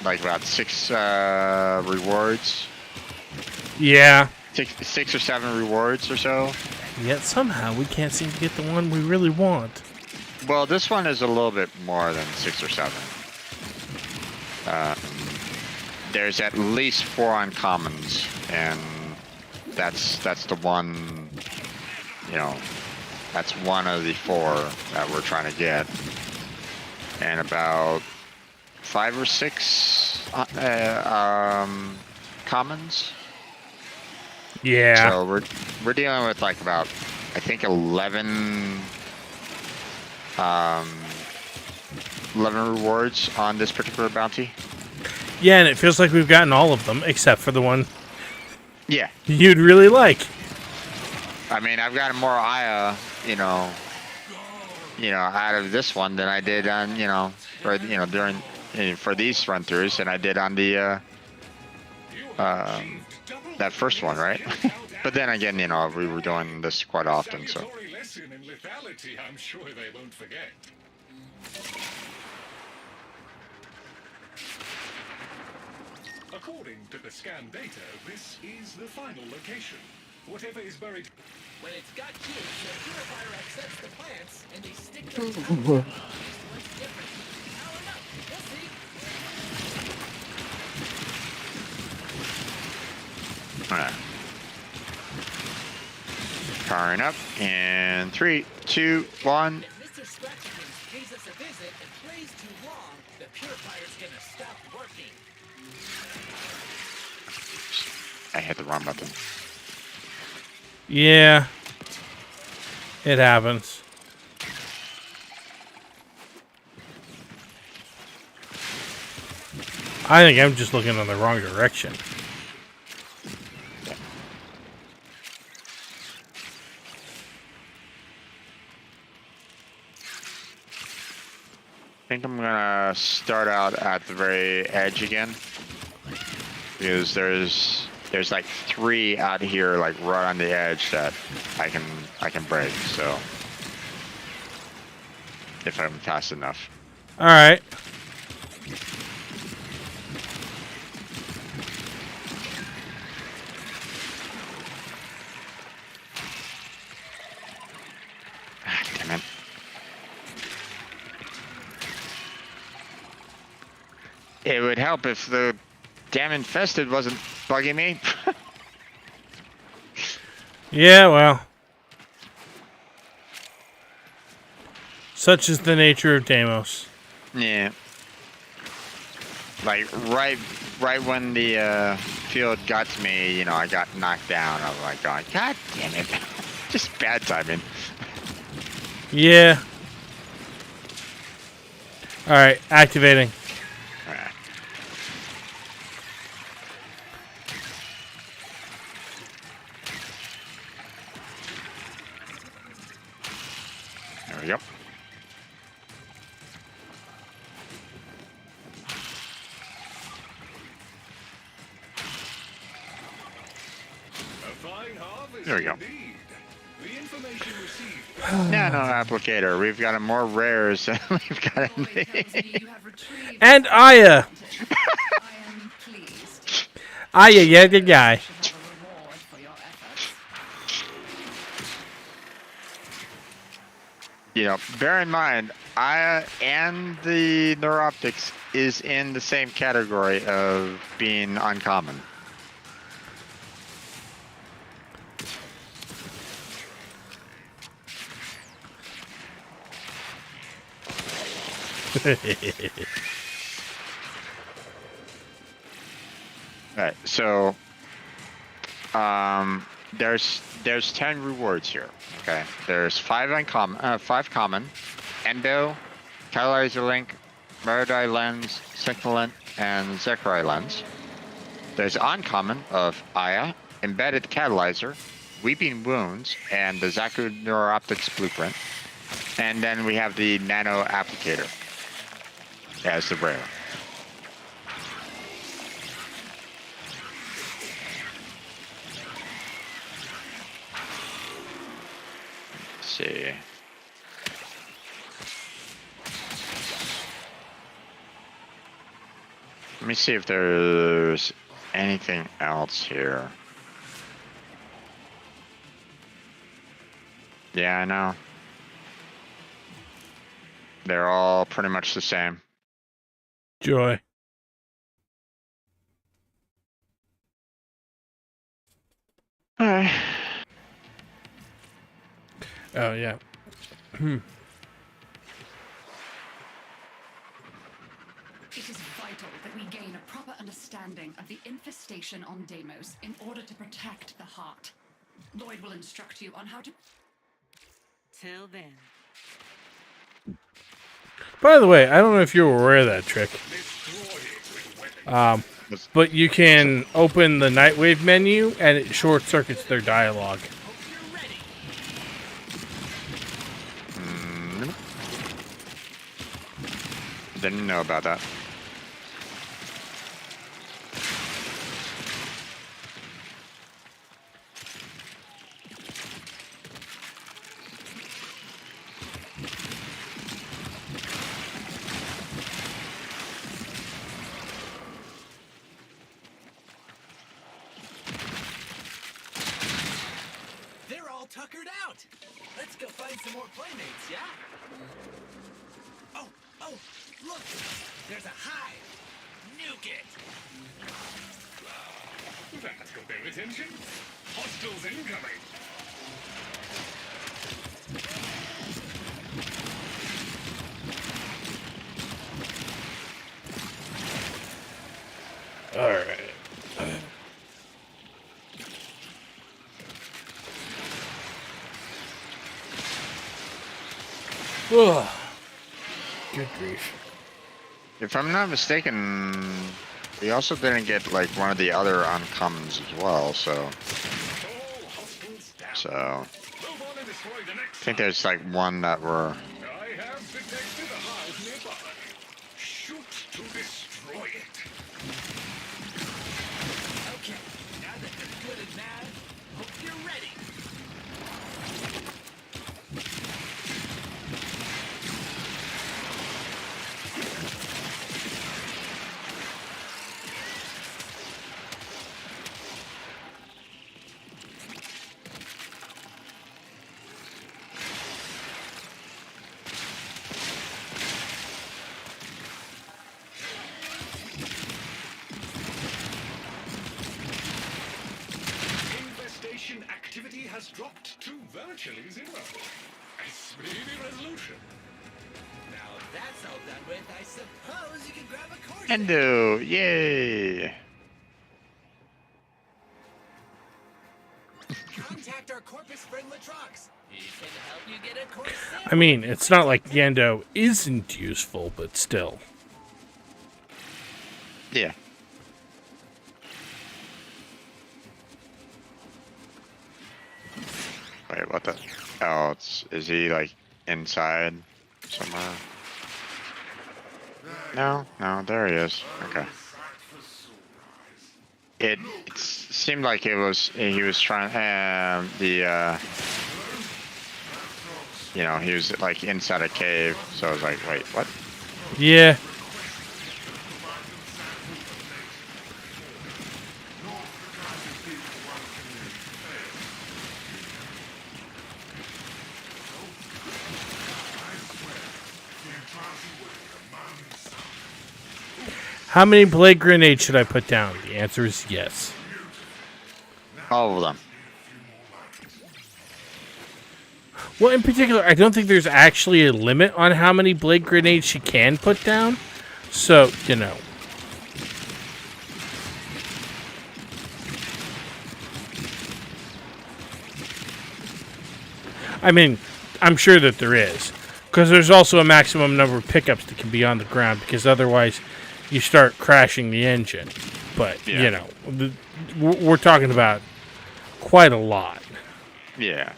like about 6 rewards. Yeah. 6 or 7 rewards or so. Yet somehow we can't seem to get the one we really want. Well, this one is a little bit more than 6 or 7. There's at least 4 uncommons, and that's the one, you know, That's one of the 4 that we're trying to get. And about 5 or 6 commons. Yeah. So we're dealing with like about, I think 11 rewards on this particular bounty. Yeah, and it feels like we've gotten all of them except for the one Yeah. you'd really like. I mean, I've gotten more Aya, out of this one than I did on, during for these run throughs, and I did on the that first one, right? But then again, we were doing this quite often, so. Salutary lesson in lethality, I'm sure they won't forget. According to the scan data, this is the final location. Whatever is buried. When it's got juice, the purifier accepts the plants, and they stick their power. What's different? I don't know. We'll see. Alright. Powering up in 3, 2, 1. If Mr. Scratchykins pays us a visit and plays too long, the purifier's gonna stop working. I hit the wrong button. Yeah. It happens. I think I'm just looking in the wrong direction. I think I'm gonna start out at the very edge again, because there's like 3 out here, like right on the edge that I can break. So if I'm fast enough. All right. Ah, damn it. It would help if the damn infested wasn't bugging me. Yeah, well. Such is the nature of Deimos. Yeah. Like right when the field got to me, I got knocked down. I was like, going, God damn it. Just bad timing. Yeah. Alright, activating. Alright. There we go. There we go. Nano applicator. We've got more rares than we've got in the... And Aya! Aya, yeah, good guy. Bear in mind, Aya and the Neuroptics is in the same category of being uncommon. Right, so there's 10 rewards here. Okay, there's 5 uncommon, 5 common, Endo, Catalyzer Link, Maradai Lens, Signalant, and Zekrai Lens. There's uncommon of Aya, Embedded Catalyzer, Weeping Wounds, and the Zaku Neuroptics Blueprint. And then we have the Nano Applicator as the rare. Let's see. Let me see if there's anything else here. Yeah, I know. They're all pretty much the same. Joy. Alright. Oh, yeah. It is vital that we gain a proper understanding of the infestation on Deimos in order to protect the heart. Lloyd will instruct you on how to... Till then. By the way, I don't know if you're aware of that trick. But you can open the Nightwave menu and it short circuits their dialogue. Didn't know about that. They're all tuckered out. Let's go find some more playmates, yeah? Oh, look! There's a hive. Nuke it. That's got their attention. Hostiles incoming. All right. Ugh. Good grief. If I'm not mistaken, we also didn't get like one of the other uncommons as well, so I think there's like one that we're I have detected a hive nearby. Shoot to destroy it. Okay, now that they're good and mad, hope you're ready. Infestation activity has dropped to virtually zero. A speedy resolution. Now that's all done with, I suppose you can grab a course. Endo, yay! Contact our Corpus friend Latrox. He can help you get a course. I mean, it's not like Yendo isn't useful, but still. Yeah. Wait, what the? Oh, is he like inside somewhere? No, there he is. Okay. It seemed like he was trying he was like inside a cave, so I was like, wait, what? Yeah. How many blade grenades should I put down? The answer is yes. All of them. Well, in particular, I don't think there's actually a limit on how many blade grenades she can put down. So, you know. I mean, I'm sure that there is. Because there's also a maximum number of pickups that can be on the ground, because otherwise you start crashing the engine. But, Yeah. you know, we're talking about quite a lot. Yeah.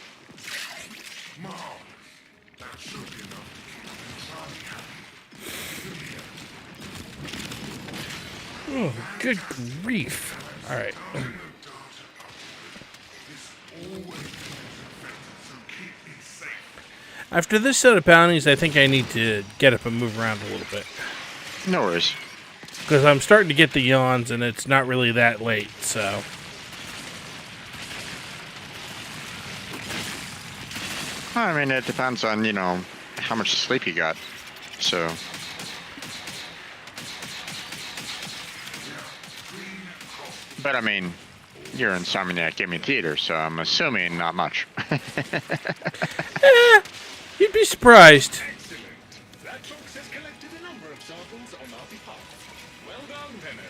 Oh, good grief. All right. After this set of bounties, I think I need to get up and move around a little bit. No worries. Because I'm starting to get the yawns, and it's not really that late, so... I mean, it depends on, how much sleep you got. So... But I mean, You're Insomniac Gaming Theater, so I'm assuming not much. You'd be surprised. Excellent. That box has collected a number of samples on our behalf. Well done, Venno.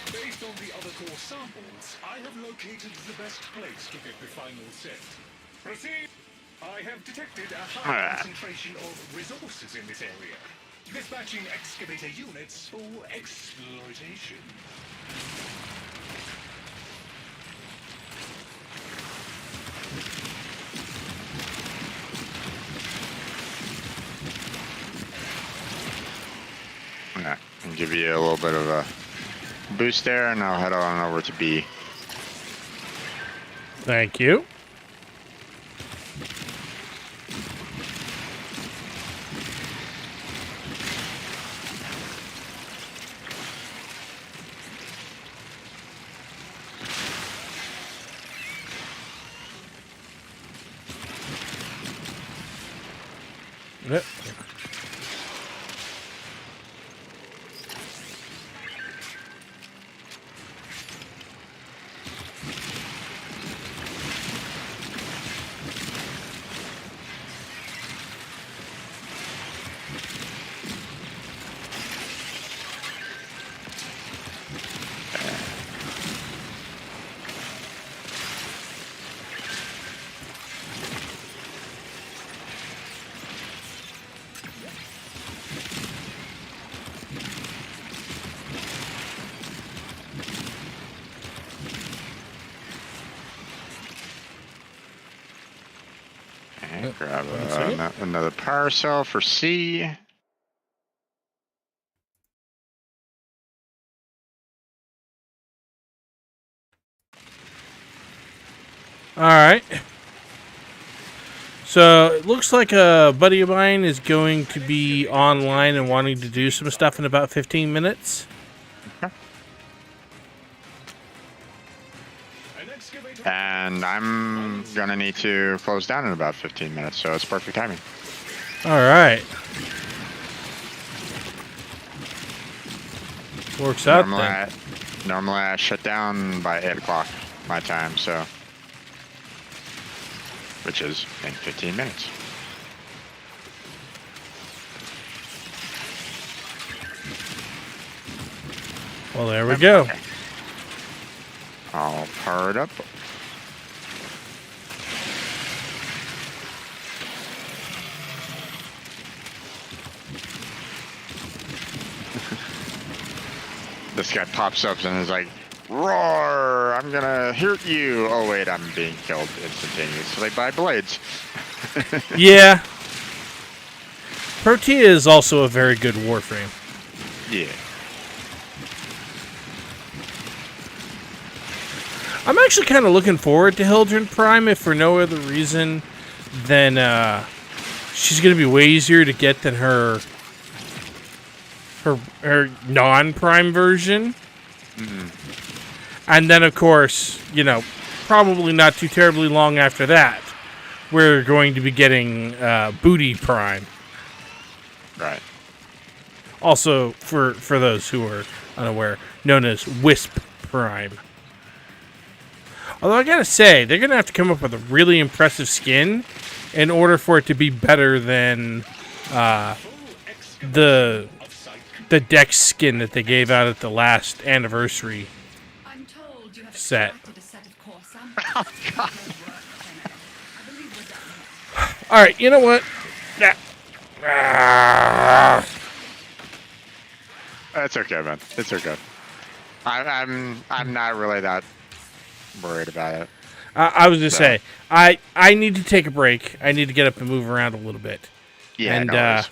Based on the other core samples, I have located the best place to get the final set. Proceed. I have detected a high concentration of resources in this area. Dispatching excavator units for exploitation. Yeah, I'll give you a little bit of a boost there, and I'll head on over to B. Thank you. Yep. Okay, grab another power cell for C. All right. So it looks like a buddy of mine is going to be online and wanting to do some stuff in about 15 minutes. And I'm gonna need to close down in about 15 minutes, so it's perfect timing. All right. Works out then. Normally I shut down by 8 o'clock my time, so which is in 15 minutes. Well, there we go. Okay. I'll power it up. This guy pops up and is like, roar, I'm gonna hurt you. Oh wait, I'm being killed instantaneously by blades. Yeah. Protea is also a very good Warframe. Yeah. I'm actually kind of looking forward to Hildren Prime, if for no other reason than she's going to be way easier to get than her non-Prime version. Mm-hmm. And then, of course, you know, probably not too terribly long after that, we're going to be getting Booty Prime. Right. Also, for those who are unaware, known as Wisp Prime. Although I gotta say, they're gonna have to come up with a really impressive skin in order for it to be better than the Dex skin that they gave out at the last anniversary I'm told you have set. extracted a set of core samples. All right, you know what? That's okay, man. It's okay. I'm not really that worried about it. I was gonna say I need to take a break. I need to get up and move around a little bit. Yeah, and no worries.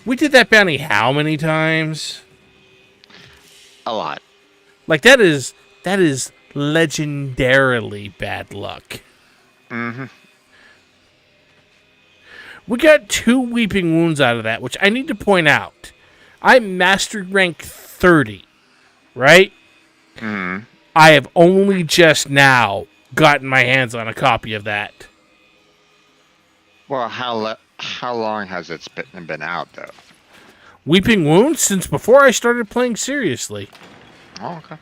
we did that bounty how many times? A lot. Like that is legendarily bad luck. Mm-hmm. We got 2 weeping wounds out of that, which I need to point out. I mastered rank 30, right? Mm-hmm. I have only just now gotten my hands on a copy of that. Well, how how long has it been out though? Weeping Wounds since before I started playing seriously. Oh, okay.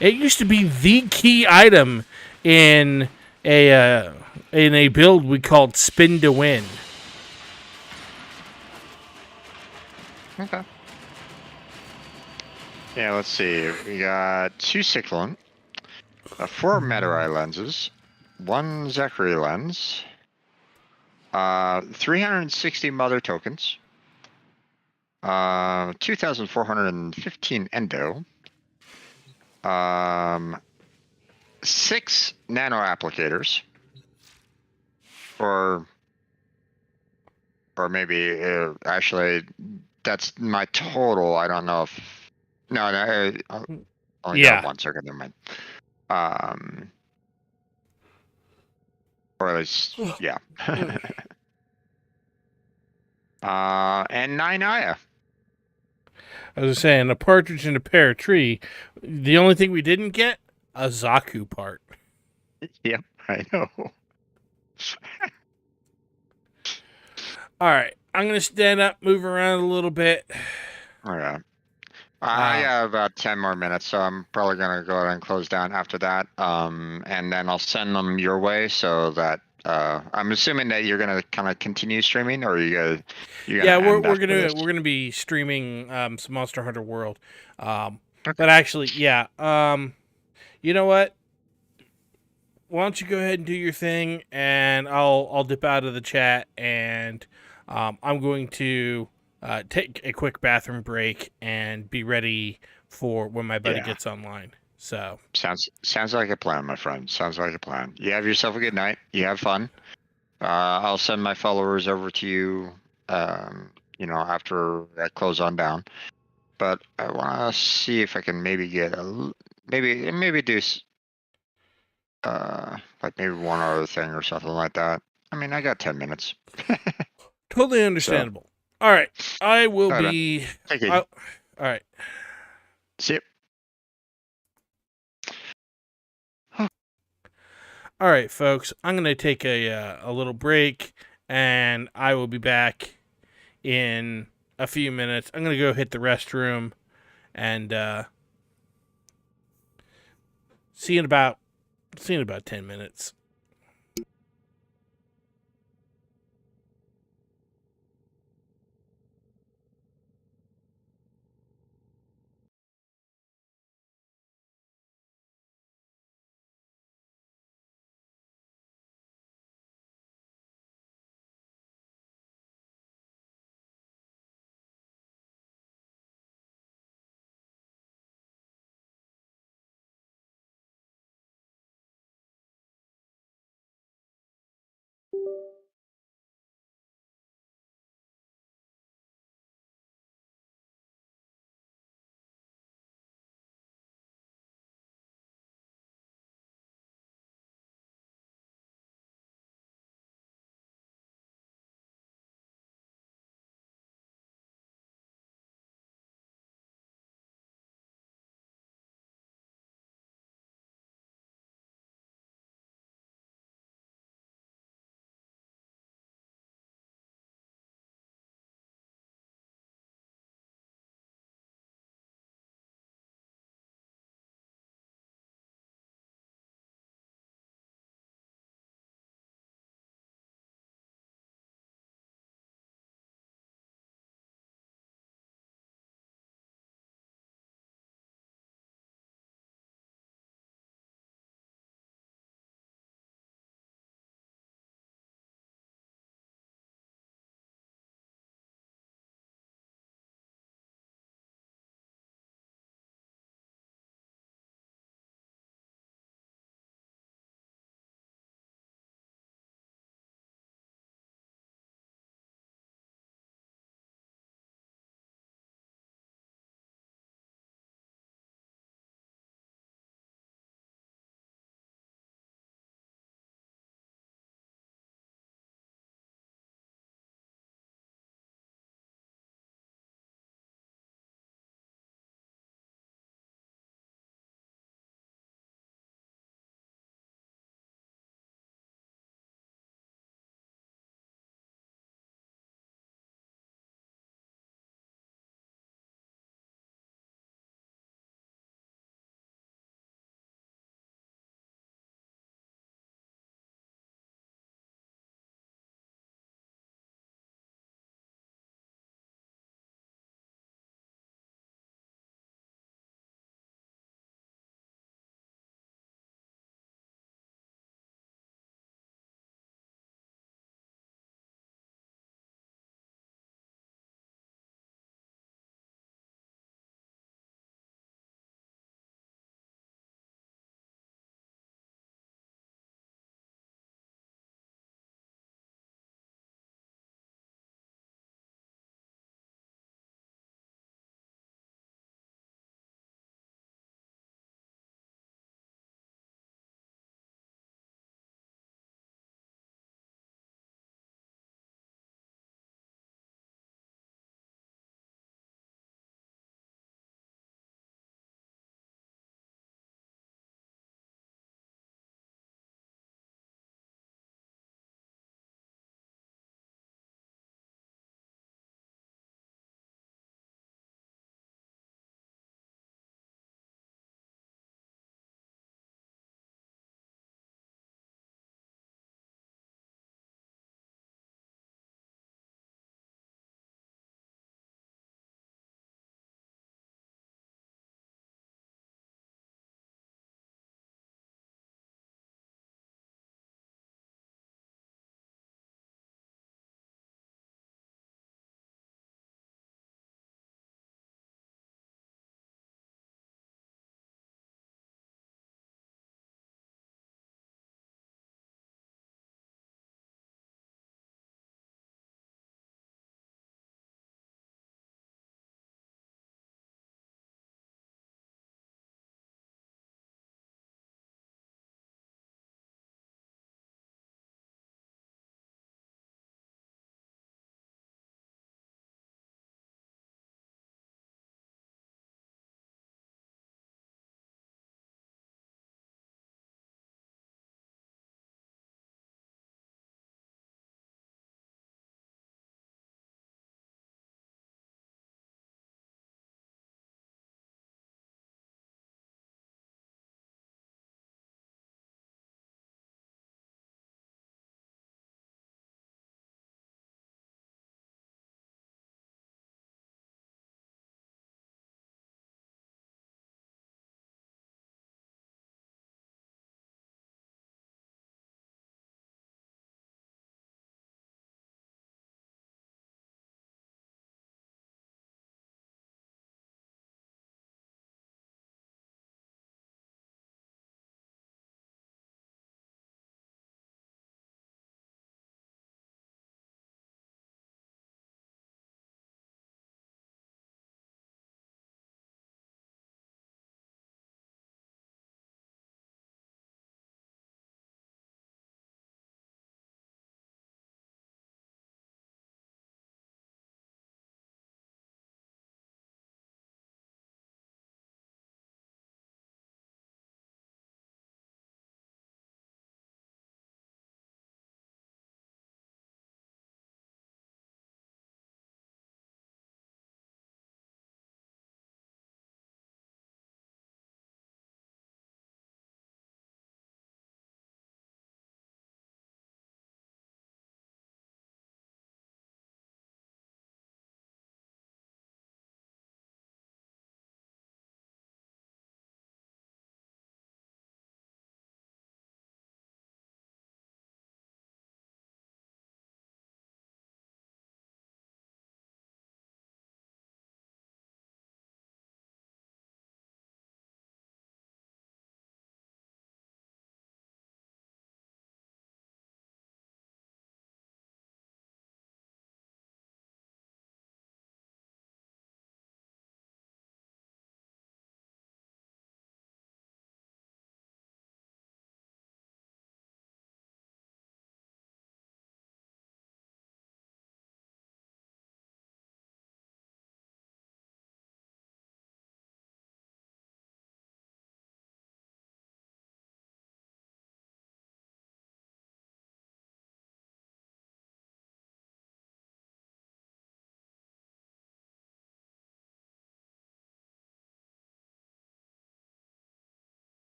It used to be the key item in a build we called Spin to Win. Okay. Yeah, let's see. We got 2 Cyclone, 4 Meta-Eye lenses, 1 Zachary lens, 360 Mother tokens, 2,415 Endo, 6 Nano applicators, or maybe actually that's my total. I don't know if no, only got Yeah. 1 circuit. Never mind. Or at least, yeah. And 9 Aya. I was saying, a partridge in a pear tree. The only thing we didn't get, a Zaku part. Yep, I know. All right, I'm going to stand up, move around a little bit. All right. I got about 10 more minutes, so I'm probably gonna go ahead and close down after that. And then I'll send them your way so that I'm assuming that you're gonna kind of continue streaming, or you're Yeah, gonna end after this. we're gonna be streaming some Monster Hunter World. But actually, yeah. You know what? Why don't you go ahead and do your thing, and I'll dip out of the chat, and I'm going to take a quick bathroom break and be ready for when my buddy Yeah. gets online. So Sounds like a plan, my friend. Sounds like a plan. You have yourself a good night. You have fun. I'll send my followers over to you. After I close on down. But I want to see if I can maybe get maybe do like maybe one other thing or something like that. I mean, I got 10 minutes. totally understandable. All right, I will All right, be. Take it. All right. See you. All right, folks. I'm going to take a little break, and I will be back in a few minutes. I'm going to go hit the restroom, and see you in about 10 minutes.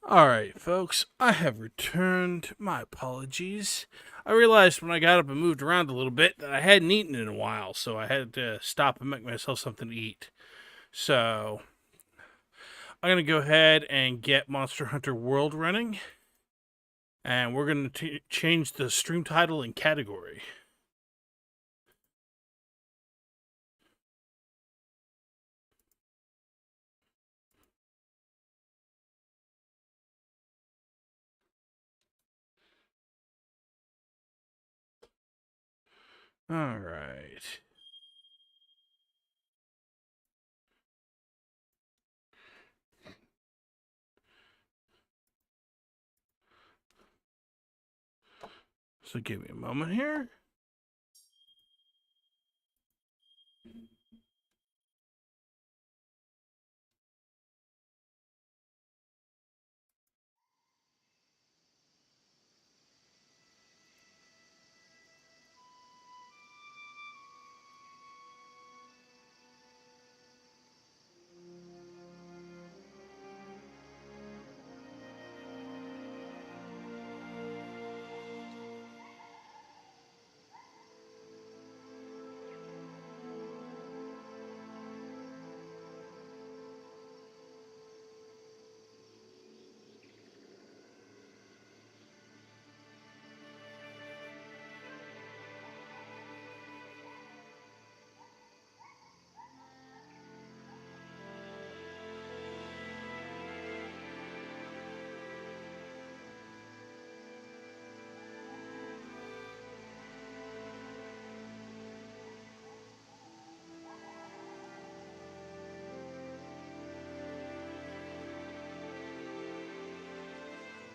Alright, folks, I have returned. My apologies. I realized when I got up and moved around a little bit that I hadn't eaten in a while, so I had to stop and make myself something to eat. So, I'm going to go ahead and get Monster Hunter World running, and we're going to change the stream title and category. Alright. So give me a moment here.